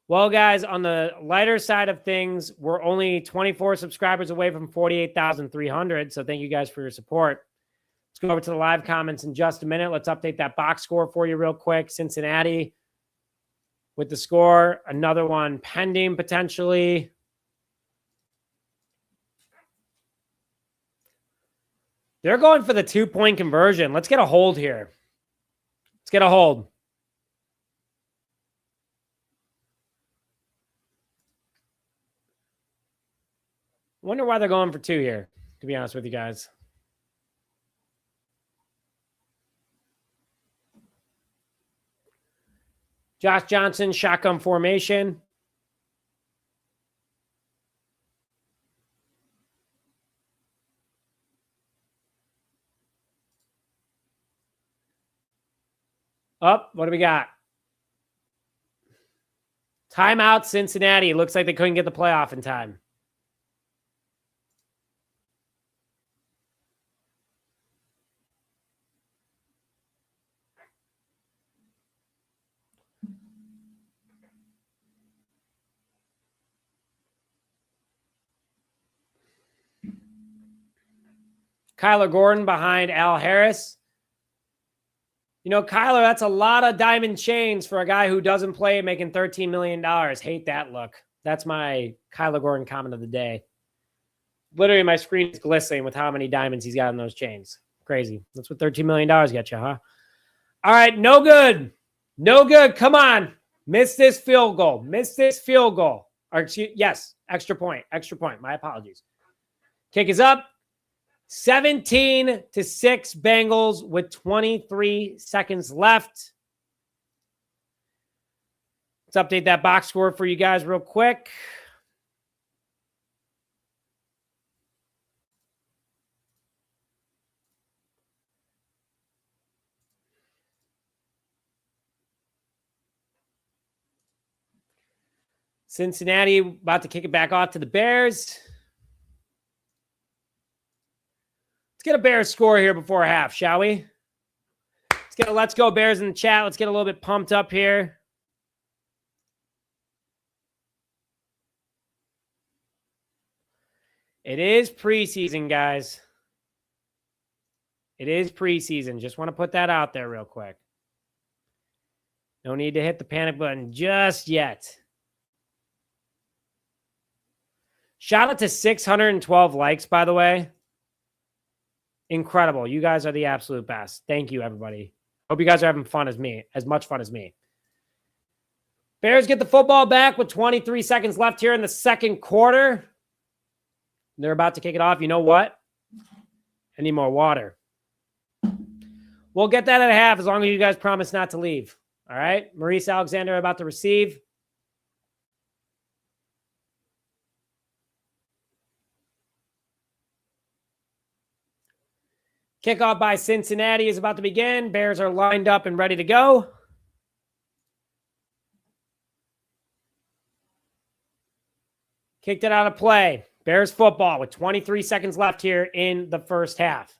Well, guys, on the lighter side of things, we're only 24 subscribers away from 48,300. So thank you guys for your support. Let's go over to the live comments in just a minute. Let's update that box score for you real quick. Cincinnati with the score. Another one pending potentially. They're going for the 2-point conversion. Let's get a hold here. Let's get a hold. Wonder why they're going for 2 here, to be honest with you guys. Josh Johnson, shotgun formation. Up, what do we got? Timeout, Cincinnati. Looks like they couldn't get the playoff in time. Kyler Gordon behind Al Harris. You know, Kyler, that's a lot of diamond chains for a guy who doesn't play making $13 million. Hate that look. That's my Kyler Gordon comment of the day. Literally, my screen is glistening with how many diamonds he's got in those chains. Crazy. That's what $13 million get you, huh? All right, no good. No good. Come on. Miss this field goal. Miss this field goal. Or, yes, extra point. Extra point. My apologies. Kick is up. 17-6 Bengals with 23 seconds left. Let's update that box score for you guys real quick. Cincinnati about to kick it back off to the Bears. Let's get a Bears score here before half, shall we? Let's get a Let's Go Bears in the chat. Let's get a little bit pumped up here. It is preseason, guys. It is preseason. Just want to put that out there real quick. No need to hit the panic button just yet. Shout out to 612 likes, by the way. Incredible. You guys are the absolute best. Thank you, everybody. Hope you guys are having fun as me, as much fun as me. Bears get the football back with 23 seconds left here in the second quarter. They're about to kick it off. You know what? I need more water. We'll get that at half as long as you guys promise not to leave. All right? Maurice Alexander about to receive. Kickoff by Cincinnati is about to begin. Bears are lined up and ready to go. Kicked it out of play. Bears football with 23 seconds left here in the first half.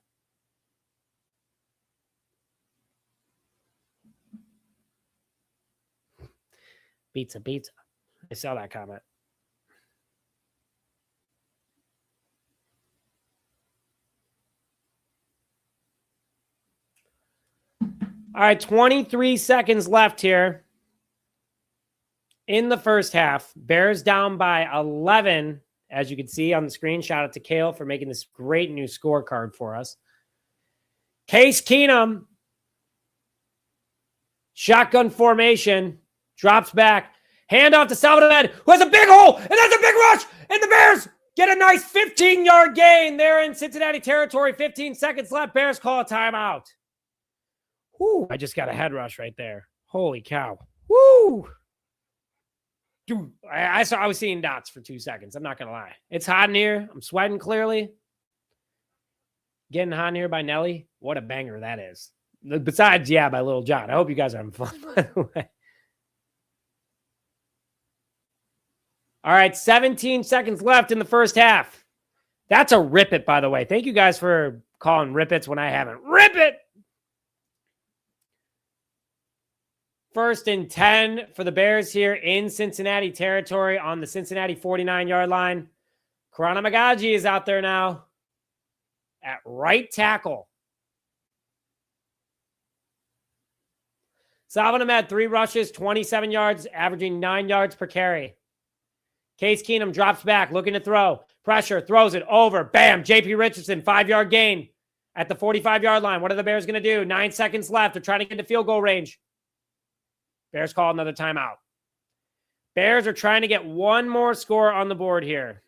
Pizza, pizza. I saw that comment. All right, 23 seconds left here in the first half. Bears down by 11, as you can see on the screen. Shout out to Kale for making this great new scorecard for us. Case Keenum, shotgun formation, drops back. Handoff to Salvador Ahmed, who has a big hole, and that's a big rush, and the Bears get a nice 15-yard gain there in Cincinnati territory. 15 seconds left. Bears call a timeout. Woo, I just got a head rush right there. Holy cow. Woo! Dude, I was seeing dots for 2 seconds. I'm not going to lie. It's hot in here. I'm sweating clearly. Getting hot in here by Nelly. What a banger that is. Besides, yeah, by Lil Jon. I hope you guys are having fun, by the way. All right, 17 seconds left in the first half. That's a rip it, by the way. Thank you guys for calling rip its when I haven't. Rip it! 1st and 10 for the Bears here in Cincinnati territory on the Cincinnati 49-yard line. Karana Magaji is out there now at right tackle. Salvador Ahmed, 3 rushes, 27 yards, averaging 9 yards per carry. Case Keenum drops back, looking to throw. Pressure, throws it over. Bam! J.P. Richardson, 5-yard gain at the 45-yard line. What are the Bears going to do? 9 seconds left. They're trying to get to field goal range. Bears call another timeout. Bears are trying to get one more score on the board here.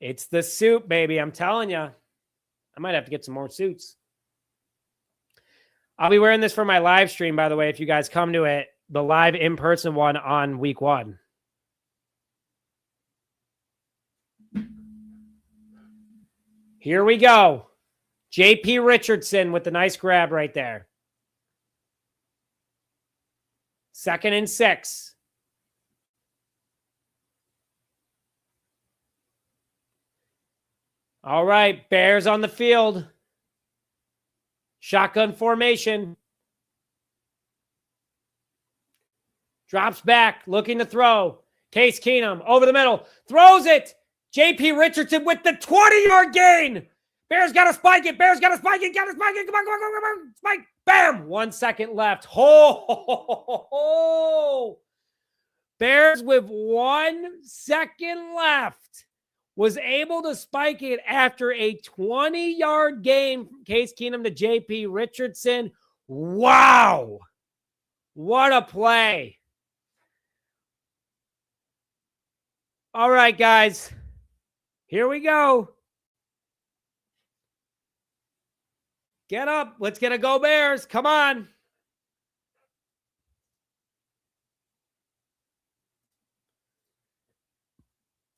It's the suit, baby. I'm telling you. I might have to get some more suits. I'll be wearing this for my live stream, by the way, if you guys come to it. The live in-person one on week 1. Here we go. J.P. Richardson with the nice grab right there. 2nd and 6. All right, Bears on the field. Shotgun formation. Drops back, looking to throw. Case Keenum over the middle. Throws it. J.P. Richardson with the 20-yard gain. Bears got to spike it. Bears got to spike it. Got to spike it. Come on, come on, come on, come on. Spike. Bam. 1 second left. Ho. Bears with 1 second left was able to spike it after a 20-yard gain from Case Keenum to J.P. Richardson. Wow. What a play. All right, guys. Here we go. Get up. Let's get a go Bears. Come on.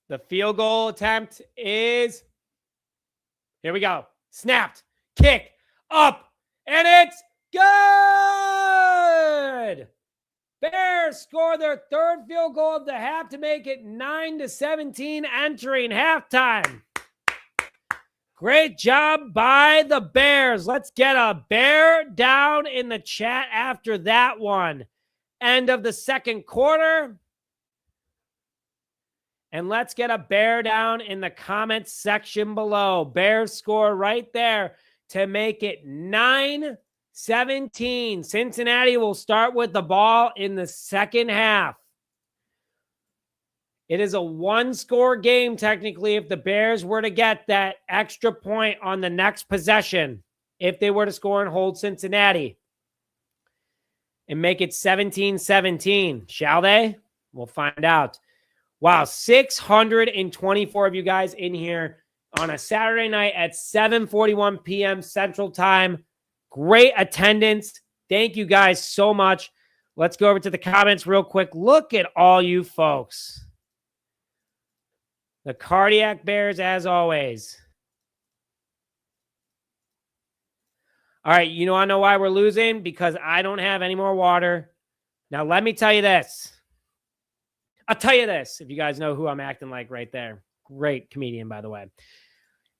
The field goal attempt is, here we go. Snapped, kick, up, and it's good. Bears score their 3rd field goal of the half to make it 9-17 entering halftime. Great job by the Bears. Let's get a bear down in the chat after that one. End of the 2nd quarter. And let's get a bear down in the comments section below. Bears score right there to make it 9-17. Cincinnati will start with the ball in the 2nd half. It is a 1-score game, technically, if the Bears were to get that extra point on the next possession, if they were to score and hold Cincinnati and make it 17-17. Shall they? We'll find out. Wow, 624 of you guys in here on a Saturday night at 7:41 p.m. Central Time. Great attendance. Thank you guys so much. Let's go over to the comments real quick. Look at all you folks. The Cardiac Bears, as always. All right, you know I know why we're losing? Because I don't have any more water. Now, let me tell you this. I'll tell you this, if you guys know who I'm acting like right there. Great comedian, by the way.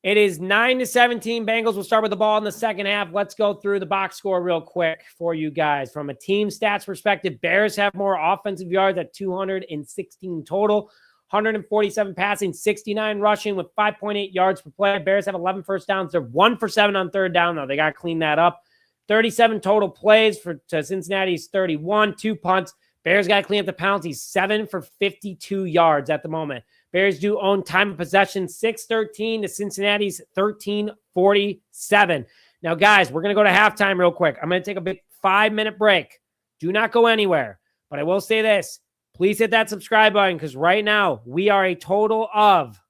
It is 9-17. Bengals will start with the ball in the 2nd half. Let's go through the box score real quick for you guys. From a team stats perspective, Bears have more offensive yards at 216 total, 147 passing, 69 rushing with 5.8 yards per play. Bears have 11 first downs. They're 1 for 7 on 3rd down, though. They got to clean that up. 37 total plays to Cincinnati's 31, 2 punts. Bears got to clean up the penalties. 7 for 52 yards at the moment. Bears do own time of possession, 6-13 to Cincinnati's 13-47. Now, guys, we're going to go to halftime real quick. I'm going to take a big 5-minute break. Do not go anywhere. But I will say this. Please hit that subscribe button because right now we are a total of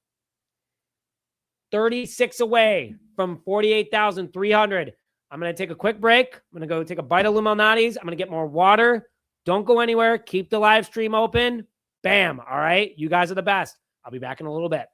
36 away from 48,300. I'm going to take a quick break. I'm going to go take a bite of Luminati's. I'm going to get more water. Don't go anywhere. Keep the live stream open. Bam. All right. You guys are the best. I'll be back in a little bit.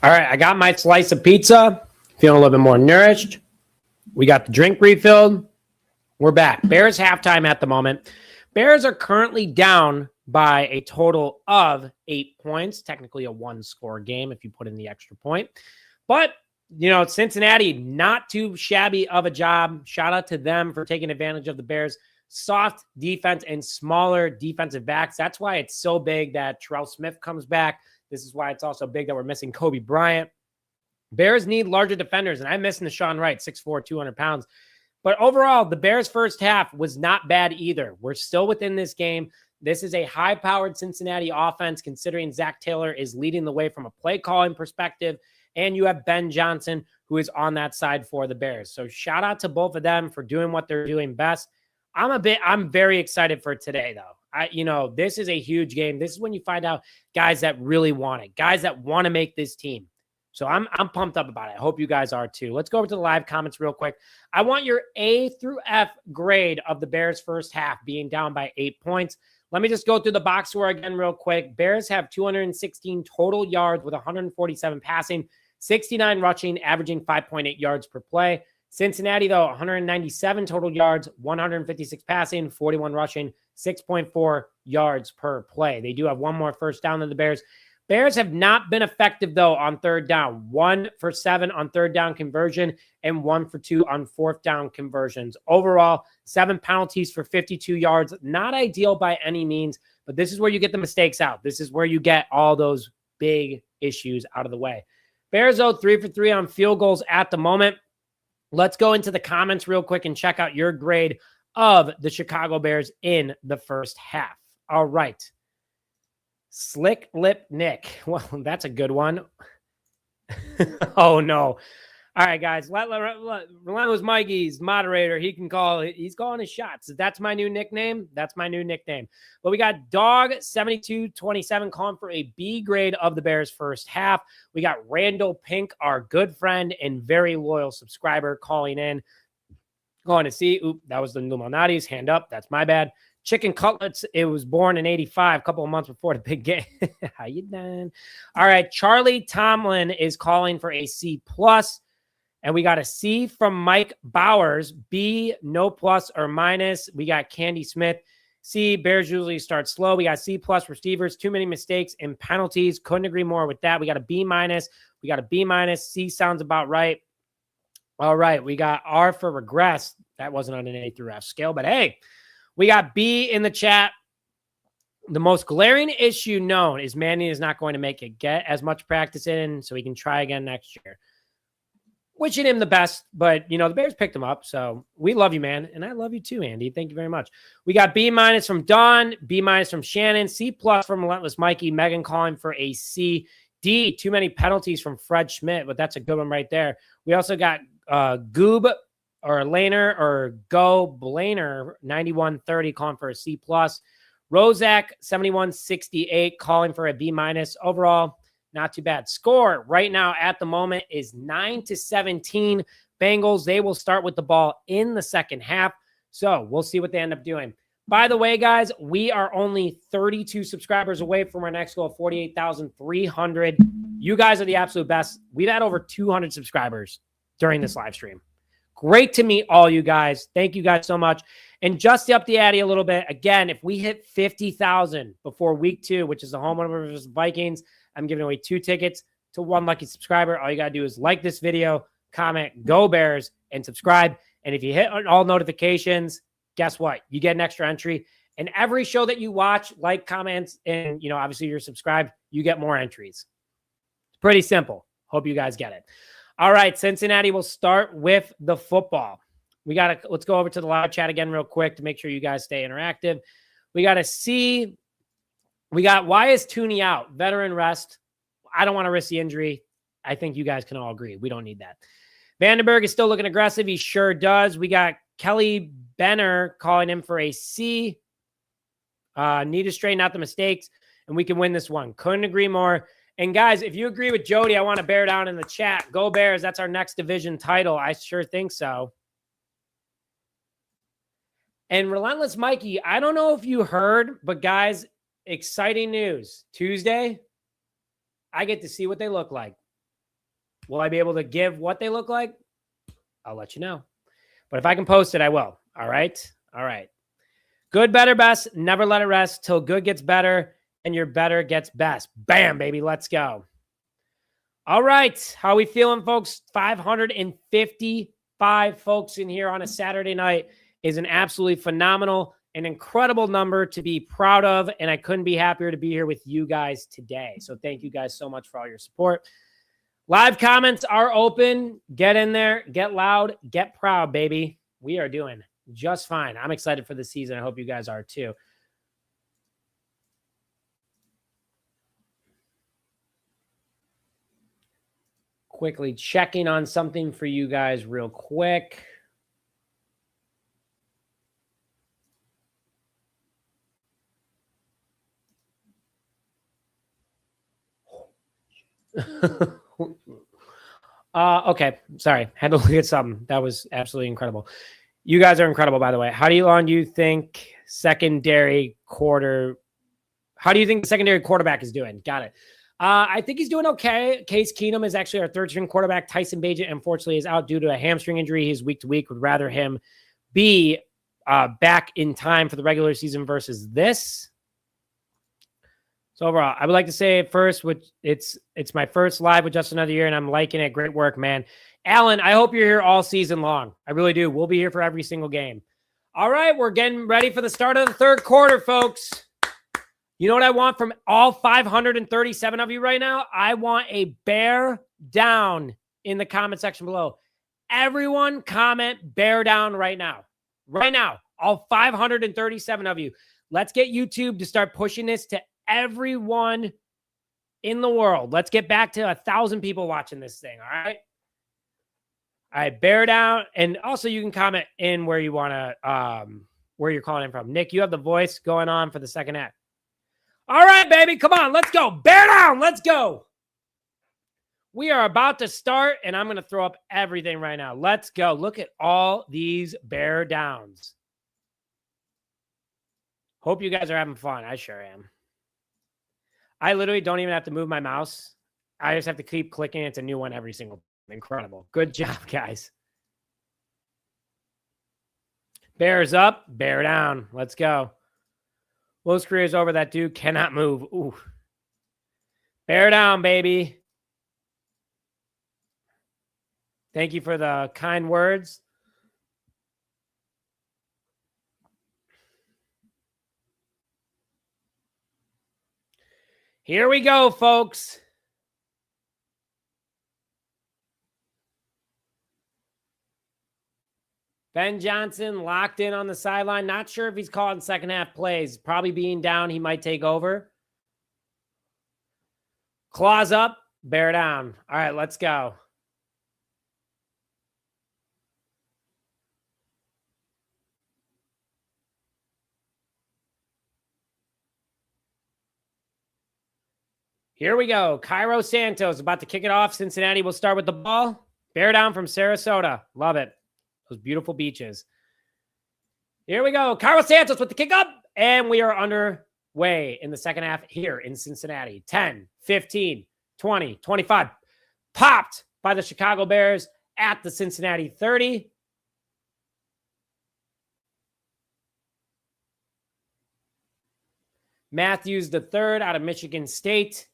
All right, I got my slice of pizza. Feeling a little bit more nourished. We got the drink refilled. We're back. Bears halftime at the moment. Bears are currently down by a total of 8 points. Technically a one-score game if you put in the extra point. But, Cincinnati, not too shabby of a job. Shout out to them for taking advantage of the Bears' soft defense and smaller defensive backs. That's why it's so big that Terrell Smith comes back. This is why it's also big that we're missing Kobe Bryant. Bears need larger defenders, and I'm missing Deshaun Wright, 6'4", 200 pounds. But overall, the Bears' first half was not bad either. We're still within this game. This is a high-powered Cincinnati offense, considering Zach Taylor is leading the way from a play-calling perspective, and you have Ben Johnson, who is on that side for the Bears. So shout out to both of them for doing what they're doing best. I'm very excited for today, though. This is a huge game. This is when you find out guys that really want it, guys that want to make this team. So I'm pumped up about it. I hope you guys are too. Let's go over to the live comments real quick. I want your A through F grade of the Bears' first half being down by 8 points. Let me just go through the box score again real quick. Bears have 216 total yards with 147 passing, 69 rushing, averaging 5.8 yards per play. Cincinnati, though, 197 total yards, 156 passing, 41 rushing, 6.4 yards per play. They do have one more first down than the Bears. Bears have not been effective, though, on third down. 1 for 7 on third down conversion and 1 for 2 on fourth down conversions. Overall, 7 penalties for 52 yards. Not ideal by any means, but this is where you get the mistakes out. This is where you get all those big issues out of the way. Bears, though, 3 for 3 on field goals at the moment. Let's go into the comments real quick and check out your grade of the Chicago Bears in the first half. All right. Slick Lip Nick. Well, that's a good one. Oh, no. All right, guys. Relentless Mikey's moderator. He can call. He's calling his shots. That's my new nickname. That's my new nickname. But we got Dog7227 calling for a B grade of the Bears' first half. We got Randall Pink, our good friend and very loyal subscriber, calling in. Going to see. Oop, that was the Illuminati's. Hand up. That's my bad. Chicken Cutlets, it was born in 85, a couple of months before the big game. How you doing? All right, Charlie Tomlin is calling for a C+. And we got a C from Mike Bowers, B, no plus or minus. We got Candy Smith, C, Bears usually start slow. We got C+ receivers, too many mistakes and penalties. Couldn't agree more with that. We got a B-. We got a B-. C sounds about right. All right, we got R for regress. That wasn't on an A through F scale, but hey, we got B in the chat. The most glaring issue known is Manning is not going to make it. Get as much practice in so he can try again next year. Wishing him the best, but, the Bears picked him up, so we love you, man, and I love you too, Andy. Thank you very much. We got B- from Don, B- from Shannon, C+ from Relentless Mikey, Megan calling for a C. D, too many penalties from Fred Schmidt, but that's a good one right there. We also got Goob or Laner or Go Blainer 9130 calling for a C+. Rozak 7168 calling for a B-. Overall, not too bad. Score right now at the moment is 9-17 Bengals. They will start with the ball in the second half. So we'll see what they end up doing. By the way, guys, we are only 32 subscribers away from our next goal of 48,300. You guys are the absolute best. We've had over 200 subscribers during this live stream. Great to meet all you guys. Thank you guys so much. And just to up the ante a little bit, again, if we hit 50,000 before week 2, which is the home opener versus Vikings, I'm giving away 2 tickets to 1 lucky subscriber. All you got to do is like this video, comment, Go Bears, and subscribe. And if you hit all notifications, guess what? You get an extra entry. And every show that you watch, like, comments, and, obviously you're subscribed, you get more entries. It's pretty simple. Hope you guys get it. All right, Cincinnati will start with the football. Let's go over to the live chat again real quick to make sure you guys stay interactive. We got to see. We got, why is Tooney out? Veteran rest. I don't want to risk the injury. I think you guys can all agree. We don't need that. Vandenberg is still looking aggressive. He sure does. We got Kelly Benner calling him for a C. Need to straighten out the mistakes, and we can win this one. Couldn't agree more. And guys, if you agree with Jody, I want to bear down in the chat. Go Bears. That's our next division title. I sure think so. And Relentless Mikey, I don't know if you heard, but guys, exciting news. Tuesday, I get to see what they look like. Will I be able to give what they look like? I'll let you know. But if I can post it, I will. All right? All right. Good, better, best. Never let it rest till good gets better and your better gets best. Bam, baby. Let's go. All right. How are we feeling, folks? 555 folks in here on a Saturday night is an absolutely phenomenal and incredible number to be proud of. And I couldn't be happier to be here with you guys today. So thank you guys so much for all your support. Live comments are open. Get in there, get loud, get proud, baby. We are doing just fine. I'm excited for the season. I hope you guys are too. Quickly checking on something for you guys real quick. Okay. Sorry. Had to look at something. That was absolutely incredible. You guys are incredible, by the way. How long do you think the secondary quarterback is doing? Got it. I think he's doing okay. Case Keenum is actually our third-string quarterback. Tyson Bagent, unfortunately, is out due to a hamstring injury. He's week to week. Would rather him be back in time for the regular season versus this. So overall, I would like to say first, it's my first live with just another year, and I'm liking it. Great work, man. Alan, I hope you're here all season long. I really do. We'll be here for every single game. All right, we're getting ready for the start of the third quarter, folks. You know what I want from all 537 of you right now? I want a bear down in the comment section below. Everyone comment bear down right now. Right now, all 537 of you. Let's get YouTube to start pushing this to everyone in the world. Let's get back to 1,000 people watching this thing, all right? All right, bear down. And also you can comment in where you want to, where you're calling in from. Nick, you have the voice going on for the second act. All right, baby, come on, let's go. Bear down, let's go. We are about to start, and I'm going to throw up everything right now. Let's go. Look at all these bear downs. Hope you guys are having fun. I sure am. I literally don't even have to move my mouse. I just have to keep clicking. It's a new one every single time. Incredible. Good job, guys. Bears up, bear down. Let's go. Will's career is over. That dude cannot move. Ooh. Bear down, baby. Thank you for the kind words. Here we go, folks. Ben Johnson locked in on the sideline. Not sure if he's calling second half plays. Probably being down, he might take over. Claws up, bear down. All right, let's go. Here we go. Cairo Santos about to kick it off. Cincinnati will start with the ball. Bear down from Sarasota. Love it. Those beautiful beaches. Here we go. Cairo Santos with the kick up. And we are underway in the second half here in Cincinnati. 10, 15, 20, 25. Popped by the Chicago Bears at the Cincinnati 30. Matthews the third out of Michigan State.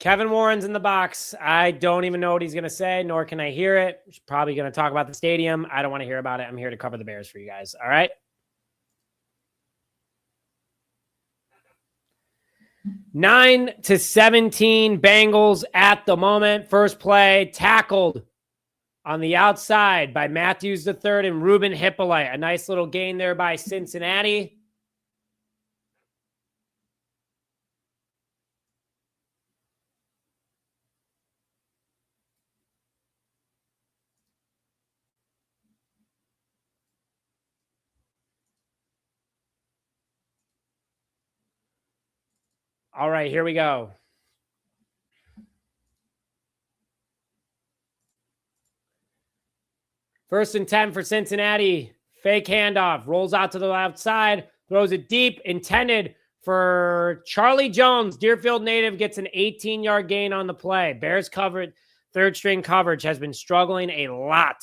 Kevin Warren's in the box. I don't even know what he's going to say, nor can I hear it. He's probably going to talk about the stadium. I don't want to hear about it. I'm here to cover the Bears for you guys. All right. 9-17 Bengals at the moment. First play tackled on the outside by Matthews the third and Ruben Hippolyte. A nice little gain there by Cincinnati. All right, here we go. First and 10 for Cincinnati. Fake handoff. Rolls out to the outside. Throws it deep, intended for Charlie Jones. Deerfield native gets an 18-yard gain on the play. Bears covered. Third string coverage has been struggling a lot.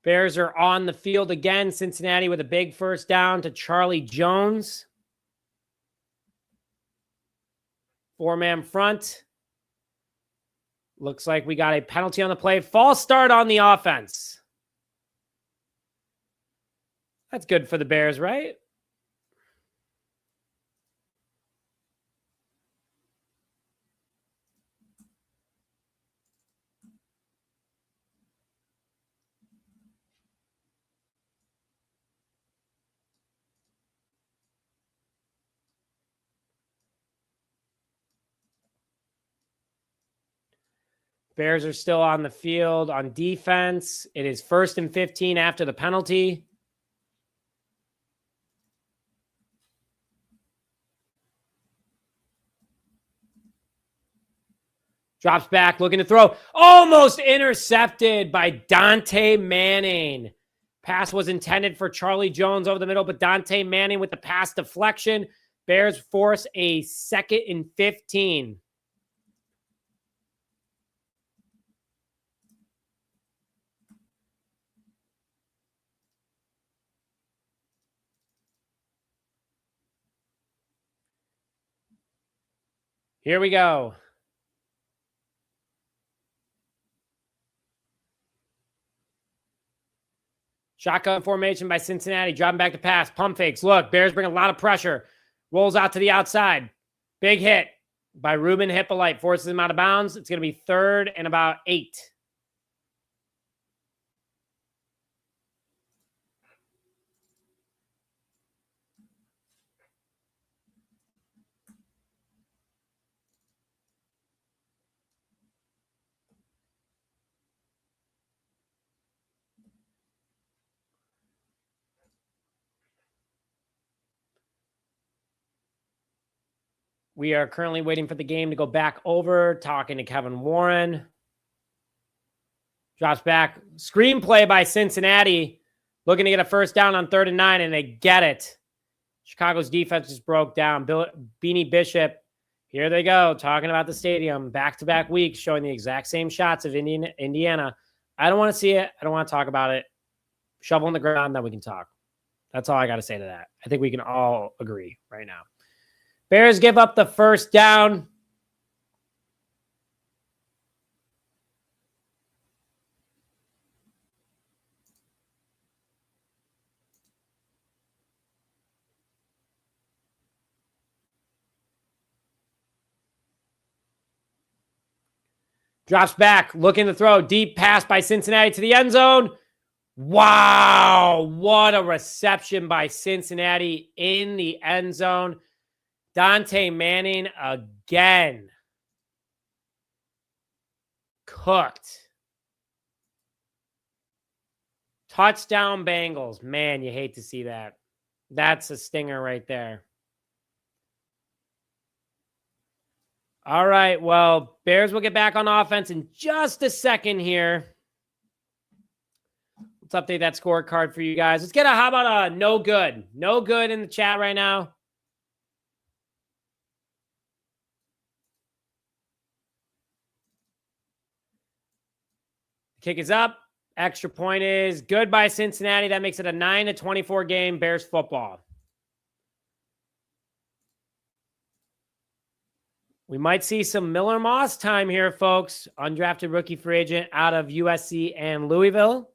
Bears are on the field again. Cincinnati with a big first down to Charlie Jones. 4-man front. Looks like we got a penalty on the play. False start on the offense. That's good for the Bears, right? Bears are still on the field on defense. It is 1st and 15 after the penalty. Drops back, looking to throw. Almost intercepted by Dante Manning. Pass was intended for Charlie Jones over the middle, but Dante Manning with the pass deflection. Bears force a 2nd and 15. Here we go. Shotgun formation by Cincinnati. Dropping back to pass. Pump fakes. Look, Bears bring a lot of pressure. Rolls out to the outside. Big hit by Ruben Hippolyte. Forces him out of bounds. It's going to be 3rd and about 8. We are currently waiting for the game to go back over, talking to Kevin Warren. Drops back. Screenplay by Cincinnati. Looking to get a first down on 3rd and 9, and they get it. Chicago's defense just broke down. Beanie Bishop, here they go, talking about the stadium. Back-to-back weeks, showing the exact same shots of Indiana. I don't want to see it. I don't want to talk about it. Shovel in the ground, then we can talk. That's all I got to say to that. I think we can all agree right now. Bears give up the first down. Drops back, looking to throw. Deep pass by Cincinnati to the end zone. Wow, what a reception by Cincinnati in the end zone. Dante Manning again. Cooked. Touchdown Bengals. Man, you hate to see that. That's a stinger right there. All right, well, Bears will get back on offense in just a second here. Let's update that scorecard for you guys. Let's get how about a no good? No good in the chat right now. Kick is up. Extra point is good by Cincinnati. That makes it a 9-24 game, Bears football. We might see some Miller Moss time here, folks. Undrafted rookie free agent out of USC and Louisville.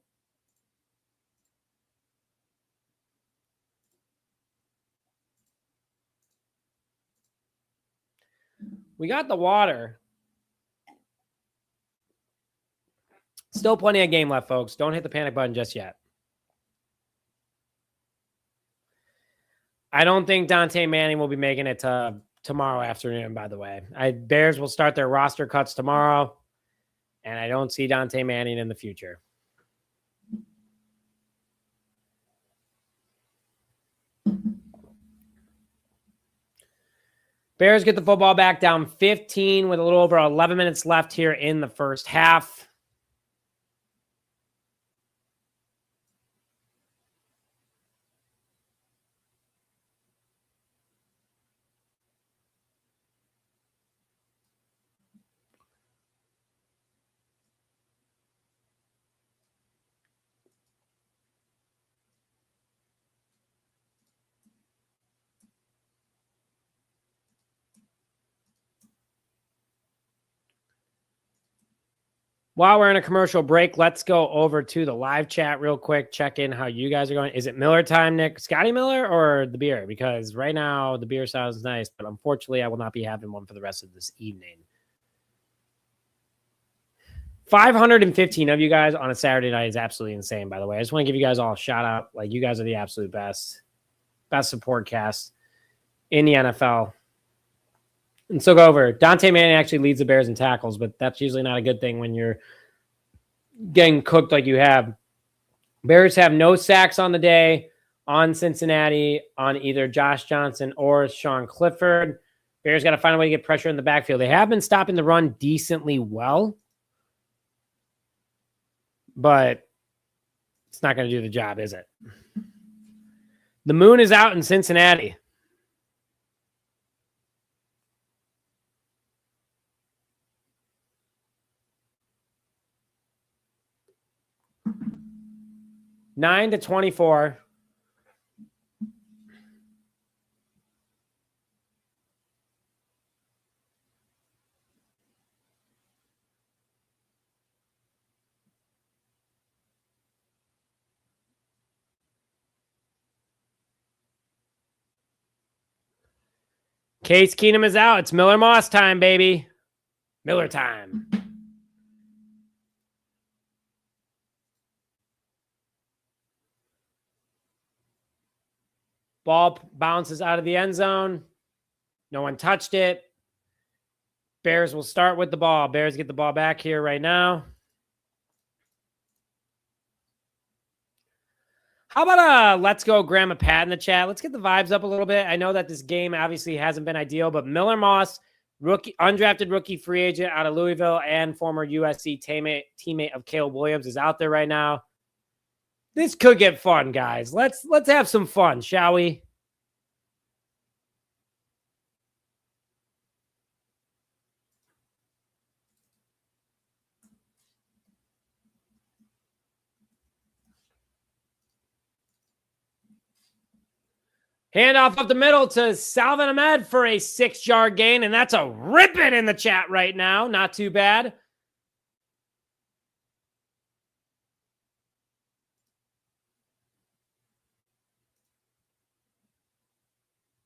We got the water. Still plenty of game left, folks. Don't hit the panic button just yet. I don't think Dante Manning will be making it to tomorrow afternoon, by the way. Bears will start their roster cuts tomorrow, and I don't see Dante Manning in the future. Bears get the football back down 15 with a little over 11 minutes left here in the first half. While we're in a commercial break, let's go over to the live chat real quick. Check in how you guys are going. Is it Miller time, Nick? Scotty Miller or the beer? Because right now the beer sounds nice, but unfortunately I will not be having one for the rest of this evening. 515 of you guys on a Saturday night is absolutely insane, by the way. I just want to give you guys all a shout out. Like, you guys are the absolute best support cast in the NFL. And so go over. Dante Manning actually leads the Bears in tackles, but that's usually not a good thing when you're getting cooked like you have. Bears have no sacks on the day on Cincinnati on either Josh Johnson or Sean Clifford. Bears got to find a way to get pressure in the backfield. They have been stopping the run decently well, but it's not going to do the job, is it? The moon is out in Cincinnati. Nine to 24. Case Keenum is out. It's Miller Moss time, baby. Miller time. Ball bounces out of the end zone. No one touched it. Bears will start with the ball. Bears get the ball back here right now. How about let's go Grandma Pat in the chat? Let's get the vibes up a little bit. I know that this game obviously hasn't been ideal, but Miller Moss, undrafted rookie free agent out of Louisville and former USC teammate of Caleb Williams, is out there right now. This could get fun, guys. Let's have some fun, shall we? Handoff up the middle to Salvin Ahmed for a 6-yard gain, and that's a rip it in the chat right now. Not too bad.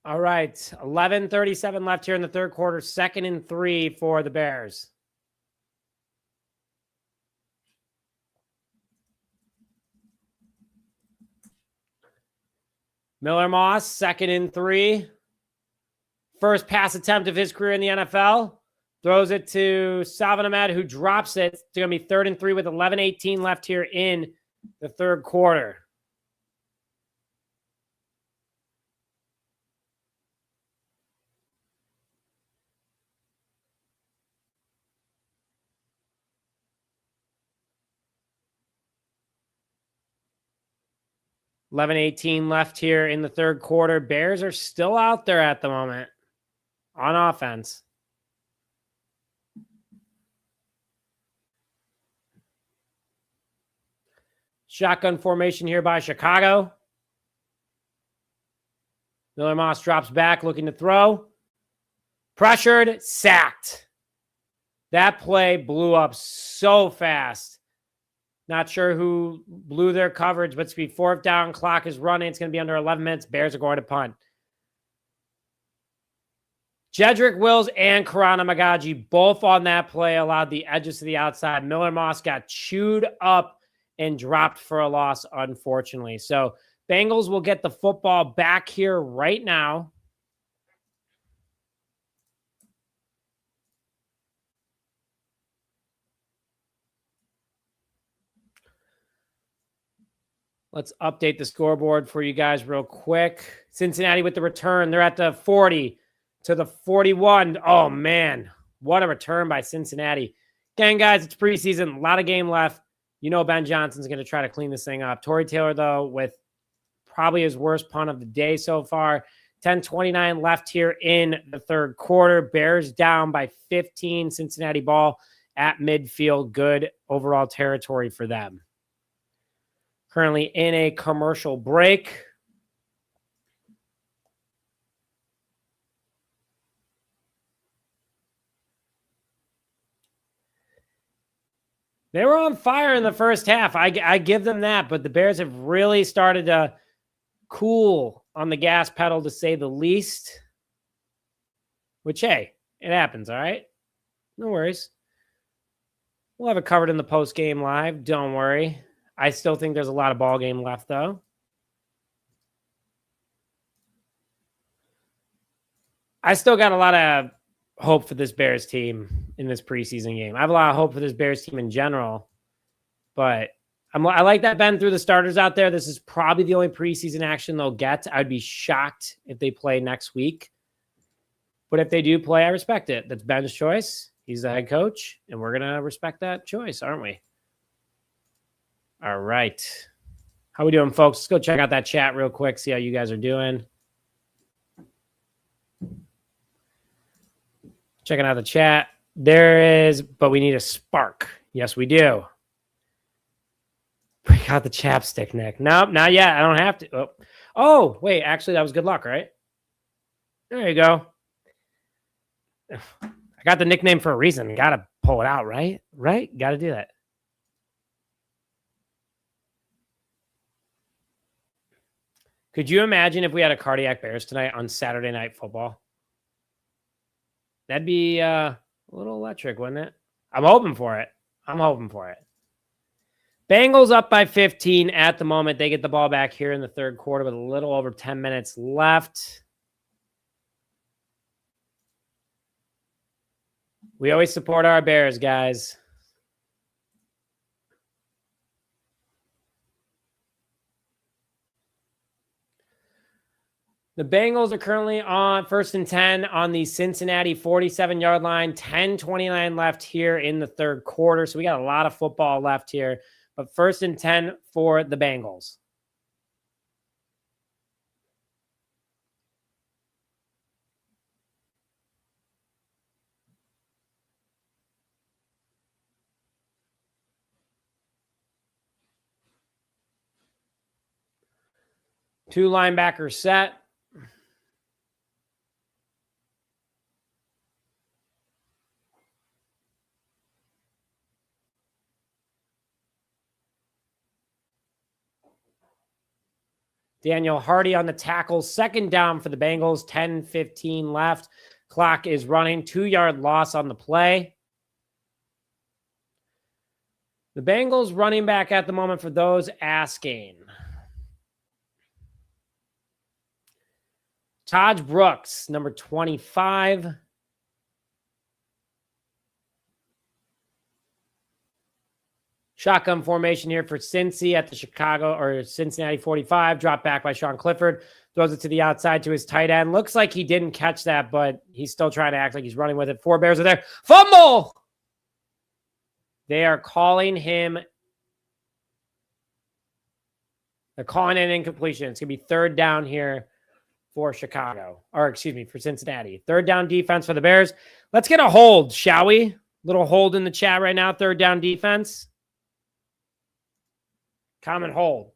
All right, 11:37 left here in the third quarter. 2nd and 3 for the Bears. Miller Moss, 2nd and 3. First pass attempt of his career in the NFL. Throws it to Salvin Ahmed, who drops it. It's going to be 3rd and 3 with 11:18 left here in the third quarter. $11:18 left here in the third quarter. Bears are still out there at the moment on offense. Shotgun formation here by Chicago. Miller Moss drops back, looking to throw. Pressured, sacked. That play blew up so fast. Not sure who blew their coverage, but it's going to be 4th down. Clock is running. It's going to be under 11 minutes. Bears are going to punt. Jedrick Wills and Karana Magaji both on that play allowed the edges to the outside. Miller Moss got chewed up and dropped for a loss, unfortunately. So Bengals will get the football back here right now. Let's update the scoreboard for you guys real quick. Cincinnati with the return. They're at the 40 to the 41. Oh, man. What a return by Cincinnati. Again, guys, it's preseason. A lot of game left. You know Ben Johnson's going to try to clean this thing up. Torrey Taylor, though, with probably his worst punt of the day so far. 10:29 left here in the third quarter. Bears down by 15. Cincinnati ball at midfield. Good overall territory for them. Currently in a commercial break. They were on fire in the first half. I give them that, but the Bears have really started to cool on the gas pedal, to say the least. Which, hey, it happens, all right? No worries. We'll have it covered in the post-game live. Don't worry. I still think there's a lot of ball game left, though. I still got a lot of hope for this Bears team in this preseason game. I have a lot of hope for this Bears team in general, but I like that Ben threw the starters out there. This is probably the only preseason action they'll get. I'd be shocked if they play next week. But if they do play, I respect it. That's Ben's choice. He's the head coach, and we're going to respect that choice, aren't we? All right. How we doing, folks? Let's go check out that chat real quick, see how you guys are doing. Checking out the chat. There is, but we need a spark. Yes, we do. Break out the chapstick, Nick. Nope, not yet. I don't have to. Oh, wait. Actually, that was good luck, right? There you go. I got the nickname for a reason. Got to pull it out, right? Right? Got to do that. Could you imagine if we had a cardiac Bears tonight on Saturday Night Football? That'd be a little electric, wouldn't it? I'm hoping for it. I'm hoping for it. Bengals up by 15 at the moment. They get the ball back here in the third quarter with a little over 10 minutes left. We always support our Bears, guys. The Bengals are currently on 1st and 10 on the Cincinnati 47-yard line. 10:29 left here in the third quarter. So we got a lot of football left here. But 1st and 10 for the Bengals. Two linebackers set. Daniel Hardy on the tackle. 2nd down for the Bengals. 10:15 left. Clock is running. 2-yard loss on the play. The Bengals running back at the moment, for those asking. Taj Brooks, number 25. Shotgun formation here for Cincy at the Cincinnati 45. Drop back by Sean Clifford. Throws it to the outside to his tight end. Looks like he didn't catch that, but he's still trying to act like he's running with it. 4 Bears are there. Fumble! They are calling him. They're calling it an incompletion. It's going to be 3rd down here for Chicago. Or, excuse me, for Cincinnati. 3rd down defense for the Bears. Let's get a hold, shall we? Little hold in the chat right now. 3rd down defense. Common hold.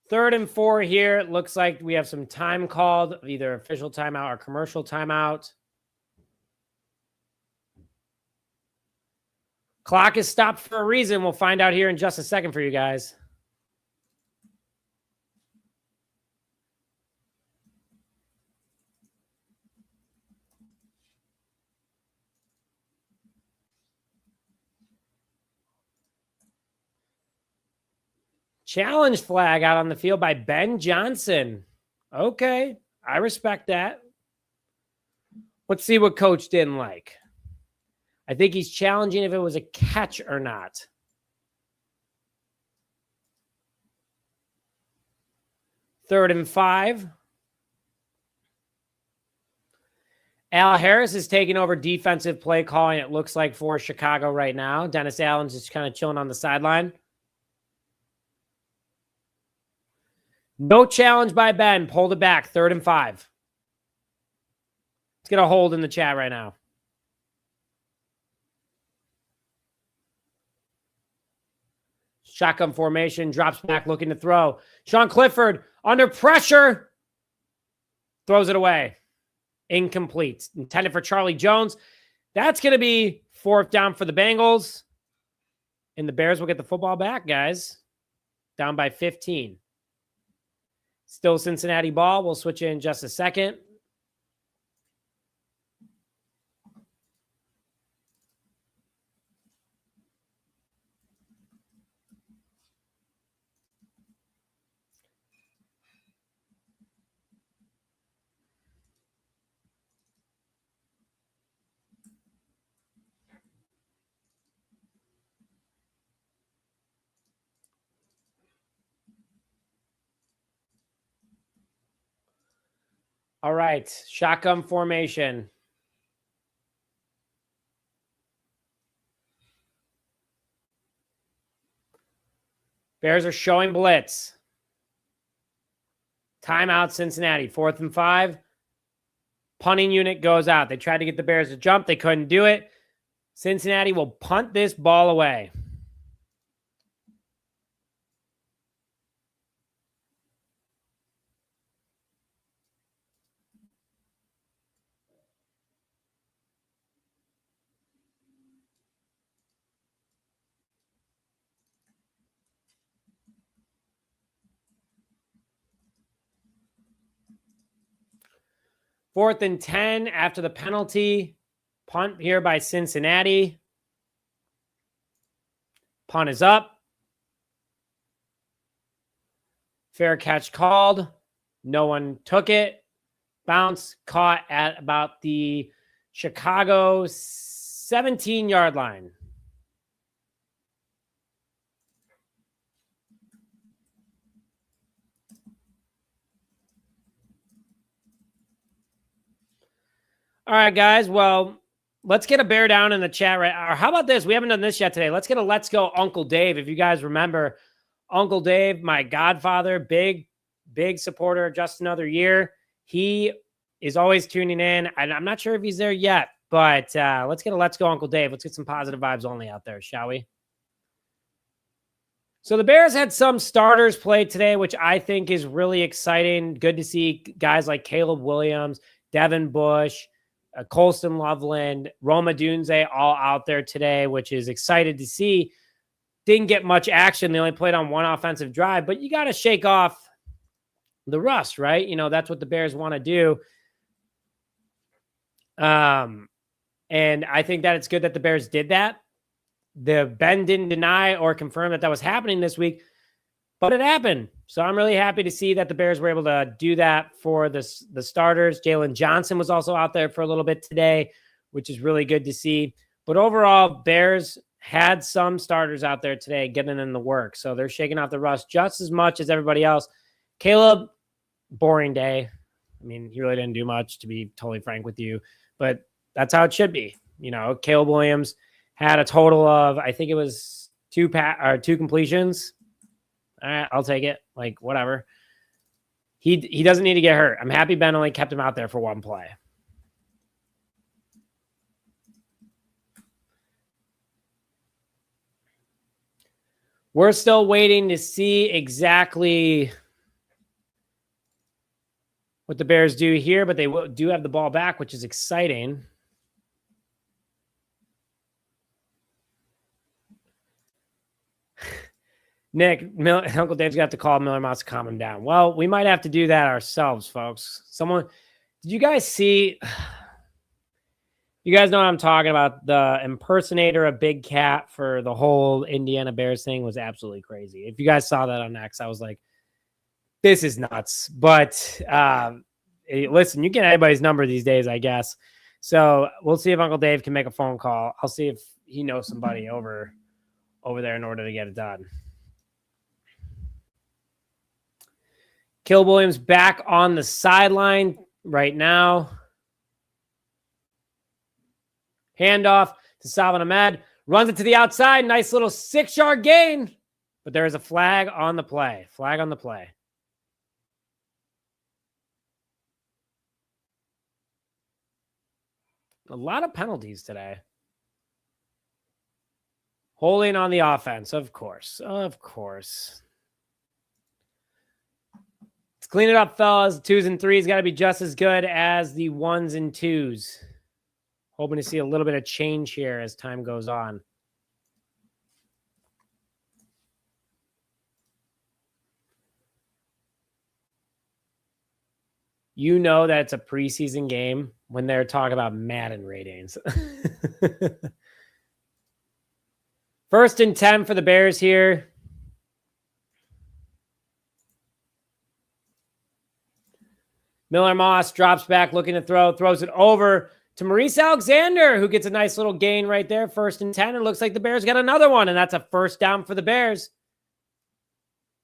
Third and 4 here. It looks like we have some time called, either official timeout or commercial timeout. Clock is stopped for a reason. We'll find out here in just a second for you guys. Challenge flag out on the field by Ben Johnson. Okay, I respect that. Let's see what coach didn't like. I think he's challenging if it was a catch or not. Third and 5. Al Harris is taking over defensive play calling, it looks like, for Chicago right now. Dennis Allen's just kind of chilling on the sideline. No challenge by Ben. Pulled it back. 3rd and 5. Let's get a hold in the chat right now. Shotgun formation. Drops back looking to throw. Sean Clifford under pressure. Throws it away. Incomplete. Intended for Charlie Jones. That's going to be 4th down for the Bengals. And the Bears will get the football back, guys. Down by 15. Still Cincinnati ball. We'll switch in just a second. All right, shotgun formation. Bears are showing blitz. Timeout, Cincinnati. 4th and 5. Punting unit goes out. They tried to get the Bears to jump. They couldn't do it. Cincinnati will punt this ball away. Fourth and 10 after the penalty. Punt here by Cincinnati. Punt is up. Fair catch called. No one took it. Bounce caught at about the Chicago 17-yard line. All right, guys. Well, let's get a bear down in the chat right. Or how about this? We haven't done this yet today. Let's get a let's go Uncle Dave. If you guys remember, Uncle Dave, my godfather, big supporter of Just Another Year. He is always tuning in. And I'm not sure if he's there yet, but let's get a let's go Uncle Dave. Let's get some positive vibes only out there, shall we? So the Bears had some starters play today, which I think is really exciting. Good to see guys like Caleb Williams, Devin Bush, Colston Loveland, Rome Odunze all out there today, which is excited to see. Didn't get much action. They only played on one offensive drive, but you got to shake off the rust, right? You know, that's what the Bears want to do. And I think that it's good that the Bears did that. The Ben didn't deny or confirm that was happening this week, but it happened. So I'm really happy to see that the Bears were able to do that for the starters. Jalen Johnson was also out there for a little bit today, which is really good to see. But overall, Bears had some starters out there today getting in the work. So they're shaking off the rust just as much as everybody else. Caleb, boring day. I mean, he really didn't do much, to be totally frank with you. But that's how it should be. You know, Caleb Williams had a total of, I think it was two completions. All right, I'll take it. Like, whatever. He doesn't need to get hurt. I'm happy Ben only kept him out there for one play. We're still waiting to see exactly what the Bears do here, but they do have the ball back, which is exciting. Nick, Uncle Dave's got to call Miller Mouse to calm him down. Well, we might have to do that ourselves, folks. Did you guys see? You guys know what I'm talking about. The impersonator of Big Cat for the whole Indiana Bears thing was absolutely crazy. If you guys saw that on X, I was like, this is nuts. But listen, you get anybody's number these days, I guess. So we'll see if Uncle Dave can make a phone call. I'll see if he knows somebody over there in order to get it done. Caleb Williams back on the sideline right now. Handoff to Salvon Ahmed. Runs it to the outside. Nice little 6-yard gain. But there is a flag on the play. Flag on the play. A lot of penalties today. Holding on the offense, of course. Of course. Let's clean it up, fellas. 2s and 3s got to be just as good as the 1s and 2s. Hoping to see a little bit of change here as time goes on. You know that it's a preseason game when they're talking about Madden ratings. 1st and 10 for the Bears here. Miller Moss drops back looking to throw, throws it over to Maurice Alexander, who gets a nice little gain right there. 1st and 10. It looks like the Bears got another one, and that's a 1st down for the Bears.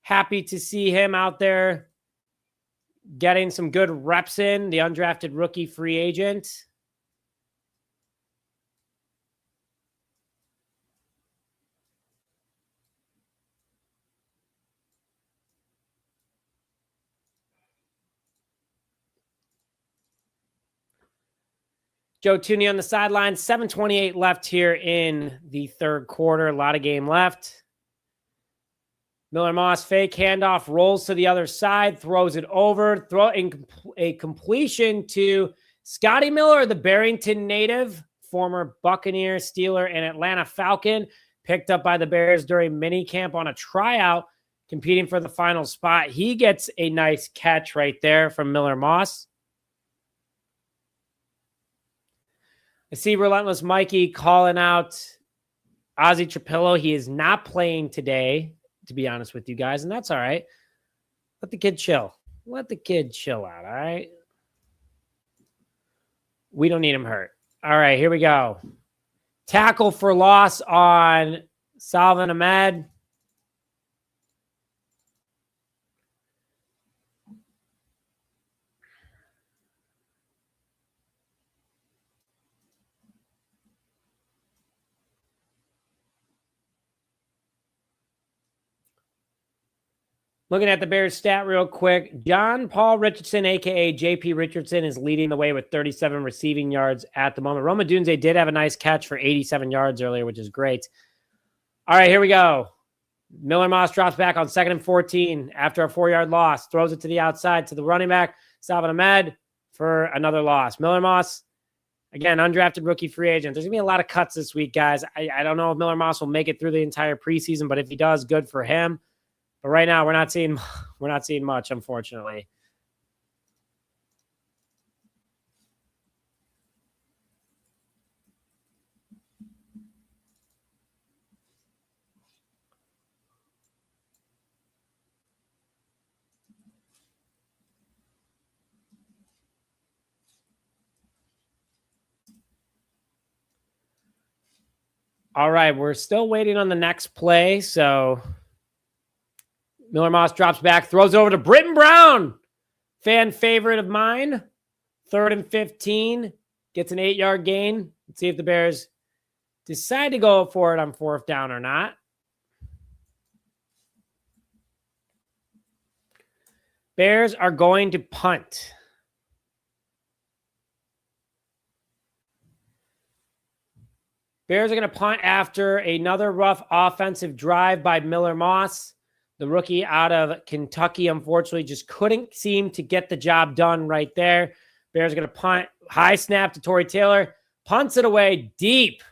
Happy to see him out there getting some good reps in, the undrafted rookie free agent. Joe Tooney on the sideline. 7:28 left here in the 3rd quarter. A lot of game left. Miller Moss fake handoff, rolls to the other side, throws it over, a completion to Scotty Miller, the Barrington native, former Buccaneer, Steeler, and Atlanta Falcon, picked up by the Bears during minicamp on a tryout, competing for the final spot. He gets a nice catch right there from Miller Moss. I see Relentless Mikey calling out Ozzy Trapillo. He is not playing today, to be honest with you guys, and that's all right. Let the kid chill. Let the kid chill out, all right? We don't need him hurt. All right, here we go. Tackle for loss on Salvon Ahmed. Looking at the Bears stat real quick, John Paul Richardson, a.k.a. J.P. Richardson, is leading the way with 37 receiving yards at the moment. Rome Odunze did have a nice catch for 87 yards earlier, which is great. All right, here we go. Miller Moss drops back on 2nd and 14 after a 4-yard loss. Throws it to the outside to the running back, Salvon Ahmed, for another loss. Miller Moss, again, undrafted rookie free agent. There's going to be a lot of cuts this week, guys. I don't know if Miller Moss will make it through the entire preseason, but if he does, good for him. But right now, we're not seeing much, unfortunately. All right, we're still waiting on the next play, so Miller Moss drops back, throws over to Britton Brown. Fan favorite of mine. 3rd and 15. Gets an 8-yard gain. Let's see if the Bears decide to go for it on 4th down or not. Bears are going to punt. Bears are going to punt after another rough offensive drive by Miller Moss. The rookie out of Kentucky, unfortunately, just couldn't seem to get the job done right there. Bears are going to punt. High snap to Tory Taylor. Punts it away deep.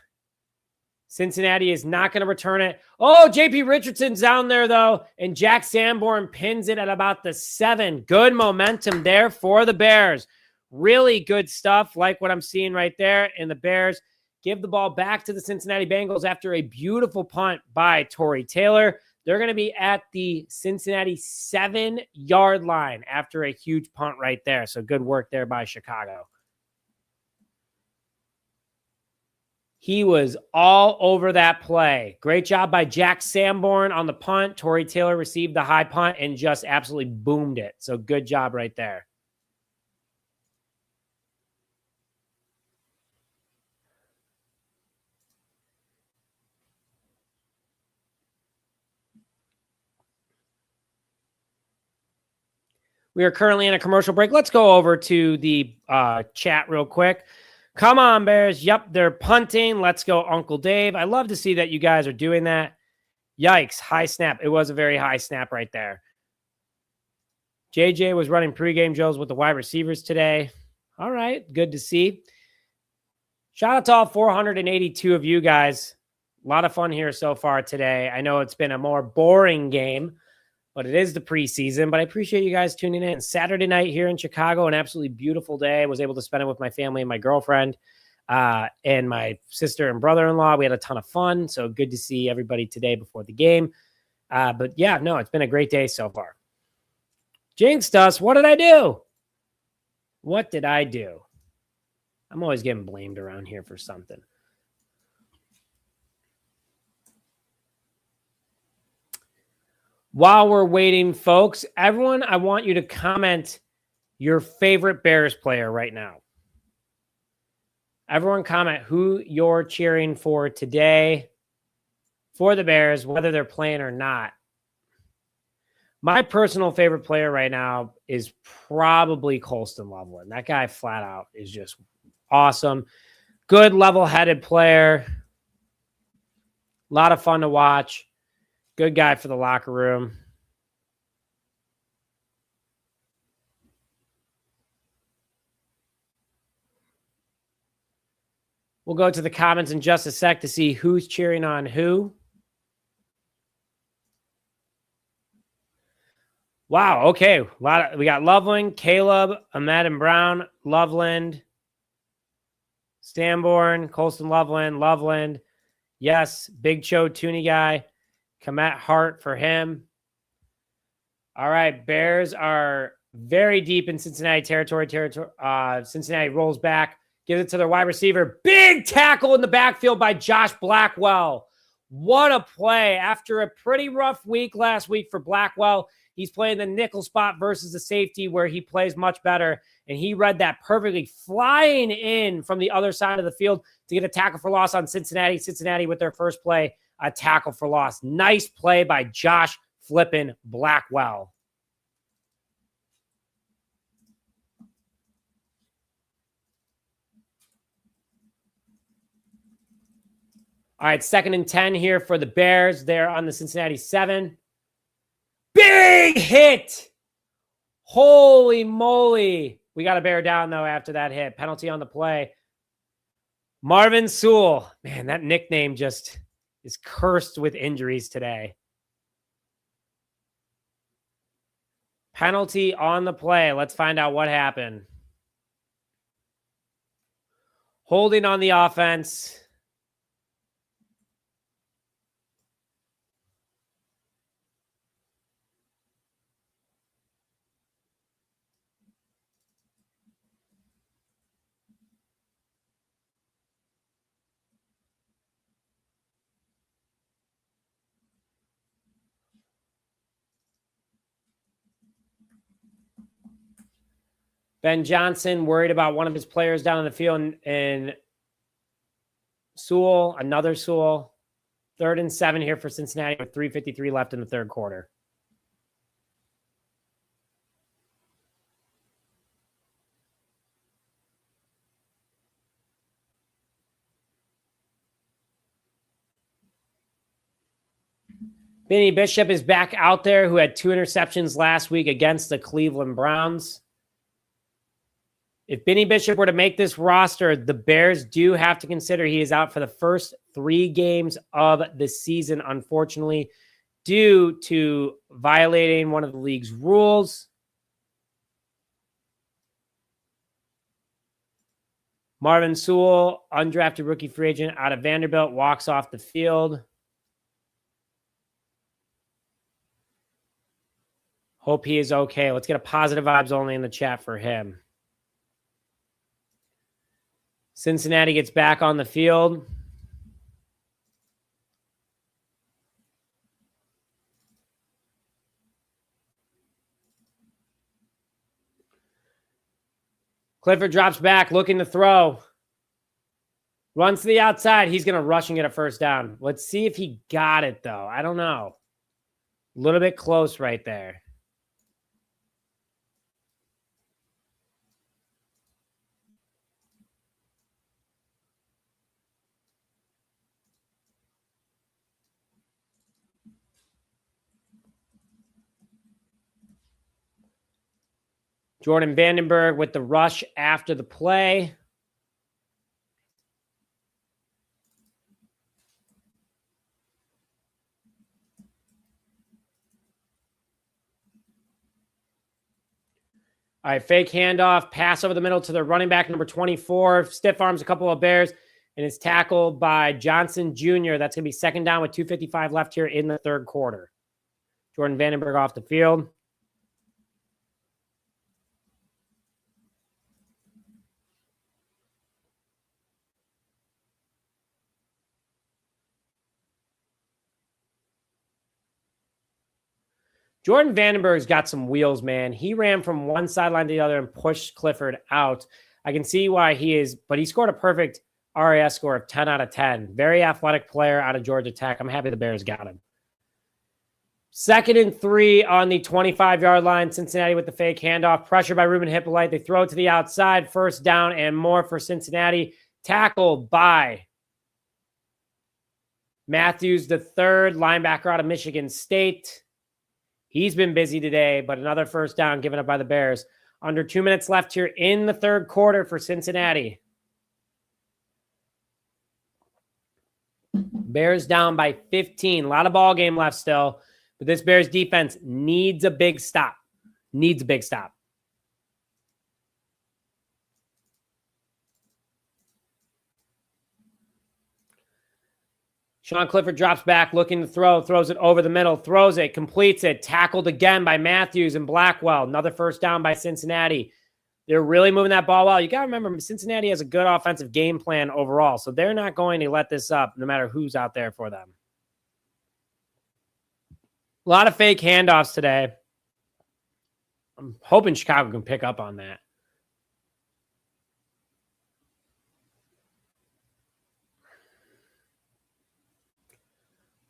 Cincinnati is not going to return it. Oh, J.P. Richardson's down there, though, and Jack Sanborn pins it at about the 7. Good momentum there for the Bears. Really good stuff, like what I'm seeing right there. And the Bears give the ball back to the Cincinnati Bengals after a beautiful punt by Tory Taylor. They're going to be at the Cincinnati 7-yard line after a huge punt right there. So good work there by Chicago. He was all over that play. Great job by Jack Sanborn on the punt. Torrey Taylor received the high punt and just absolutely boomed it. So good job right there. We are currently in a commercial break. Let's go over to the chat real quick. Come on, Bears. Yep, they're punting. Let's go, Uncle Dave. I love to see that you guys are doing that. Yikes, high snap. It was a very high snap right there. JJ was running pregame drills with the wide receivers today. All right, good to see. Shout out to all 482 of you guys. A lot of fun here so far today. I know it's been a more boring game, but it is the preseason. But I appreciate you guys tuning in. Saturday night here in Chicago, an absolutely beautiful day. I was able to spend it with my family and my girlfriend and my sister and brother-in-law. We had a ton of fun. So good to see everybody today before the game. But yeah, no, it's been a great day so far. Jinxed us. What did I do? What did I do? I'm always getting blamed around here for something. While we're waiting, folks, everyone, I want you to comment your favorite Bears player right now. Everyone comment who you're cheering for today for the Bears, whether they're playing or not. My personal favorite player right now is probably Colston Loveland. That guy flat out is just awesome. Good level-headed player. A lot of fun to watch. Good guy for the locker room. We'll go to the comments in just a sec to see who's cheering on who. Wow, okay. We got Loveland, Caleb, Ahmed and Brown, Loveland, Stanborn, Colston Loveland, Loveland. Yes, Big Cho Tooney guy. Kmet Hart for him. All right, Bears are very deep in Cincinnati territory. Cincinnati rolls back, gives it to their wide receiver. Big tackle in the backfield by Josh Blackwell. What a play. After a pretty rough week last week for Blackwell, he's playing the nickel spot versus the safety where he plays much better, and he read that perfectly, flying in from the other side of the field to get a tackle for loss on Cincinnati. Cincinnati with their first play, a tackle for loss. Nice play by Josh flippin' Blackwell. All right, 2nd and 10 here for the Bears. They're on the Cincinnati 7. Big hit. Holy moly. We got to bear down, though, after that hit. Penalty on the play. Marvin Sewell. Man, that nickname just is cursed with injuries today. Penalty on the play. Let's find out what happened. Holding on the offense. Ben Johnson worried about one of his players down on the field, and Sewell, another Sewell. 3rd and 7 here for Cincinnati with 3:53 left in the third quarter. Benny Bishop is back out there, who had 2 interceptions last week against the Cleveland Browns. If Benny Bishop were to make this roster, the Bears do have to consider he is out for the first 3 games of the season, unfortunately, due to violating one of the league's rules. Marvin Sewell, undrafted rookie free agent out of Vanderbilt, walks off the field. Hope he is okay. Let's get a positive vibes only in the chat for him. Cincinnati gets back on the field. Clifford drops back, looking to throw. Runs to the outside. He's going to rush and get a first down. Let's see if he got it, though. I don't know. A little bit close right there. Jordan Vandenberg with the rush after the play. All right, fake handoff, pass over the middle to the running back, number 24. Stiff arms a couple of Bears, and it's tackled by Johnson Jr. That's going to be second down with 2:55 left here in the third quarter. Jordan Vandenberg off the field. Jordan Vandenberg's got some wheels, man. He ran from one sideline to the other and pushed Clifford out. I can see why he is, but he scored a perfect RAS score of 10 out of 10. Very athletic player out of Georgia Tech. I'm happy the Bears got him. 2nd and 3 on the 25-yard line. Cincinnati with the fake handoff. Pressure by Ruben Hippolyte. They throw it to the outside. First down and more for Cincinnati. Tackled by Matthews, the third linebacker out of Michigan State. He's been busy today, but another first down given up by the Bears. Under 2 minutes left here in the third quarter for Cincinnati. Bears down by 15. A lot of ball game left still, but this Bears defense needs a big stop. Needs a big stop. Sean Clifford drops back, looking to throw, throws it over the middle, throws it, completes it, tackled again by Matthews and Blackwell. Another first down by Cincinnati. They're really moving that ball well. You got to remember, Cincinnati has a good offensive game plan overall, so they're not going to let this up no matter who's out there for them. A lot of fake handoffs today. I'm hoping Chicago can pick up on that.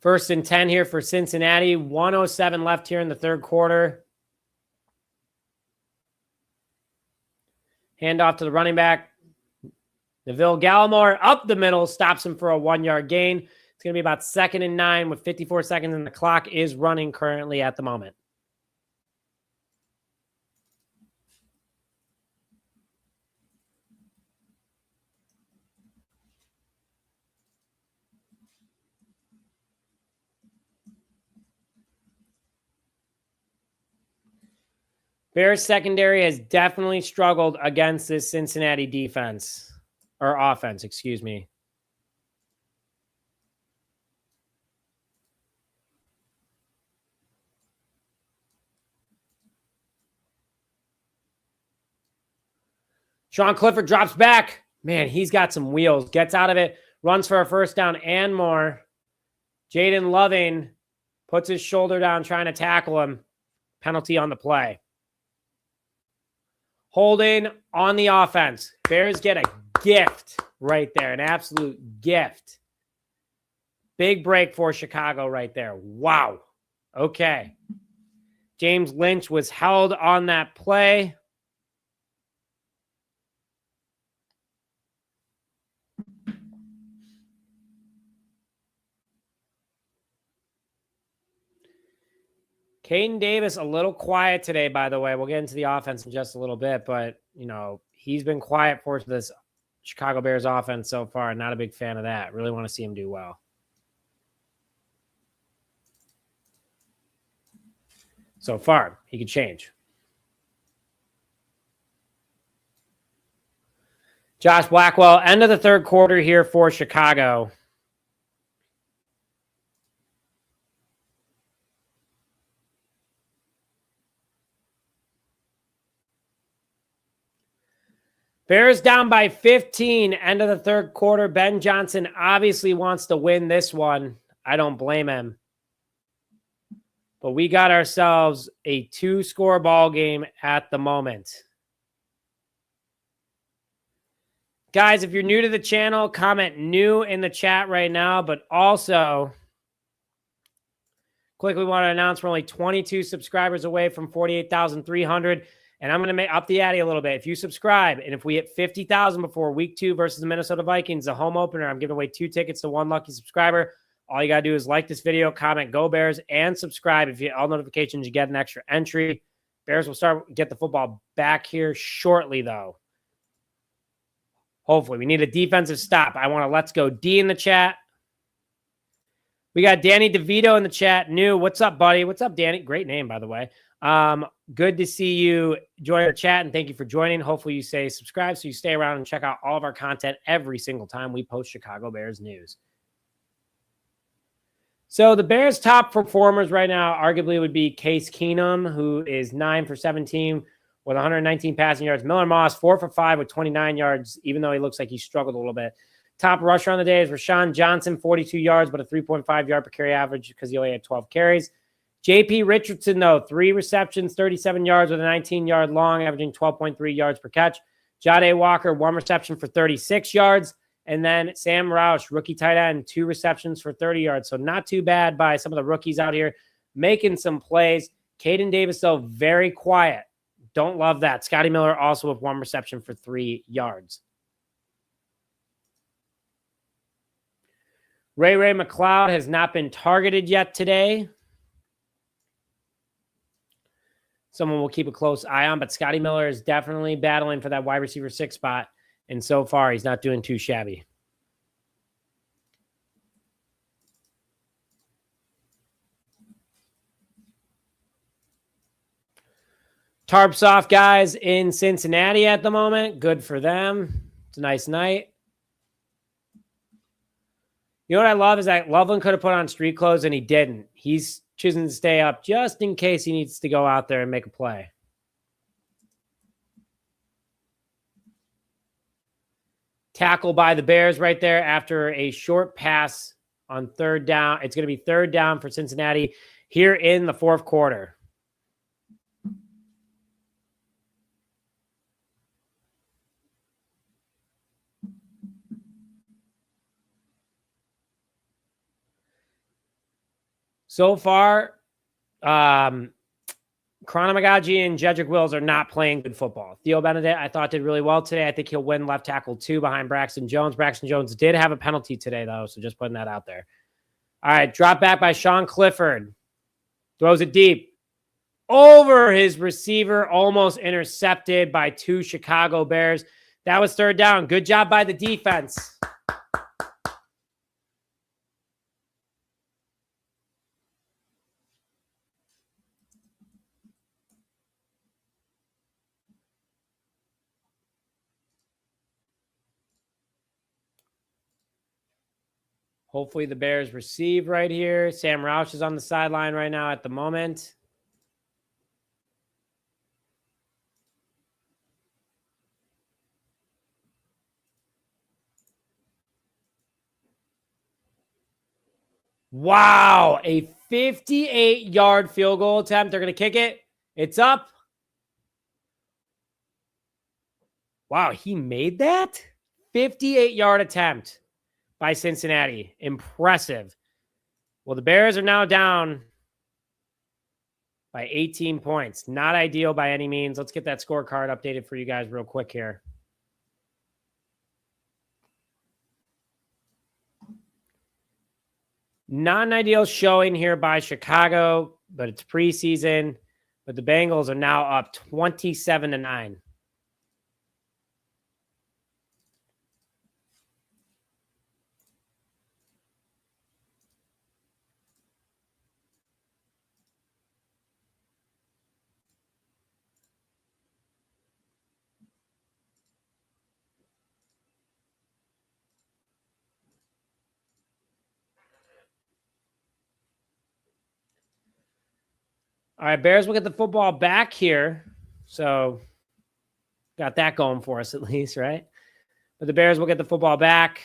First and 10 here for Cincinnati. 1:07 left here in the third quarter. Handoff to the running back. Neville Gallimore up the middle, stops him for a 1-yard gain. It's going to be about 2nd and 9 with 54 seconds, and the clock is running currently at the moment. Bears secondary has definitely struggled against this Cincinnati defense, or offense, excuse me. Sean Clifford drops back. Man, he's got some wheels. Gets out of it, runs for a first down and more. Jaden Loving puts his shoulder down trying to tackle him. Penalty on the play. Holding on the offense. Bears get a gift right there. An absolute gift. Big break for Chicago right there. Wow. Okay. James Lynch was held on that play. Caden Davis, a little quiet today, by the way. We'll get into the offense in just a little bit, but, you know, he's been quiet for this Chicago Bears offense so far. Not a big fan of that. Really want to see him do well. So far, he could change. Josh Blackwell, end of the third quarter here for Chicago. Bears down by 15, end of the third quarter. Ben Johnson obviously wants to win this one. I don't blame him. But we got ourselves a 2-score ball game at the moment. Guys, if you're new to the channel, comment new in the chat right now, but also quickly want to announce we're only 22 subscribers away from 48,300, and I'm going to up the ante a little bit. If you subscribe, and if we hit 50,000 before week 2 versus the Minnesota Vikings, the home opener, I'm giving away 2 tickets to 1 lucky subscriber. All you got to do is like this video, comment Go Bears, and subscribe. If you get all notifications, you get an extra entry. Bears will get the football back here shortly, though. Hopefully. We need a defensive stop. I want a Let's Go D in the chat. We got Danny DeVito in the chat. New. What's up, buddy? What's up, Danny? Great name, by the way. Good to see you join the chat, and thank you for joining. Hopefully you stay subscribed so you stay around and check out all of our content every single time we post Chicago Bears news. So the Bears' top performers right now arguably would be Case Keenum, who is 9 for 17 with 119 passing yards. Miller Moss, 4 for 5 with 29 yards, even though he looks like he struggled a little bit. Top rusher on the day is Roschon Johnson, 42 yards, but a 3.5 yard per carry average because he only had 12 carries. J.P. Richardson, though, 3 receptions, 37 yards with a 19-yard long, averaging 12.3 yards per catch. Jahdae Walker, 1 reception for 36 yards. And then Sam Roush, rookie tight end, 2 receptions for 30 yards. So not too bad by some of the rookies out here making some plays. Caden Davis, though, very quiet. Don't love that. Scotty Miller also with 1 reception for 3 yards. Ray McLeod has not been targeted yet today. Someone will keep a close eye on, but Scotty Miller is definitely battling for that wide receiver 6 spot. And so far, he's not doing too shabby. Tarps off guys in Cincinnati at the moment. Good for them. It's a nice night. You know what I love is that Loveland could have put on street clothes and he didn't. He's choosing to stay up just in case he needs to go out there and make a play. Tackle by the Bears right there after a short pass on 3rd down. It's going to be 3rd down for Cincinnati here in the 4th quarter. So far, Chronomagaji and Jedrick Wills are not playing good football. Theo Benedict, I thought, did really well today. I think he'll win left tackle 2 behind Braxton Jones. Braxton Jones did have a penalty today, though, so just putting that out there. All right, drop back by Sean Clifford. Throws it deep. Over his receiver, almost intercepted by 2 Chicago Bears. That was 3rd down. Good job by the defense. Hopefully the Bears receive right here. Sam Roush is on the sideline right now at the moment. Wow, a 58-yard field goal attempt. They're going to kick it. It's up. Wow, he made that? 58-yard attempt by Cincinnati. Impressive. Well, the Bears are now down by 18 points. Not ideal by any means. Let's get that scorecard updated for you guys real quick here. Not an ideal showing here by Chicago, but it's preseason. But the Bengals are now up 27-9. All right, Bears will get the football back here. So got that going for us at least, right? But the Bears will get the football back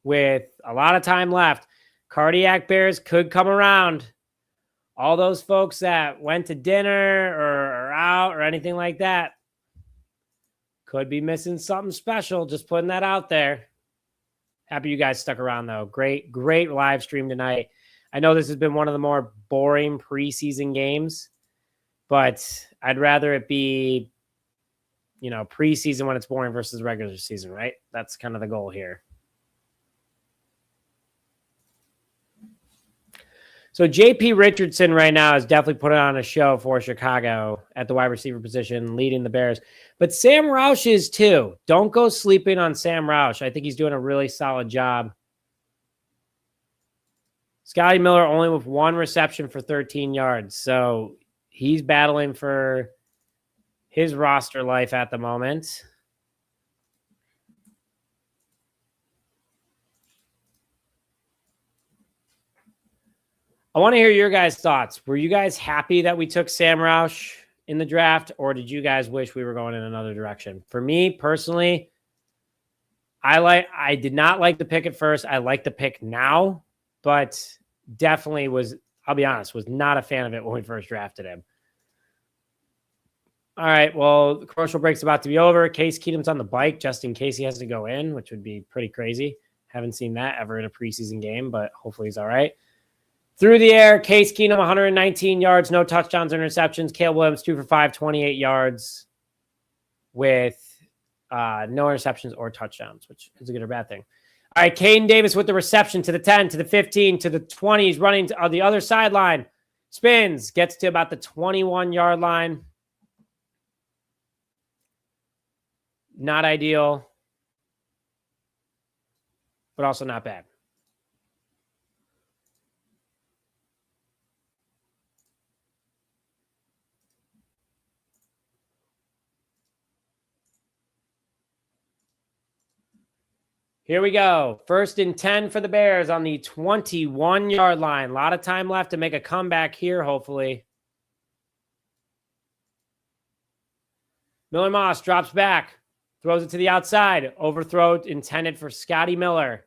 with a lot of time left. Cardiac Bears could come around. All those folks that went to dinner or out or anything like that Could be missing something special. Just putting that out there. Happy you guys stuck around, though. Great live stream tonight. I know this has been one of the more boring preseason games, but I'd rather it be, preseason when it's boring versus regular season, right? That's kind of the goal here. So JP Richardson right now is definitely putting on a show for Chicago at the wide receiver position, leading the Bears. But Sam Roush is too. Don't go sleeping on Sam Roush. I think he's doing a really solid job. Scotty Miller only with 1 reception for 13 yards. So he's battling for his roster life at the moment. I want to hear your guys' thoughts. Were you guys happy that we took Sam Roush in the draft, or did you guys wish we were going in another direction? For me personally, I did not like the pick at first. I like the pick now, but definitely I'll be honest, was not a fan of it when we first drafted him. All right, well, the commercial break's about to be over. Case Keenum's on the bike just in case he has to go in, which would be pretty crazy. Haven't seen that ever in a preseason game, but hopefully he's all right. Through the air, Case Keenum, 119 yards, no touchdowns, interceptions. Caleb Williams, 2 for 5, 28 yards with no interceptions or touchdowns, which is a good or bad thing. All right, Caden Davis with the reception to the 10, to the 15, to the 20. He's running to the other sideline. Spins, gets to about the 21-yard line. Not ideal, but also not bad. Here we go. 1st and 10 for the Bears on the 21-yard line. A lot of time left to make a comeback here, hopefully. Miller Moss drops back, throws it to the outside. Overthrow intended for Scotty Miller.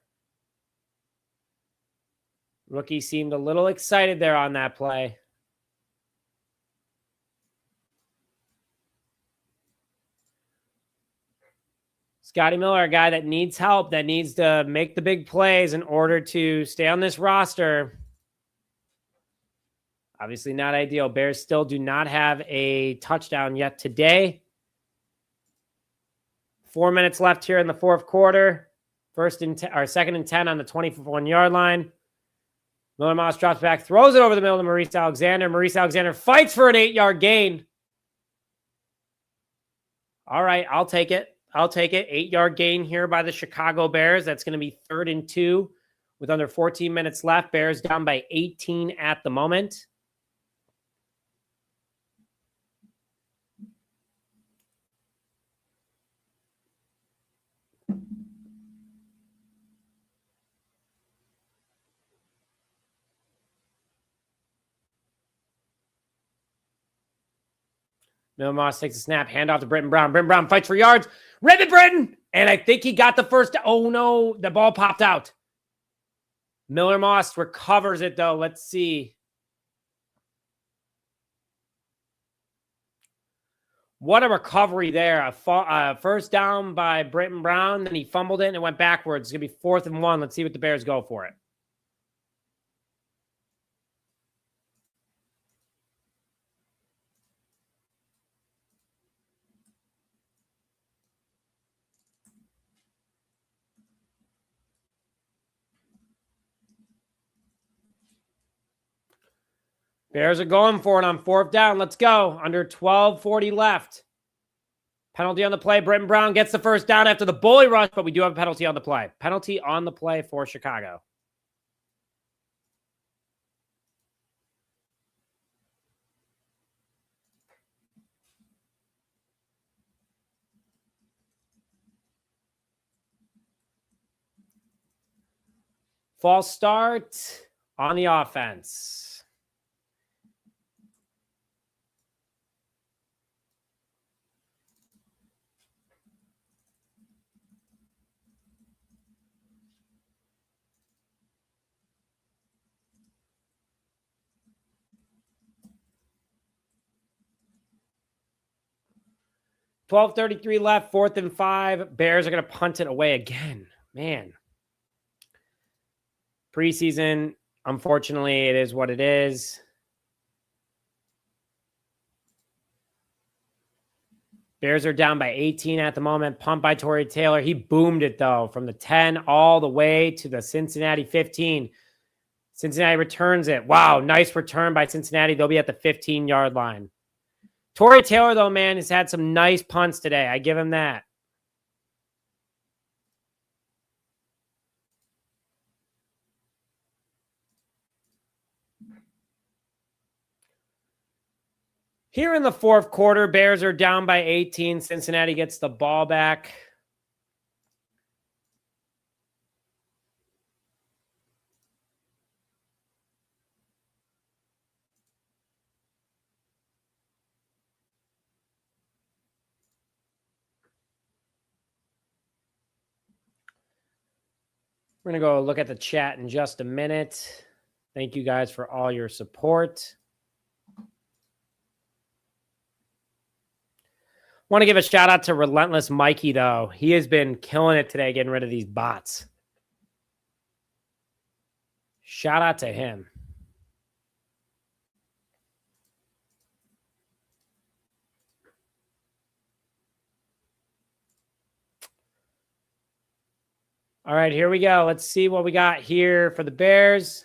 Rookie seemed a little excited there on that play. Scotty Miller, a guy that needs help, that needs to make the big plays in order to stay on this roster. Obviously not ideal. Bears still do not have a touchdown yet today. 4 minutes left here in the 4th quarter. 2nd and 10 on the 21-yard line. Miller Moss drops back, throws it over the middle to Maurice Alexander. Maurice Alexander fights for an 8-yard gain. All right, I'll take it. 8-yard gain here by the Chicago Bears. That's going to be 3rd and 2 with under 14 minutes left. Bears down by 18 at the moment. Miller Moss takes a snap, hand off to Britton Brown. Britton Brown fights for yards. Ribbit Britton! And I think he got the first. Oh, no. The ball popped out. Miller Moss recovers it, though. Let's see. What a recovery there. A first down by Britton Brown. Then he fumbled it and it went backwards. It's going to be 4th and 1. Let's see what the Bears go for it. Bears are going for it on 4th down. Let's go. Under 12:40 left. Penalty on the play. Britton Brown gets the first down after the bully rush, but we do have a penalty on the play. Penalty on the play for Chicago. False start on the offense. 12:33 left, 4th and 5. Bears are going to punt it away again. Man. Preseason, unfortunately, it is what it is. Bears are down by 18 at the moment. Punt by Torrey Taylor. He boomed it, though, from the 10 all the way to the Cincinnati 15. Cincinnati returns it. Wow, nice return by Cincinnati. They'll be at the 15-yard line. Torrey Taylor, though, man, has had some nice punts today. I give him that. Here in the fourth quarter, Bears are down by 18. Cincinnati gets the ball back. We're going to go look at the chat in just a minute. Thank you guys for all your support. Want to give a shout out to Relentless Mikey, though. He has been killing it today, getting rid of these bots. Shout out to him. All right, here we go. Let's see what we got here for the Bears.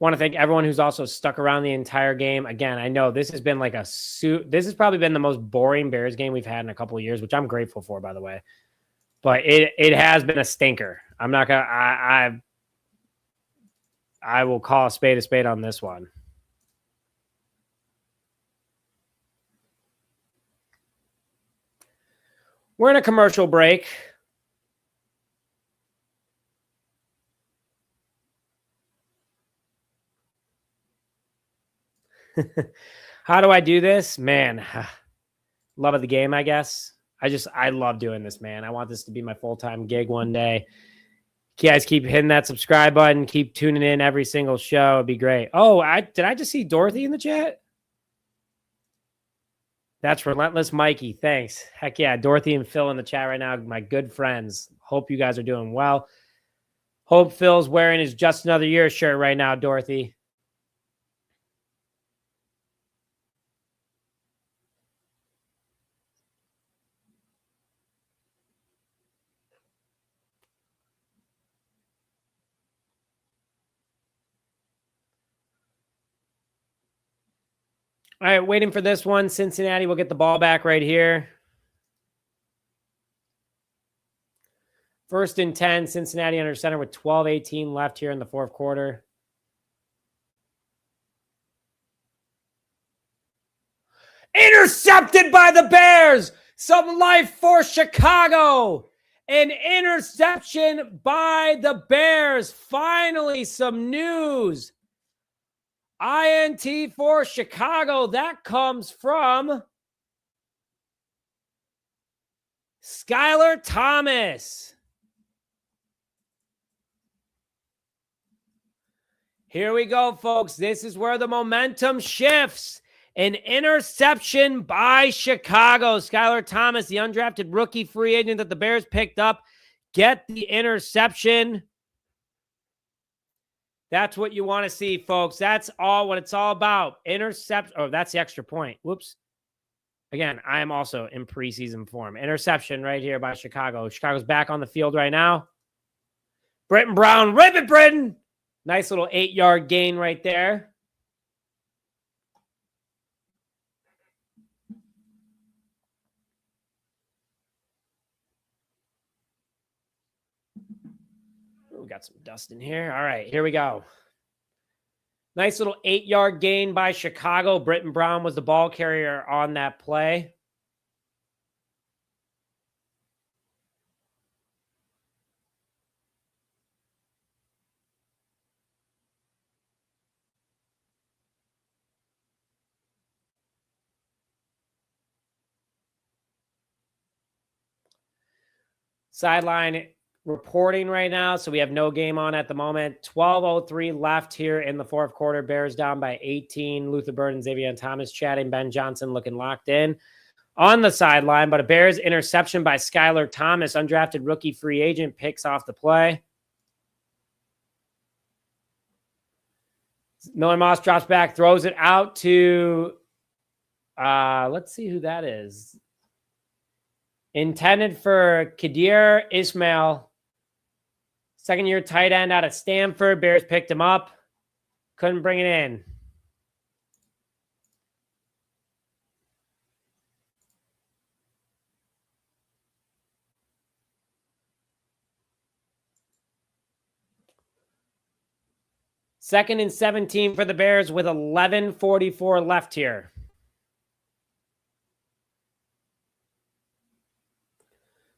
Want to thank everyone who's also stuck around the entire game. Again, I know this has been like a suit. This has probably been the most boring Bears game we've had in a couple of years, which I'm grateful for, by the way. But it has been a stinker. I'm not gonna. I will call a spade on this one. We're in a commercial break. How do I do this? Man, love of the game, I guess. I love doing this, man. I want this to be my full-time gig one day. You guys keep hitting that subscribe button. Keep tuning in every single show. It'd be great. Oh, did I just see Dorothy in the chat? That's Relentless Mikey. Thanks. Heck yeah. Dorothy and Phil in the chat right now. My good friends. Hope you guys are doing well. Hope Phil's wearing his Just Another Year shirt right now, Dorothy. All right, waiting for this one. Cincinnati will get the ball back right here. 1st and 10, Cincinnati under center with 12:18 left here in the fourth quarter. Intercepted by the Bears. Some life for Chicago. An interception by the Bears. Finally, some news. INT for Chicago. That comes from Skylar Thomas. Here we go, folks. This is where the momentum shifts. An interception by Chicago. Skylar Thomas, the undrafted rookie free agent that the Bears picked up, get the interception. That's what you want to see, folks. That's all what it's all about. Intercept. Oh, that's the extra point. Whoops. Again, I am also in preseason form. Interception right here by Chicago. Chicago's back on the field right now. Britton Brown. Rip it, Britton. Nice little 8-yard gain right there. We got some dust in here. All right, here we go. Nice little 8-yard gain by Chicago. Britton Brown was the ball carrier on that play. Sideline reporting right now, so we have no game on at the moment. 12:03 left here in the fourth quarter. Bears down by 18. Luther Bird and Xavier Thomas chatting. Ben Johnson looking locked in on the sideline, but a Bears interception by Skylar Thomas, undrafted rookie free agent, picks off the play. Miller Moss drops back, throws it out to, let's see who that is. Intended for Kadir Ismail, second-year tight end out of Stanford. Bears picked him up. Couldn't bring it in. Second and 17 for the Bears with 11:44 left here.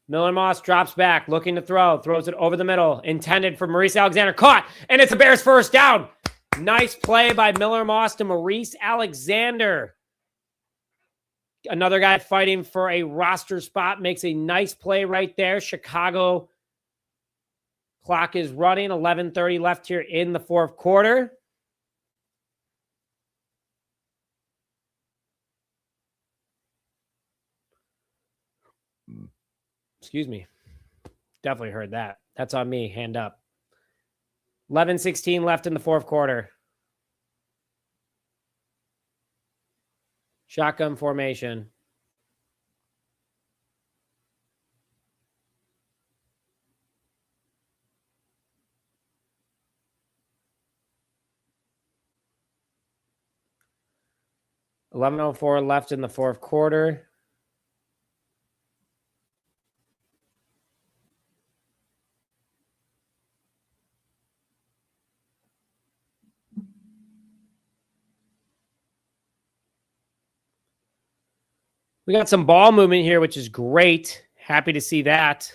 Miller Moss drops back, looking to throw. Throws it over the middle. Intended for Maurice Alexander. Caught, and it's a Bears first down. Nice play by Miller Moss to Maurice Alexander. Another guy fighting for a roster spot. Makes a nice play right there. Chicago clock is running. 11:30 left here in the fourth quarter. Excuse me. Definitely heard that. That's on me. Hand up. 11:16 left in the fourth quarter. Shotgun formation. $11:04 left in the fourth quarter. We got some ball movement here, which is great. Happy to see that.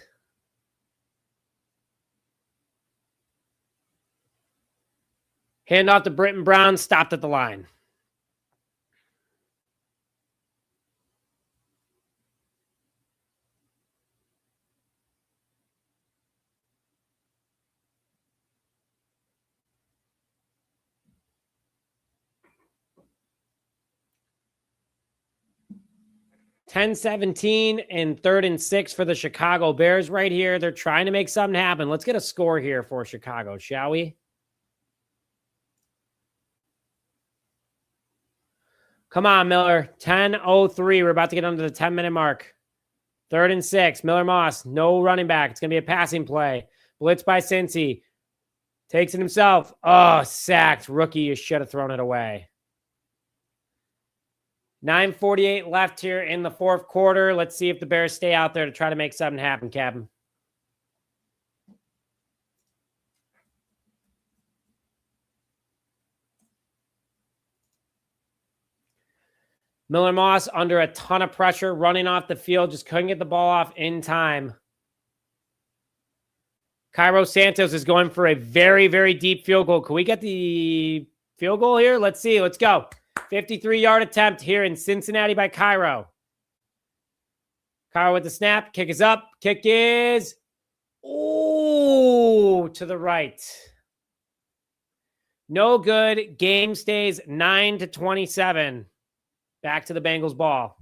Hand off to Britton Brown, stopped at the line. $10-17 and 3rd and 6 for the Chicago Bears right here. They're trying to make something happen. Let's get a score here for Chicago, shall we? Come on, Miller. 10:03. We're about to get under the 10-minute mark. 3rd and 6. Miller Moss, no running back. It's going to be a passing play. Blitz by Cincy. Takes it himself. Oh, sacked. Rookie, you should have thrown it away. 9:48 left here in the fourth quarter. Let's see if the Bears stay out there to try to make something happen, Captain. Miller Moss under a ton of pressure, running off the field, just couldn't get the ball off in time. Cairo Santos is going for a very, very deep field goal. Can we get the field goal here? Let's see. Let's go. 53-yard attempt here in Cincinnati by Cairo. Cairo with the snap. Kick is up. Kick is, ooh, to the right. No good. Game stays 9-27. Back to the Bengals ball.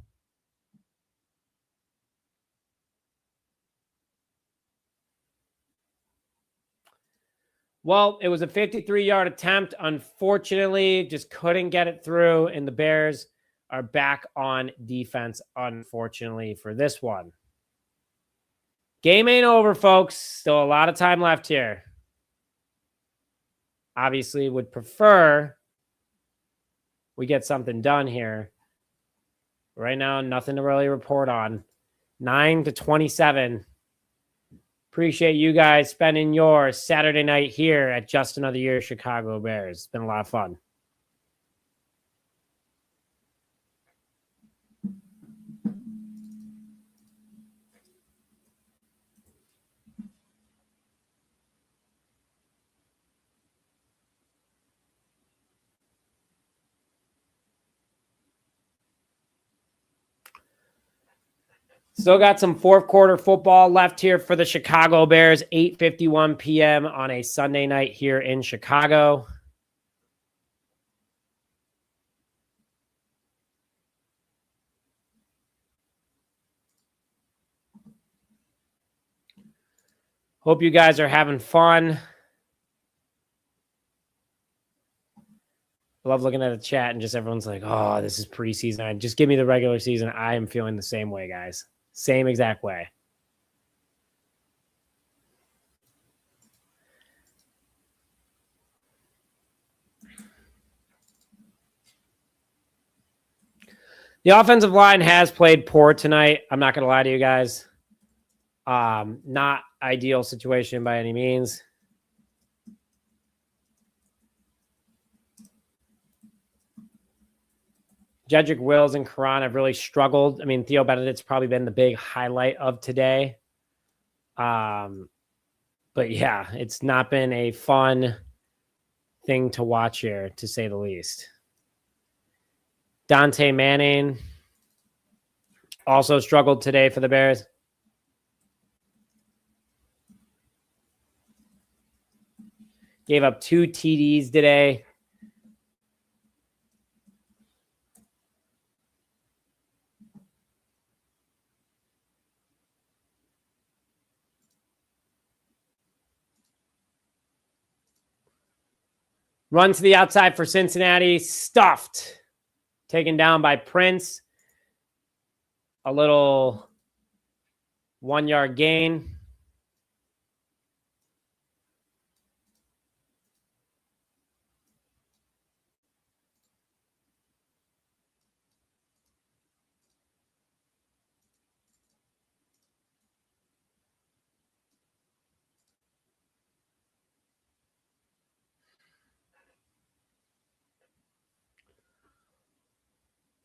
Well, it was a 53-yard attempt. Unfortunately, just couldn't get it through, and the Bears are back on defense, unfortunately, for this one. Game ain't over, folks. Still a lot of time left here. Obviously, would prefer we get something done here. Right now, nothing to really report on. 9-27. Appreciate you guys spending your Saturday night here at Just Another Year Chicago Bears. It's been a lot of fun. Still got some fourth quarter football left here for the Chicago Bears. 8:51 p.m. on a Sunday night here in Chicago. Hope you guys are having fun. I love looking at the chat and just everyone's like, oh, this is preseason. Just give me the regular season. I am feeling the same way, guys. Same exact way. The offensive line has played poor tonight. I'm not going to lie to you guys. Not ideal situation by any means. Jedrick Wills and Karan have really struggled. I mean, Theo Benedict's probably been the big highlight of today. But yeah, it's not been a fun thing to watch here, to say the least. Dante Manning also struggled today for the Bears. Gave up 2 TDs today. Run to the outside for Cincinnati. Stuffed. Taken down by Prince. A little 1-yard gain.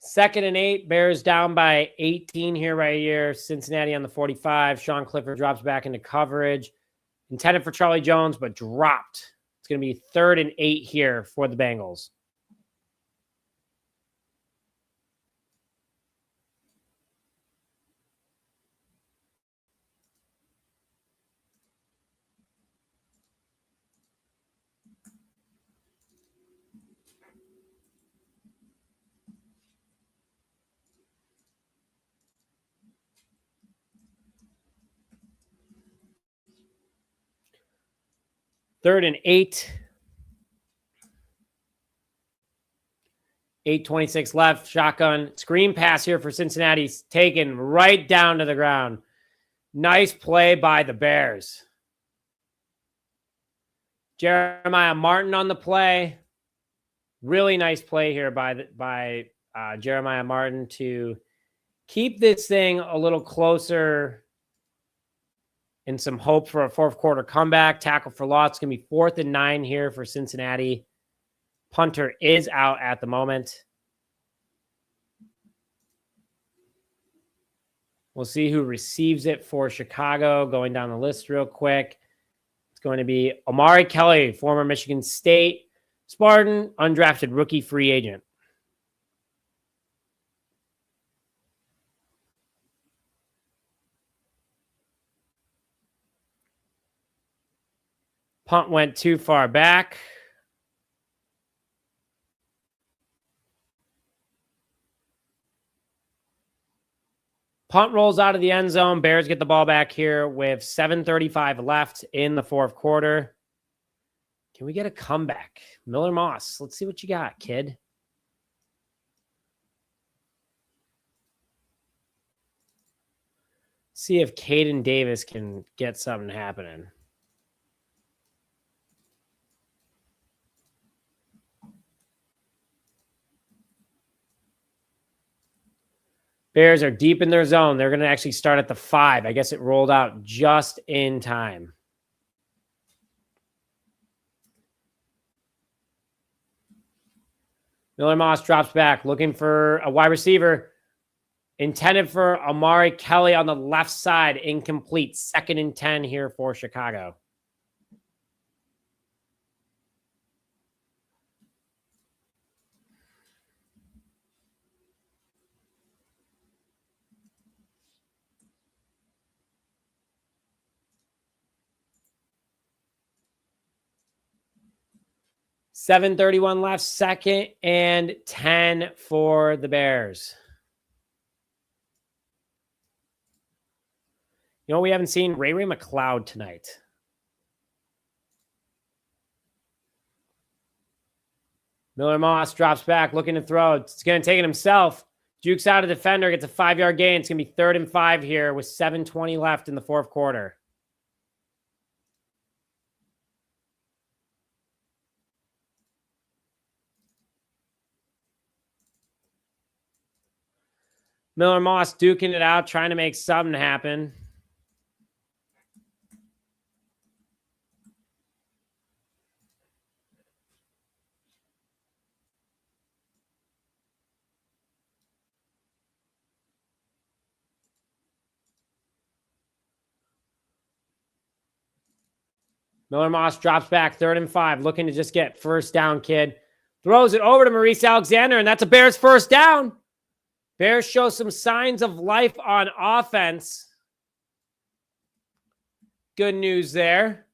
Second and 8. Bears down by 18 here, right here. Cincinnati on the 45. Sean Clifford drops back into coverage. Intended for Charlie Jones, but dropped. It's going to be 3rd and 8 here for the Bengals. Third and 8. 8:26 left. Shotgun. Screen pass here for Cincinnati. Taken right down to the ground. Nice play by the Bears. Jeremiah Martin on the play. Really nice play here by Jeremiah Martin to keep this thing a little closer and some hope for a fourth quarter comeback. Tackle for loss. It's going to be 4th and 9 here for Cincinnati. Punter is out at the moment. We'll see who receives it for Chicago. Going down the list real quick. It's going to be Omari Kelly, former Michigan State Spartan, undrafted rookie free agent. Punt went too far back. Punt rolls out of the end zone. Bears get the ball back here with 7:35 left in the fourth quarter. Can we get a comeback? Miller Moss, let's see what you got, kid. See if Caden Davis can get something happening. Bears are deep in their zone. They're going to actually start at the 5. I guess it rolled out just in time. Miller Moss drops back, looking for a wide receiver. Intended for Omari Kelly on the left side. Incomplete. 2nd and 10 here for Chicago. 7:31 left, 2nd and 10 for the Bears. You know, we haven't seen Ray McLeod tonight. Miller Moss drops back, looking to throw. It's going to take it himself. Jukes out a defender, gets a 5-yard gain. It's going to be 3rd and 5 here with 7:20 left in the 4th quarter. Miller Moss duking it out, trying to make something happen. Miller Moss drops back, 3rd and 5, looking to just get first down, kid. Throws it over to Maurice Alexander, and that's a Bears first down. Bears show some signs of life on offense. Good news there.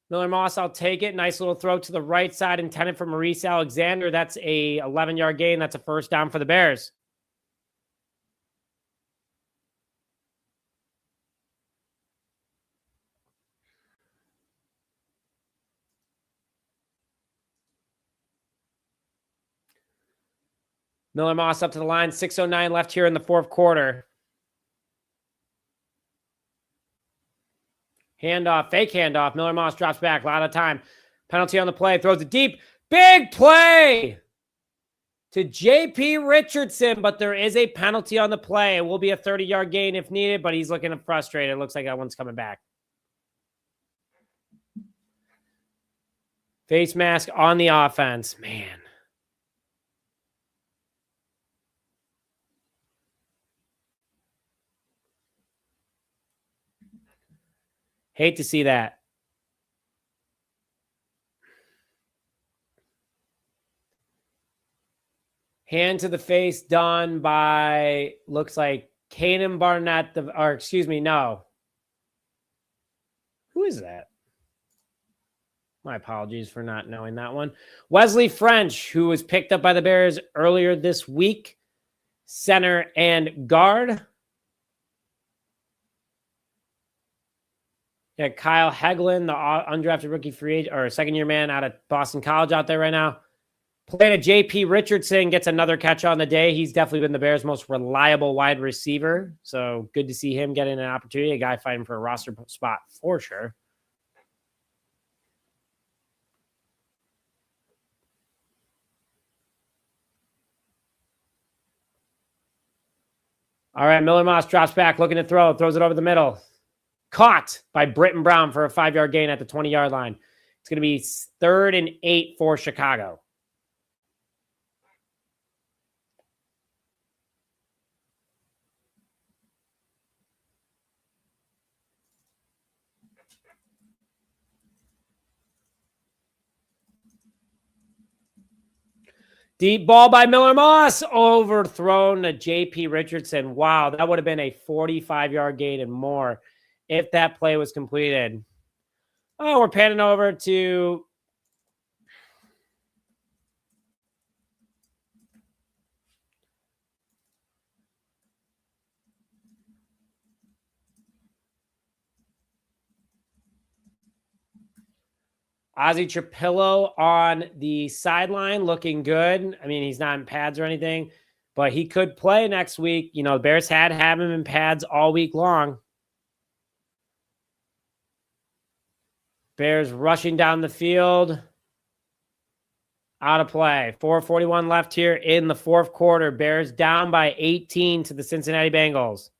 Miller Moss, I'll take it. Nice little throw to the right side intended for Maurice Alexander. That's a 11-yard gain. That's a first down for the Bears. Miller Moss up to the line. 6:09 left here in the 4th quarter. Handoff, fake handoff. Miller Moss drops back. A lot of time. Penalty on the play. Throws it deep. Big play to J.P. Richardson, but there is a penalty on the play. It will be a 30-yard gain if needed, but he's looking frustrated. It looks like that one's coming back. Face mask on the offense. Man. Hate to see that. Hand to the face done by, looks like Caden Barnett, or excuse me, no. Who is that? My apologies for not knowing that one. Wesley French, who was picked up by the Bears earlier this week. Center and guard. Yeah, Kyle Heglin, the undrafted rookie free agent or second-year man out of Boston College out there right now. Played a J.P. Richardson, gets another catch on the day. He's definitely been the Bears' most reliable wide receiver. So good to see him getting an opportunity. A guy fighting for a roster spot for sure. All right, Miller Moss drops back, looking to throw. Throws it over the middle. Caught by Britton Brown for a 5-yard gain at the 20-yard line. It's going to be 3rd and 8 for Chicago. Deep ball by Miller Moss. Overthrown to J.P. Richardson. Wow, that would have been a 45-yard gain and more if that play was completed. Oh, we're panning over to Ozzie Trapillo on the sideline, looking good. I mean, he's not in pads or anything, but he could play next week. You know, the Bears had him in pads all week long. Bears rushing down the field. Out of play. 4:41 left here in the 4th quarter. Bears down by 18 to the Cincinnati Bengals.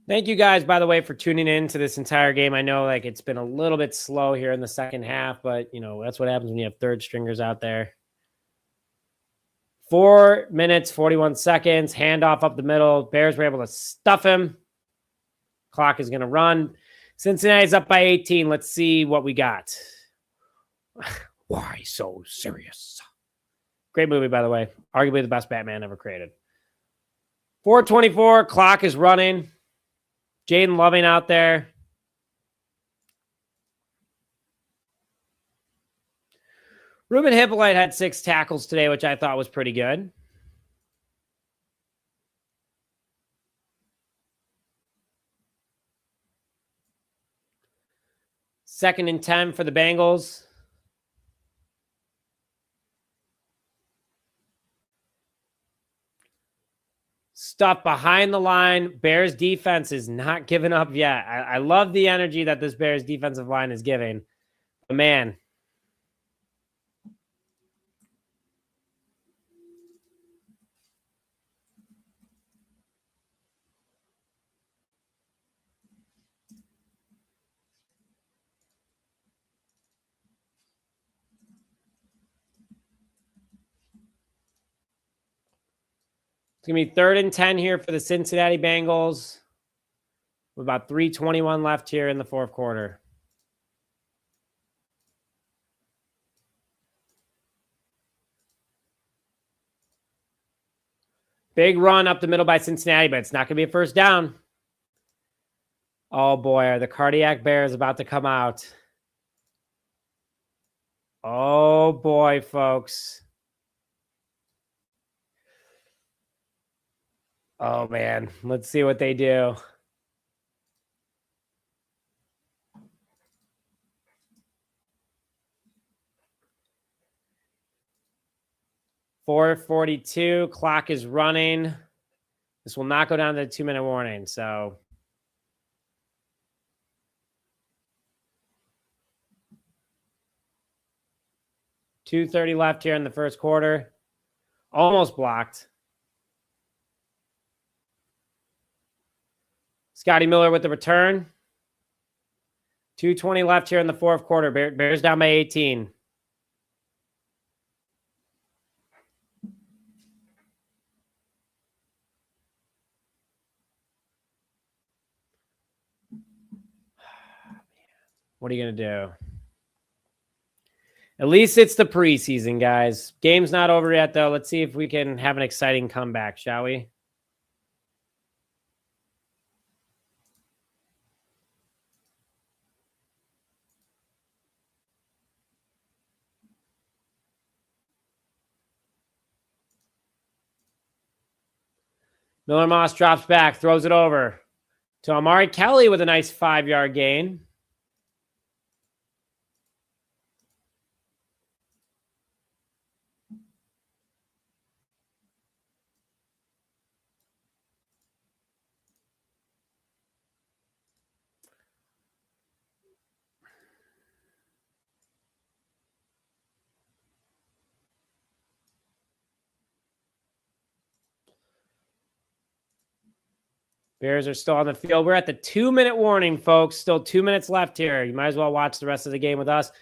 Thank you guys, by the way, for tuning in to this entire game. I know like it's been a little bit slow here in the second half, but you know, that's what happens when you have third stringers out there. 4 minutes, 41 seconds. Handoff up the middle. Bears were able to stuff him. Clock is going to run. Cincinnati's up by 18. Let's see what we got. Why so serious? Great movie, by the way. Arguably the best Batman ever created. 4:24. Clock is running. Jaden Loving out there. Ruben Hippolyte had 6 tackles today, which I thought was pretty good. Second and 10 for the Bengals. Stuff behind the line. Bears defense is not giving up yet. I love the energy that this Bears defensive line is giving. But man, it's going to be 3rd and 10 here for the Cincinnati Bengals. With about 3:21 left here in the fourth quarter. Big run up the middle by Cincinnati, but it's not going to be a first down. Oh, boy, are the cardiac bears about to come out. Oh, boy, folks. Oh, man. Let's see what they do. .442. Clock is running. This will not go down to the 2-minute warning, so... .230 left here in the first quarter. Almost blocked. Scotty Miller with the return. 2:20 left here in the fourth quarter. Bears down by 18. What are you going to do? At least it's the preseason, guys. Game's not over yet, though. Let's see if we can have an exciting comeback, shall we? Miller Moss drops back, throws it over to Amari Kelly with a nice 5-yard gain. Bears are still on the field. We're at the 2-minute warning, folks. Still 2 minutes left here. You might as well watch the rest of the game with us.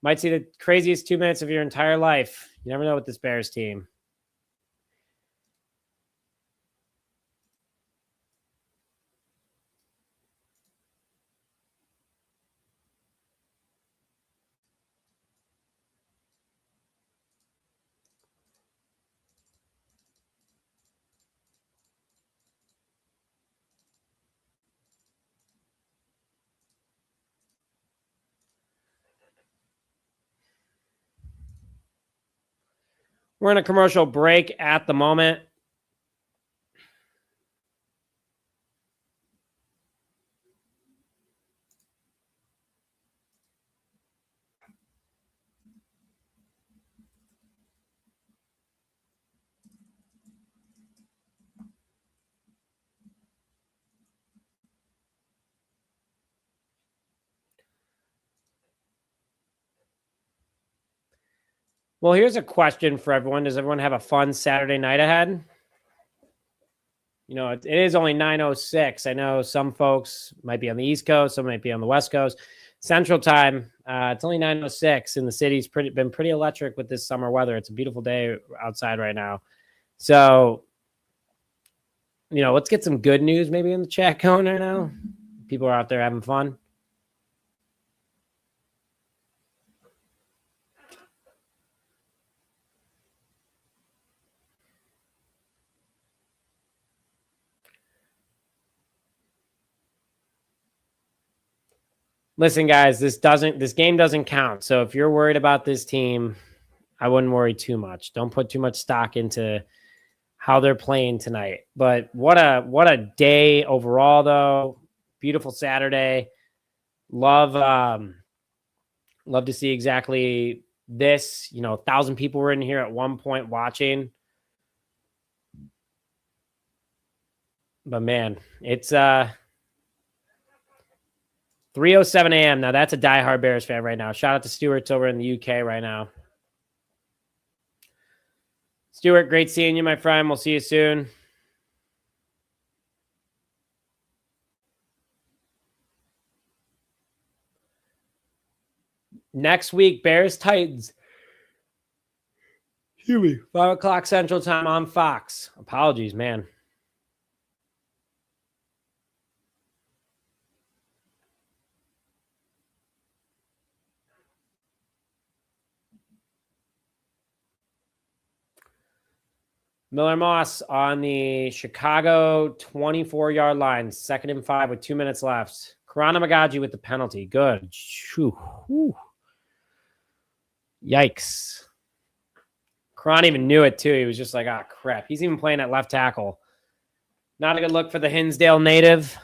Might see the craziest 2 minutes of your entire life. You never know with this Bears team. We're in a commercial break at the moment. Well, here's a question for everyone. Does everyone have a fun Saturday night ahead? You know, it is only 9:06. I know some folks might be on the East Coast, some might be on the West Coast. Central Time. It's only 9:06, and the city's been pretty electric with this summer weather. It's a beautiful day outside right now. So, let's get some good news maybe in the chat going right now. People are out there having fun. Listen, guys, this game doesn't count. So if you're worried about this team, I wouldn't worry too much. Don't put too much stock into how they're playing tonight. But what a day overall, though. Beautiful Saturday. Love to see exactly this. 1,000 people were in here at one point watching. But man, it's 3:07 a.m. Now that's a diehard Bears fan right now. Shout out to Stuart's over in the UK right now. Stuart, great seeing you, my friend. We'll see you soon. Next week, Bears Titans. Excuse me. 5 o'clock Central Time on Fox. Apologies, man. Miller Moss on the Chicago 24-yard line, 2nd and 5 with 2 minutes left. Karana Magaji with the penalty. Good. Whew. Yikes. Karan even knew it, too. He was just like, crap. He's even playing at left tackle. Not a good look for the Hinsdale native.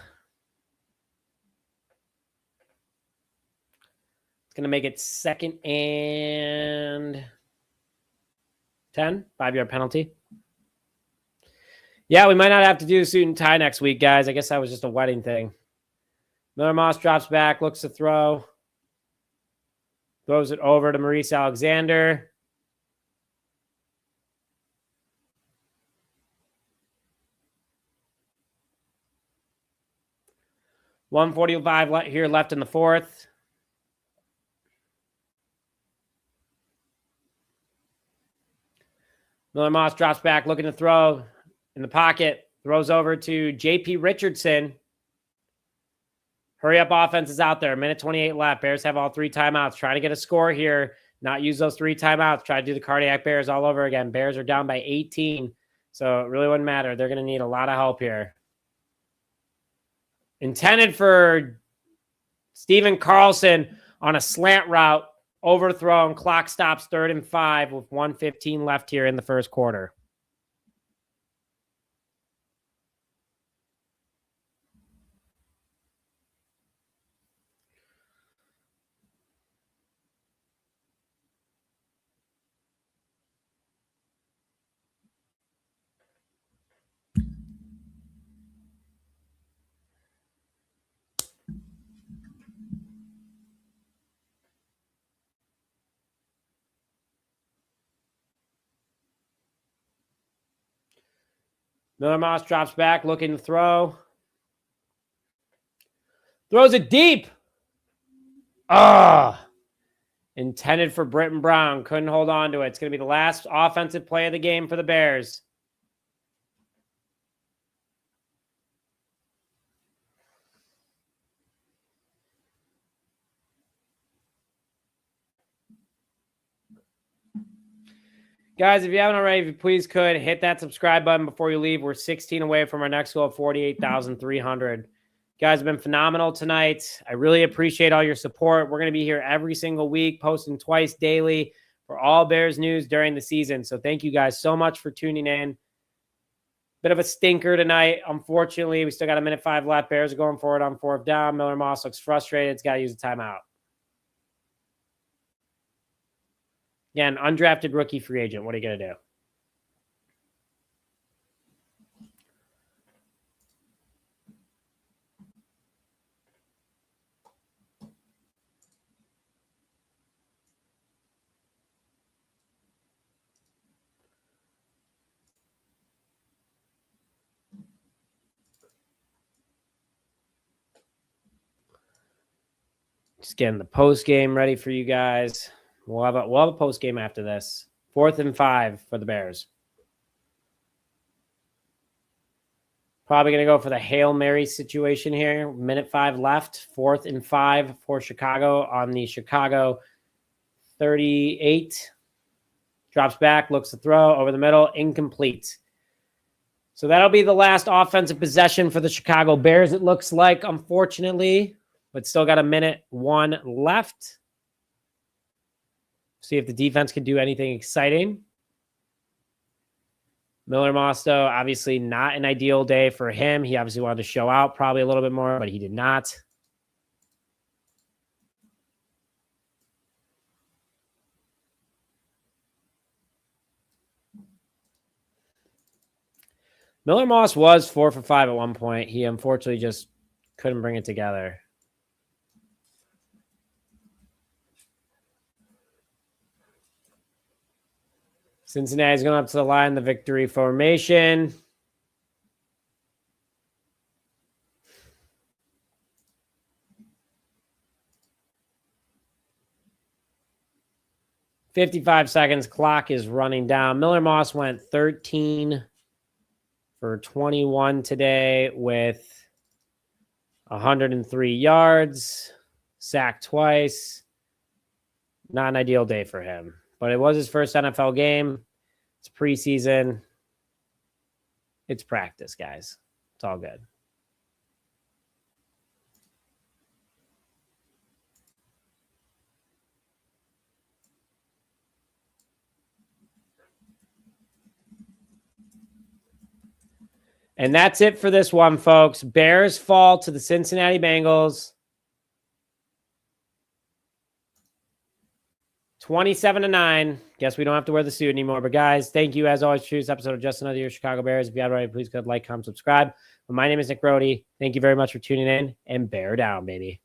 It's going to make it 2nd and 10. 5-yard penalty. Yeah, we might not have to do a suit and tie next week, guys. I guess that was just a wedding thing. Miller Moss drops back, looks to throw. Throws it over to Maurice Alexander. .145 here left in the 4th. Miller Moss drops back, looking to throw in the pocket. Throws over to J.P. Richardson. Hurry up offense is out there. 1:28 left. Bears have all 3 timeouts. Trying to get a score here. Not use those 3 timeouts. Try to do the cardiac Bears all over again. Bears are down by 18. So it really wouldn't matter. They're going to need a lot of help here. Intended for Steven Carlson on a slant route. Overthrown. Clock stops 3rd and 5 with 1:15 left here in the first quarter. Miller Moss drops back, looking to throw. Throws it deep. Intended for Britton Brown. Couldn't hold on to it. It's going to be the last offensive play of the game for the Bears. Guys, if you haven't already, if you please could, hit that subscribe button before you leave. We're 16 away from our next goal of 48,300. You guys have been phenomenal tonight. I really appreciate all your support. We're going to be here every single week, posting twice daily for all Bears news during the season. So thank you guys so much for tuning in. Bit of a stinker tonight. Unfortunately, we still got 1:05 left. Bears are going forward on 4th down. Miller Moss looks frustrated. It's got to use a timeout. Again, undrafted rookie free agent. What are you going to do? Just getting the post game ready for you guys. We'll have a post game after this. 4th and 5 for the Bears. Probably going to go for the Hail Mary situation here. Minute 5 left. 4th and 5 for Chicago on the Chicago 38. Drops back, looks to throw over the middle, incomplete. So that'll be the last offensive possession for the Chicago Bears, it looks like, unfortunately. But still got a minute 1 left. See if the defense can do anything exciting. Miller Mosto, obviously not an ideal day for him. He obviously wanted to show out probably a little bit more, but he did not. Miller Moss was 4 for 5 at one point. He unfortunately just couldn't bring it together. Cincinnati's going up to the line, the victory formation. .55 seconds. Clock is running down. Miller Moss went 13 for 21 today with 103 yards. Sacked twice. Not an ideal day for him. But it was his first NFL game. It's preseason. It's practice, guys. It's all good. And that's it for this one, folks. Bears fall to the Cincinnati Bengals. 27-9. Guess we don't have to wear the suit anymore. But, guys, thank you, as always, for this episode of Just Another Year Chicago Bears. If you haven't already, please go like, comment, subscribe. But my name is Nick Brody. Thank you very much for tuning in. And bear down, baby.